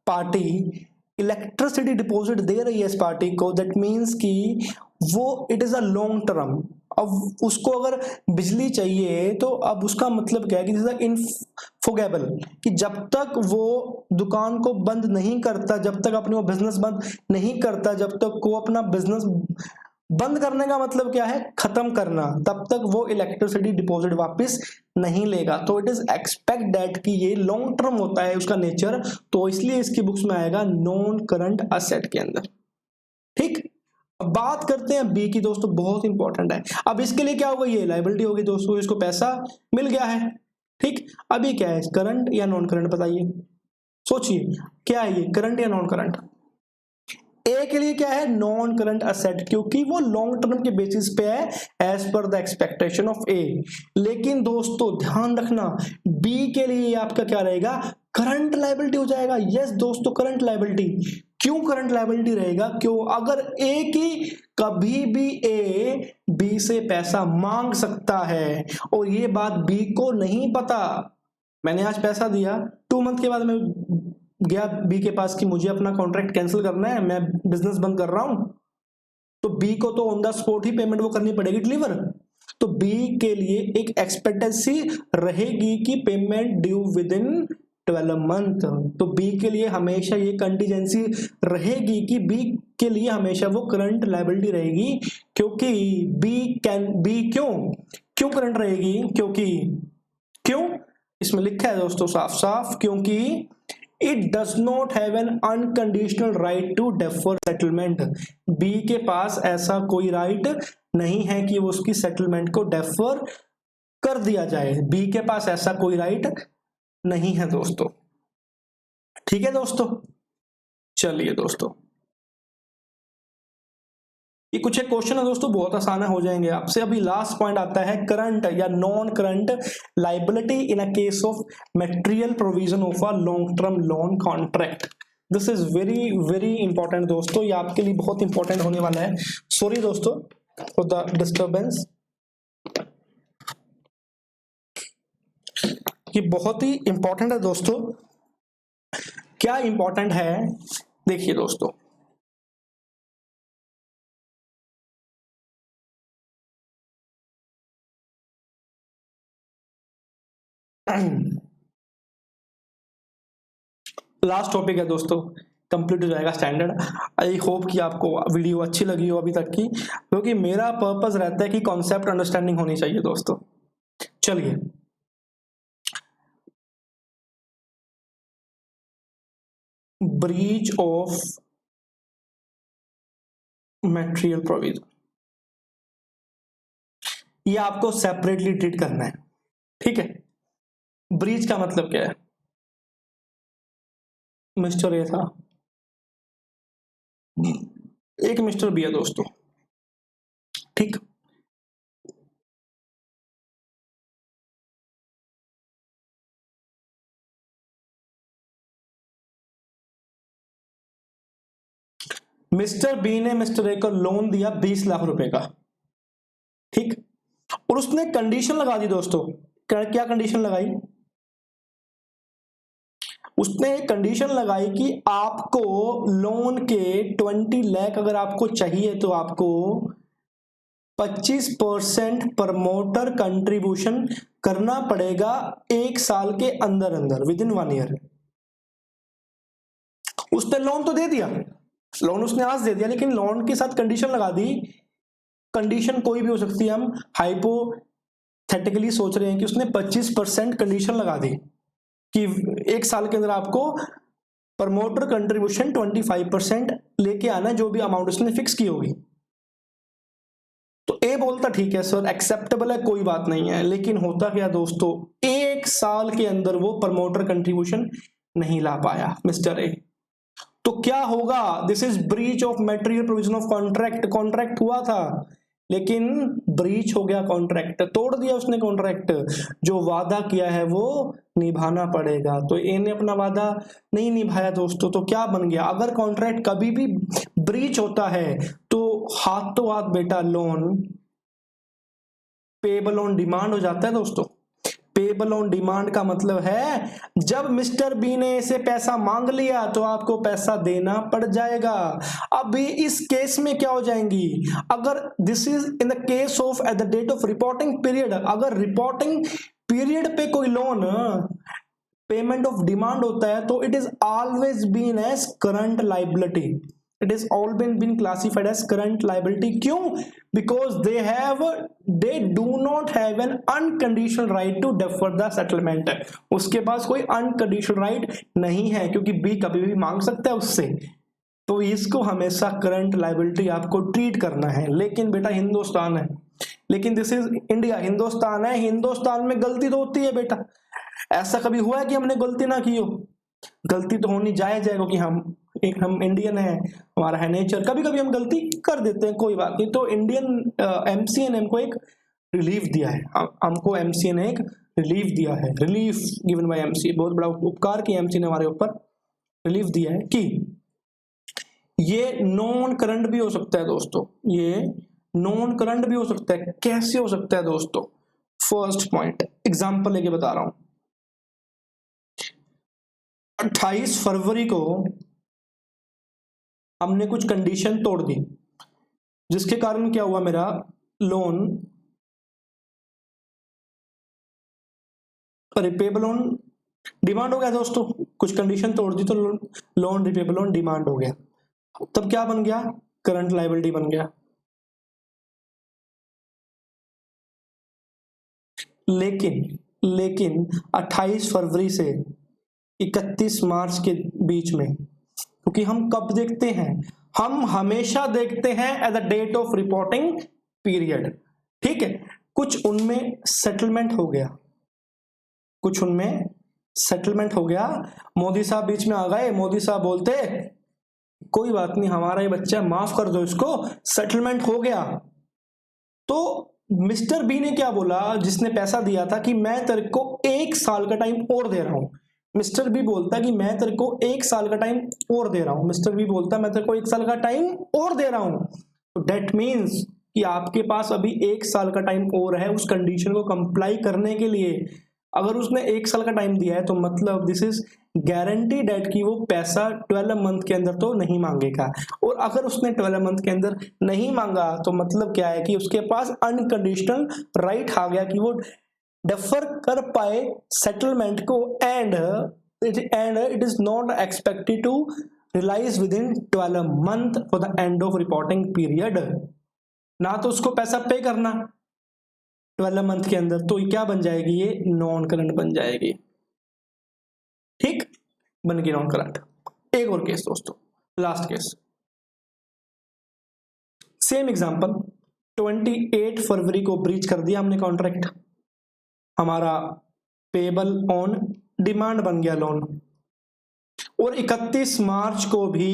पार्टी इलेक्ट्रिसिटी डिपॉजिट दे रही है इस पार्टी को, दैट मींस कि वो it is a long term. अब उसको अगर बिजली चाहिए तो अब उसका मतलब क्या है कि दिस इज इनफॉरगेबल, कि जब तक वो दुकान को बंद नहीं करता, जब तक अपनी वो बिजनेस बंद नहीं करता, जब तक वो अपना बिजनेस बंद करने का मतलब क्या है, खत्म करना, तब तक वो इलेक्ट्रिसिटी डिपॉजिट वापस नहीं लेगा। तो इट इज एक्सपेक्ट दैट कि ये लॉन्ग टर्म होता है उसका नेचर, तो इसलिए इसकी बुक्स में आएगा नॉन करंट असेट के अंदर। ठीक। अब बात करते हैं बी की दोस्तों, बहुत इंपॉर्टेंट है। अब इसके लिए क्या होगा, ये लायबिलिटी होगी दोस्तों, इसको पैसा मिल गया है। ठीक। अभी क्या है, करंट या नॉन करंट, बताइए, सोचिए क्या है ये, करंट या नॉन करंट? ए के लिए क्या है, नॉन करंट असेट, क्योंकि वो लॉन्ग टर्म के बेसिस पे है as per the expectation of ए। लेकिन दोस्तों ध्यान रखना, बी के लिए आपका क्या रहेगा, करंट लायबिलिटी हो जाएगा। यस दोस्तों, करंट लायबिलिटी। क्यों करंट लायबिलिटी रहेगा, क्यों? अगर ए की कभी भी ए बी से पैसा मांग सकता है और ये बात बी को नहीं पता, मैंने आज पैसा दिया, 2 मंथ के बाद मैं गया बी के पास कि मुझे अपना कॉन्ट्रैक्ट कैंसिल करना है, मैं बिजनेस बंद कर रहा हूं, तो बी को तो on the spot he payment वो करनी पड़ेगी, डिलीवर। तो बी के लिए एक एक्सपेक्टेंसी रहेगी कि payment due within 12 month. तो बी के लिए हमेशा ये कंटीजेंसी रहेगी कि बी के लिए हमेशा वो करंट लायबिलिटी रहेगी, क्योंकि बी क्यों क्यों करंट रहेगी, क्योंकि क्यों, इसमें लिखा है दोस्तों साफ साफ, क्योंकि it does not have an unconditional right to defer settlement. B के पास ऐसा कोई राइट नहीं है कि वो उसकी सेटलमेंट को डेफर कर दिया जाए, बी के पास ऐसा कोई राइट नहीं है दोस्तों। ठीक है दोस्तों, चलिए दोस्तों, ये कुछ एक क्वेश्चन है दोस्तों, बहुत आसान है, हो जाएंगे आपसे। अभी लास्ट पॉइंट आता है, करंट या non current liability in a case of material provision of a long term loan contract. This is very very important दोस्तों, ये आपके लिए बहुत इंपॉर्टेंट होने वाला है। सॉरी दोस्तों फॉर द डिस्टर्बेंस, ये बहुत ही इंपॉर्टेंट है दोस्तों। क्या इंपॉर्टेंट है, देखिए दोस्तों, लास्ट टॉपिक है दोस्तों, कंप्लीट हो जाएगा स्टैंडर्ड। आई होप कि आपको वीडियो अच्छी लगी हो अभी तक की, क्योंकि मेरा पर्पस रहता है कि कॉन्सेप्ट अंडरस्टैंडिंग होनी चाहिए दोस्तों। चलिए, ब्रीच ऑफ मटेरियल प्रोविजन, ये आपको सेपरेटली ट्रीट करना है। ठीक है, ब्रीच का मतलब क्या है, मिस्टर ए था, एक मिस्टर बी है दोस्तों। ठीक, मिस्टर बी ने मिस्टर ए को लोन दिया 20 लाख रुपए का, ठीक, और उसने कंडीशन लगा दी दोस्तों। क्या कंडीशन लगाई? उसने कंडीशन लगाई कि आपको लोन के 20 लाख अगर आपको चाहिए तो आपको 25% प्रमोटर कंट्रीब्यूशन करना पड़ेगा 1 साल के अंदर अंदर, विद इन 1 ईयर। उसने लोन तो दे दिया, लोन उसने आज दे दिया, लेकिन लोन के साथ कंडीशन लगा दी। कंडीशन कोई भी हो सकती है, हम हाइपोथेटिकली सोच रहे हैं कि उसने 25% कंडीशन लगा दी कि 1 साल के अंदर आपको प्रमोटर कंट्रीब्यूशन 25% लेके आना, जो भी अमाउंट उसने फिक्स की होगी। तो ए बोलता ठीक है सर, एक्सेप्टेबल है, कोई बात नहीं है। लेकिन होता क्या दोस्तों, 1 साल के अंदर वो प्रमोटर कंट्रीब्यूशन नहीं ला पाया मिस्टर ए। तो क्या होगा? This is breach of material provision of contract. Contract हुआ था लेकिन ब्रीच हो गया, कॉन्ट्रैक्ट तोड़ दिया उसने। कॉन्ट्रैक्ट जो वादा किया है वो निभाना पड़ेगा। तो ए ने अपना वादा नहीं निभाया दोस्तों, तो क्या बन गया? अगर कॉन्ट्रैक्ट कभी भी ब्रीच होता है तो हाथों हाथ बेटा लोन पेबल ऑन डिमांड हो जाता है दोस्तों। पेबल ऑन डिमांड का मतलब है जब मिस्टर बी ने इसे पैसा मांग लिया तो आपको पैसा देना पड़ जाएगा। अभी इस केस में क्या हो जाएंगी? अगर this is in the case of at the date of reporting period, अगर रिपोर्टिंग पीरियड पे कोई लोन पेमेंट ऑफ डिमांड होता है तो it is always been as current liability. It is all been classified as current liability. क्यों? Because they do not have an unconditional right to defer the settlement. उसके पास कोई unconditional right नहीं है, क्योंकि B कभी भी मांग सकता है उससे। तो इसको हमेशा करंट लाइबिलिटी आपको ट्रीट करना है। लेकिन बेटा हिंदुस्तान है, लेकिन दिस इज इंडिया, हिंदुस्तान है, हिंदुस्तान में गलती तो होती है बेटा। ऐसा कभी हुआ है कि हमने गलती ना की हो? गलती तो होनी जायज है, क्योंकि हम इंडियन है, हमारा है नेचर, कभी कभी हम गलती कर देते हैं, कोई बात नहीं। तो इंडियन एमसीए ने हमको एक रिलीफ दिया है, हमको एमसीए ने एक रिलीफ दिया है, रिलीफ गिवन बाय एमसीए, बहुत बड़ा उपकार किया एमसीए ने हमारे ऊपर, रिलीफ दिया है कि ये नॉन करंट भी हो सकता है दोस्तों। ये नॉन करंट भी हो सकता है। कैसे हो सकता है दोस्तों? फर्स्ट पॉइंट एग्जांपल लेके बता रहा हूं। 28 फरवरी को हमने कुछ कंडीशन तोड़ दी, जिसके कारण क्या हुआ, मेरा लोन रिपेबल ऑन डिमांड हो गया दोस्तों। कुछ कंडीशन तोड़ दी तो लोन रिपेबल ऑन डिमांड हो गया। तब क्या बन गया? करंट लायबिलिटी बन गया। लेकिन 28 फरवरी से 31 मार्च के बीच में, क्योंकि हम कब देखते हैं, हम हमेशा देखते हैं at the date of reporting period, ठीक है। कुछ उनमें सेटलमेंट हो गया, कुछ उनमें सेटलमेंट हो गया। मोदी साहब बीच में आ गए, मोदी साहब बोलते कोई बात नहीं, हमारा ही बच्चा, माफ कर दो इसको, सेटलमेंट हो गया। तो मिस्टर बी ने क्या बोला, जिसने पैसा दिया था, कि मैं तेरे को 1 साल का टाइम और दे रहा हूं। मिस्टर बी बोलता कि मैं तेरे को 1 साल का टाइम और दे रहा हूं। मिस्टर बी बोलता मैं तेरे को 1 साल का टाइम और दे रहा हूं। तो डेट मीन्स कि आपके पास अभी 1 साल का टाइम और है उस कंडीशन को कंप्लाई करने के लिए। अगर उसने 1 साल का टाइम दिया है तो मतलब दिस इज गारंटी डेट कि वो पैसा 12 मंथ के अंदर तो नहीं मांगेगा। और अगर उसने 12 मंथ के अंदर नहीं मांगा तो मतलब क्या है कि उसके पास अनकंडीशनल राइट आ गया कि वो डिफर कर पाए सेटलमेंट को, and it is not expected to realize within 12 month for the end of reporting period. ना तो उसको पैसा पे करना 12 मंथ के अंदर, तो क्या बन जाएगी, ये नॉन करंट बन जाएगी। ठीक, बन गई नॉन करंट। एक और केस दोस्तों, लास्ट केस, सेम एग्जांपल। 28 फरवरी को ब्रीच कर दिया हमने कॉन्ट्रैक्ट, हमारा पेबल ऑन डिमांड बन गया लोन, और 31 मार्च को भी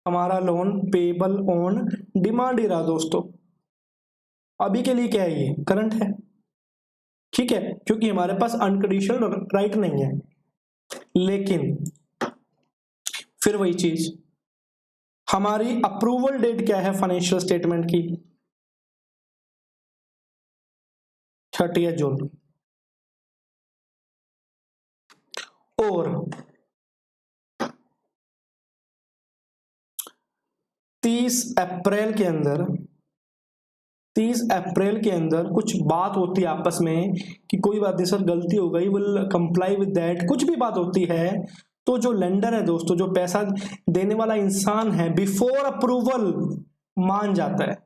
हमारा लोन पेबल ऑन डिमांड ही रहा दोस्तों। अभी के लिए क्या है, ये करंट है, ठीक है, क्योंकि हमारे पास अनकंडीशनल राइट नहीं है। लेकिन फिर वही चीज, हमारी अप्रूवल डेट क्या है फाइनेंशियल स्टेटमेंट की? 30 जून। और 30 अप्रैल के अंदर 30 अप्रैल के अंदर कुछ बात होती है आपस में कि कोई बात नहीं सर, गलती हो गई, विल कंप्लाई विद दैट, कुछ भी बात होती है, तो जो लेंडर है दोस्तों, जो पैसा देने वाला इंसान है, बिफोर अप्रूवल मान जाता है।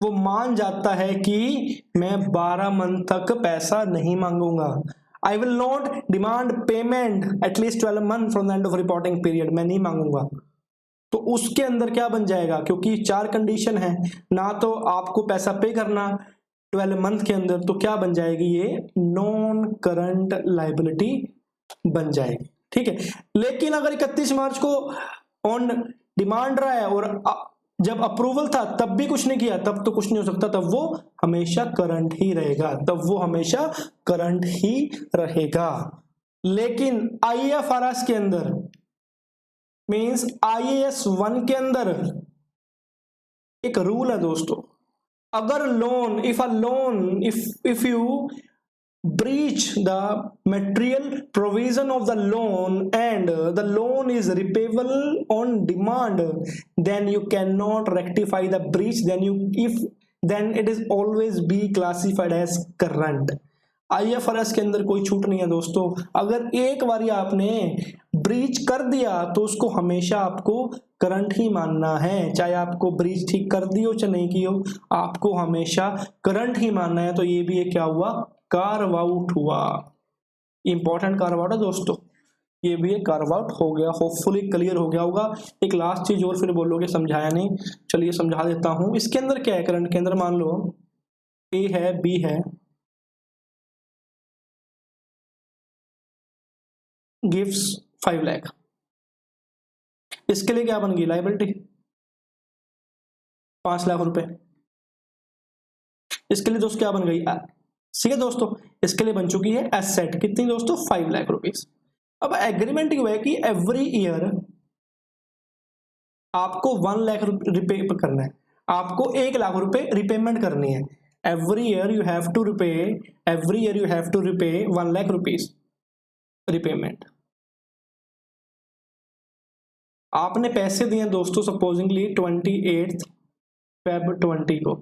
वो मान जाता है कि मैं 12 मंथ तक पैसा नहीं मांगूंगा। I will not demand payment at least 12 month from the end of reporting period, मैं नहीं मांगूंगा। तो उसके अंदर क्या बन जाएगा, क्योंकि 4 कंडीशन है ना, तो आपको पैसा पे करना 12 मंथ के अंदर, तो क्या बन जाएगी, ये नॉन करंट लाइबिलिटी बन जाएगी। ठीक है, लेकिन अगर 31 मार्च को ऑन डिमांड रहा है और जब अप्रूवल था तब भी कुछ नहीं किया, तब तो कुछ नहीं हो सकता, तब वो हमेशा करंट ही रहेगा, तब वो हमेशा करंट ही रहेगा। लेकिन IFRS के अंदर मीन्स IAS 1 के अंदर एक रूल है दोस्तों, अगर loan if you breach the material provision of the loan and the loan is repayable on demand, then you cannot rectify the breach, then it is always be classified as current। IFRS के अंदर कोई छूट नहीं है दोस्तों, अगर एक बार आपने ब्रीच कर दिया तो उसको हमेशा आपको करंट ही मानना है, चाहे आपको ब्रीच ठीक कर दी हो चाहे नहीं की हो, आपको हमेशा करंट ही मानना है। तो ये भी एक क्या हुआ, कार्व आउट हुआ, इंपॉर्टेंट कार्व आउट है दोस्तों, ये भी एक कार्व आउट हो गया। होपफुली क्लियर हो गया होगा। एक लास्ट चीज और फिर बोलोगे समझाया नहीं, चलिए समझा देता हूं। इसके अंदर क्या है, करंट के अंदर मान लो ए है, बी है, गिव्स 5 लाख, इसके लिए क्या बन गई, लायबिलिटी 5 लाख रुपए। इसके लिए दोस्तों क्या बन गई, ठीक है दोस्तों, इसके लिए बन चुकी है एसेट, कितनी दोस्तों, 5 लाख रुपीस। अब एग्रीमेंट ये है कि एवरी ईयर आपको 1 लाख रिपे करना है, आपको 1 लाख रुपए रिपेमेंट करनी है। Every year you have to repay 1 lakh rupees repayment. आपने पैसे दिए दोस्तों सपोजिंगली 28 फेब 20 को,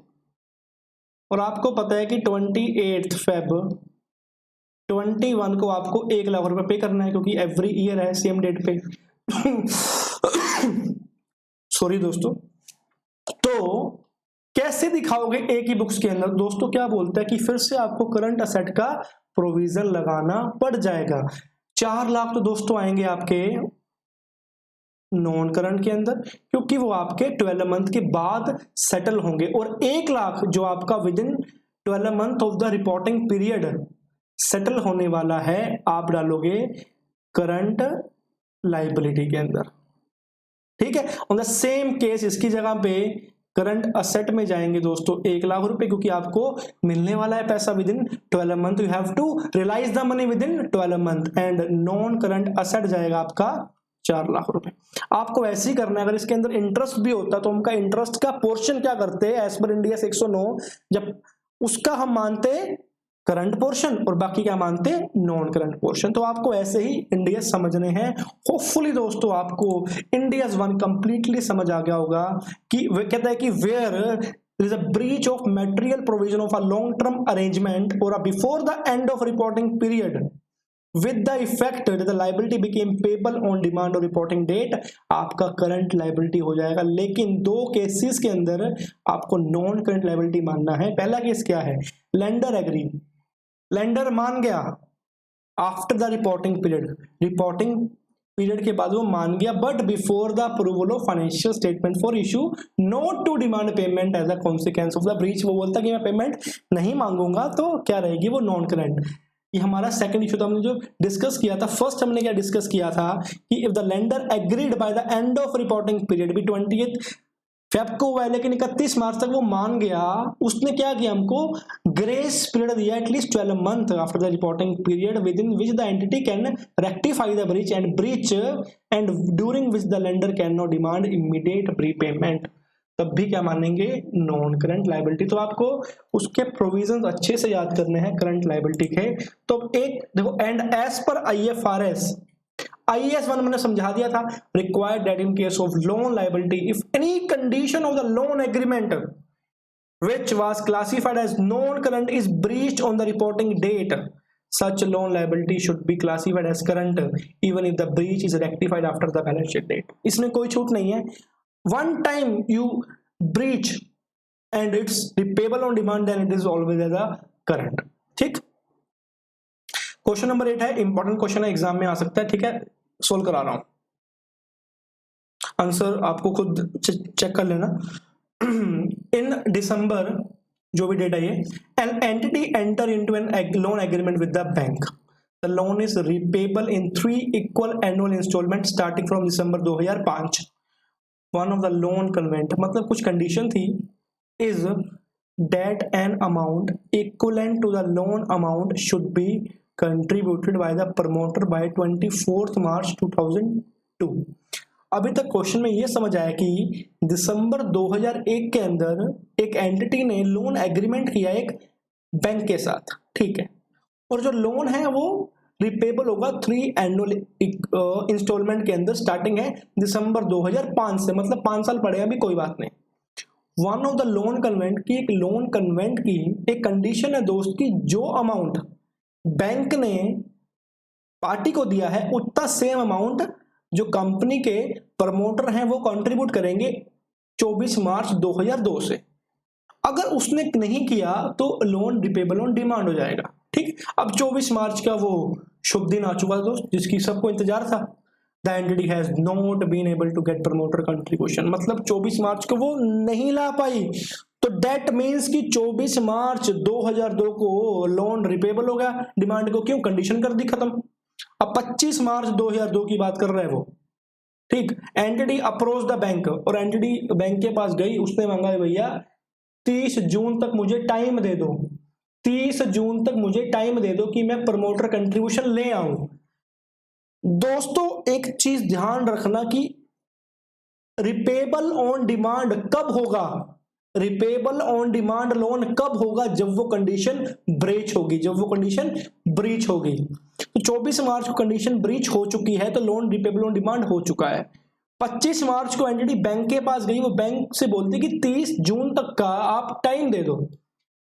और आपको पता है कि 28 फेब 21 को आपको 1 लाख रुपए पे करना है, क्योंकि एवरी ईयर है सेम डेट पे। सॉरी दोस्तों, तो कैसे दिखाओगे एक ही बुक्स के अंदर दोस्तों, क्या बोलता है कि फिर से आपको करंट असेट का प्रोविजन लगाना पड़ जाएगा। 4 लाख तो दोस्तों आएंगे आपके नॉन करंट के अंदर, क्योंकि वो आपके 12 मंथ के बाद सेटल होंगे, और 1 लाख जो आपका with in 12 month of the reporting period settle होने वाला है, आप डालोगे करंट लाइबिलिटी के अंदर। ठीक है, ऑन द सेम केस इसकी जगह पे करंट असेट में जाएंगे दोस्तों 1 लाख रुपए, क्योंकि आपको मिलने वाला है पैसा within 12 month, you have to realize the money within 12 month, and non current asset जाएगा आपका 4 लाख रुपए। आपको ऐसे ही करना है। अगर इसके अंदर इंटरेस्ट भी होता तो उनका इंटरेस्ट का पोर्शन क्या करते हैं, एज पर इंडिया 109, जब उसका हम मानते करंट पोर्शन और बाकी क्या मानते नॉन करंट पोर्शन। तो आपको ऐसे ही इंडिया समझने हैं। होपफुली दोस्तों आपको इंडियाज 1 कंप्लीटली समझ आ गया होगा कि कहता है कि where there is a breach of material provision of a long term arrangement or before the end of reporting period with the effect that the liability became payable on demand or reporting date, आपका current liability हो जाएगा। लेकिन 2 cases के अंदर आपको non current liability मानना है। पहला केस क्या है, लेंडर एग्री, लेंडर मान गया आफ्टर द रिपोर्टिंग पीरियड के बाद वो मान गया, but before the approval of financial statement for issue not to demand payment as a consequence of the breach, वो बोलता कि मैं पेमेंट नहीं मांगूंगा, तो क्या रहेगी वो नॉन करंट। ये हमारा सेकंड इशू था, हमने जो डिस्कस किया था। फर्स्ट हमने क्या डिस्कस किया था कि if the lender agreed by the end of reporting period भी 28 फेब को हुआ है लेकिन 31 मार्च तक वो मान गया, उसने क्या किया, हमको ग्रेस पीरियड दिया at least 12 month after the reporting period with in which the entity can rectify the breach and during which the lender can not demand immediate prepayment, तब भी क्या मानेंगे, नॉन करंट लायबिलिटी। तो आपको उसके प्रोविजंस अच्छे से याद करने हैं करंट लायबिलिटी के। तो एक देखो, and as per IFRS IAS 1 मैंने समझा दिया था, required that in case of loan liability if any condition of the loan agreement which was classified as non-current is breached on the reporting date, such loan liability should be classified as current even if the breach is rectified after the balance sheet date। इसमें कोई छूट नहीं है, one time you breach and it's repayable on demand then it is always as a current। ठीक, question number 8 है, important question है, exam में आ सकता है, ठीक है, सोल्व करा रहा हूं, आंसर आपको खुद चेक कर लेना। इन दिसंबर, जो भी डेट है ये, an entity enter into an loan agreement with the bank, the loan is repayable in 3 equal annual instalment starting from December 2005। One of the loan covenant, मतलब कुछ कंडीशन थी, is that an amount equivalent to the loan amount should be contributed by the promoter by 24 March 2002। अभी तक question में ये समझ आया कि दिसंबर 2001 के अंदर एक एंटिटी ने लोन एग्रीमेंट किया एक बैंक के साथ, ठीक है, और जो लोन है वो रिपेबल होगा 3 एनुअल इंस्टॉलमेंट के अंदर, स्टार्टिंग है दिसंबर 2005 से, मतलब 5 साल पड़े, अभी कोई बात नहीं। One of the loan convent की, एक लोन कन्वेंट की एक कंडीशन है दोस्त की, जो अमाउंट बैंक ने पार्टी को दिया है उतना सेम अमाउंट जो कंपनी के प्रमोटर हैं वो कंट्रीब्यूट करेंगे 24 मार्च 2002 से। अगर उसने नहीं किया तो लोन रिपेबल ऑन डिमांड हो जाएगा। ठीक, अब 24 मार्च का वो शुभ दिन आ चुका दोस्त, जिसकी सबको इंतजार था। The entity has not been able to get promoter contribution, मतलब 24 मार्च को वो नहीं ला पाई, तो डेट मींस कि 24 मार्च 2002 को लोन रिपेबल हो गया, डिमांड को क्यों, कंडीशन कर दी खत्म। अब 25 मार्च 2002 की बात कर रहे हैं वो, ठीक। एंटिटी अप्रोच द बैंक, और एंटिटी बैंक के पास गई, उसने मांगा भैया 30 जून तक मुझे टाइम दे दो, 30 जून तक मुझे टाइम दे दो कि मैं प्रमोटर कंट्रीब्यूशन ले आऊं। दोस्तों एक चीज ध्यान रखना कि रिपेबल ऑन डिमांड कब होगा, रिपेबल ऑन डिमांड लोन कब होगा, जब वो कंडीशन ब्रीच होगी, जब वो कंडीशन ब्रीच होगी। तो 24 मार्च को कंडीशन ब्रीच हो चुकी है तो लोन रिपेबल ऑन डिमांड हो चुका है। 25 मार्च को एंटिटी बैंक के पास गई, वो बैंक से बोलती कि 30 जून तक का आप टाइम दे दो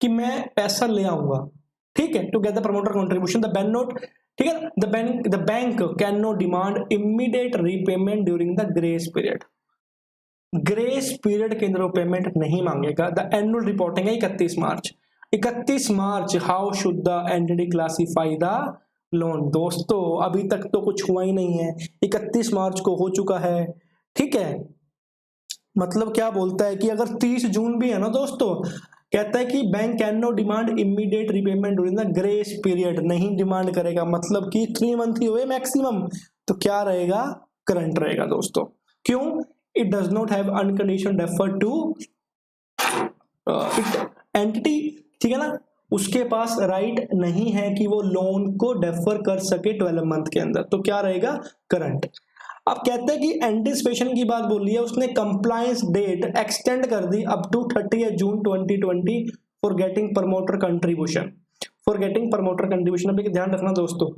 कि मैं पैसा ले आऊंगा, ठीक है, to get the promoter contribution the bank note, ठीक है। The bank can not demand immediate repayment during the grace period, grace period के अंदर पेमेंट नहीं मांगेगा। द एनुअल रिपोर्टिंग है 31 मार्च, 31 मार्च how should the entity classify the loan. दोस्तों अभी तक तो कुछ हुआ ही नहीं है, 31 मार्च को हो चुका है, ठीक है। मतलब क्या बोलता है कि अगर 30 जून भी है ना दोस्तों, कहता है कि bank can not demand immediate repayment during the grace period, नहीं डिमांड करेगा, मतलब कि 3 मंथ ही हुए मैक्सिमम, तो क्या रहेगा, करंट रहेगा दोस्तों। क्यों, it does not have unconditional defer to entity, ठीक है ना, उसके पास राइट नहीं है कि वो लोन को डेफर कर सके 12 मंथ के अंदर, तो क्या रहेगा, करंट। अब कहते हैं कि एंटिसिपेशन की बात बोली है, उसने कंप्लायंस डेट एक्सटेंड कर दी up to 30 June 2020 for getting promoter contribution, for getting promoter contribution. अभी ध्यान रखना दोस्तों,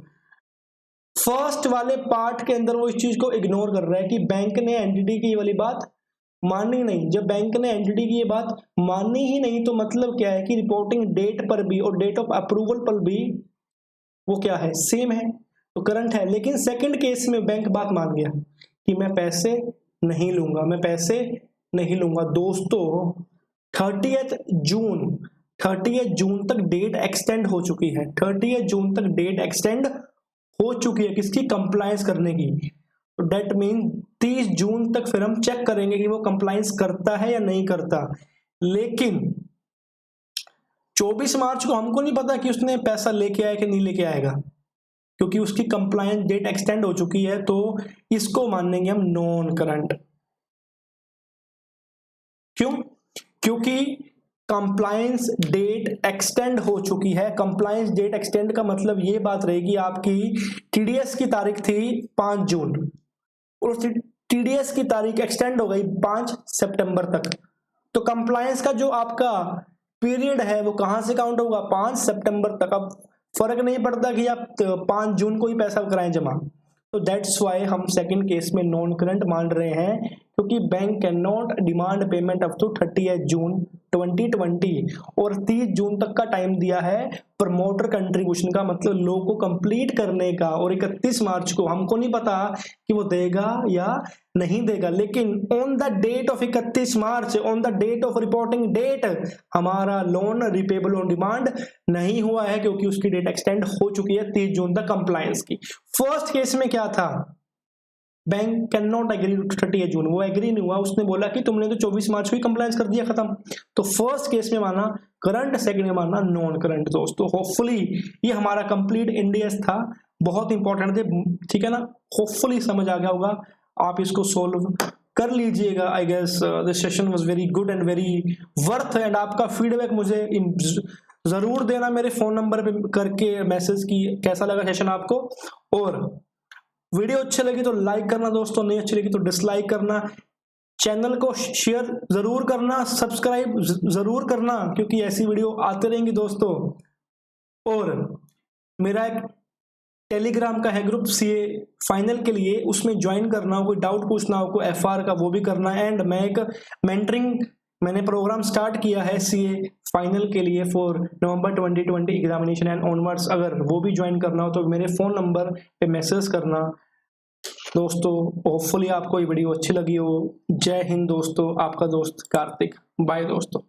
फर्स्ट वाले पार्ट के अंदर वो इस चीज को इग्नोर कर रहा है कि बैंक ने एंटिटी की ये वाली बात मानी नहीं। जब बैंक ने एंटिटी की ये बात मानी ही नहीं तो मतलब क्या है कि रिपोर्टिंग डेट पर भी और डेट ऑफ अप्रूवल पर भी वो क्या है, सेम है, तो करंट है। लेकिन सेकंड केस में बैंक बात मान गया कि मैं पैसे नहीं लूंगा, मैं पैसे नहीं लूंगा। दोस्तों 30 जून तक डेट एक्सटेंड हो चुकी है, 30 जून तक डेट एक्सटेंड हो चुकी है किसकी, कंप्लायंस करने की। तो डेट मीन 30 जून तक फिर हम चेक करेंगे कि वो कंप्लायंस करता है या नहीं करता। लेकिन 24 मार्च को हमको नहीं पता कि उसने पैसा लेके आया कि नहीं लेके आएगा, क्योंकि उसकी कंप्लायंस डेट एक्सटेंड हो चुकी है, तो इसको मानेंगे हम नॉन करंट। क्योंकि कंप्लायंस डेट एक्सटेंड हो चुकी है। कंप्लायंस डेट एक्सटेंड का मतलब ये बात रहेगी, आपकी टीडीएस की तारीख थी 5 जून और उस टीडीएस की तारीख एक्सटेंड हो गई 5 सितंबर तक। तो कंप्लायंस का जो आपका पीरियड है वो कहां से काउंट होगा, 5 सितंबर तक। अब फर्क नहीं पड़ता कि आप 5 जून को ही पैसा कराएं जमा। तो दैट्स वाई हम सेकंड केस में नॉन करंट मान रहे हैं, क्योंकि bank can not demand payment up to 30 जून 2020 और 30 जून तक का टाइम दिया है प्रमोटर कंट्रीब्यूशन का, मतलब लो को कंप्लीट करने का। और 31 मार्च को हमको नहीं पता कि वो देगा या नहीं देगा, लेकिन on the date of 31 March, on the date of reporting date, हमारा लोन रिपेबल ऑन डिमांड नहीं हुआ है, क्योंकि उसकी डेट एक्सटेंड हो चुकी है 30 जून तक कंप्लायंस की। फर्स्ट केस में क्या था, bank can not agree to 30 June, वो एग्री नहीं हुआ, उसने बोला कि तुमने तो 24 मार्च को ही कंप्लायंस कर दिया, खत्म। तो फर्स्ट केस में माना करंट, सेकंड में माना नॉन करंट। दोस्तों होपफुली ये हमारा कंप्लीट इंडियस था, बहुत इंपॉर्टेंट थे, ठीक है ना। होपफुली समझ आ गया होगा, आप इसको सोल्व कर लीजिएगा। I guess this session was very good and very worth, and आपका फीडबैक मुझे जरूर देना मेरे फोन नंबर पे करके मैसेज की कैसा लगा सेशन आपको। और वीडियो अच्छी लगी तो लाइक करना दोस्तों, नहीं अच्छी लगी तो डिसलाइक करना। चैनल को शेयर जरूर करना, सब्सक्राइब जरूर करना, क्योंकि ऐसी वीडियो आते रहेंगी दोस्तों। और मेरा एक टेलीग्राम का है ग्रुप सीए फाइनल के लिए, उसमें ज्वाइन करना हो, कोई डाउट पूछना हो कोई एफआर का वो भी करना है। एंड मैं एक मेंटरिंग मैंने प्रोग्राम स्टार्ट किया है सीए फाइनल के लिए for November 2020 examination and onwards, अगर वो भी ज्वाइन करना हो तो मेरे फोन नंबर पे मैसेज करना दोस्तों। होपफुली आपको ये वीडियो अच्छी लगी हो। जय हिंद दोस्तों, आपका दोस्त कार्तिक। बाय दोस्तों।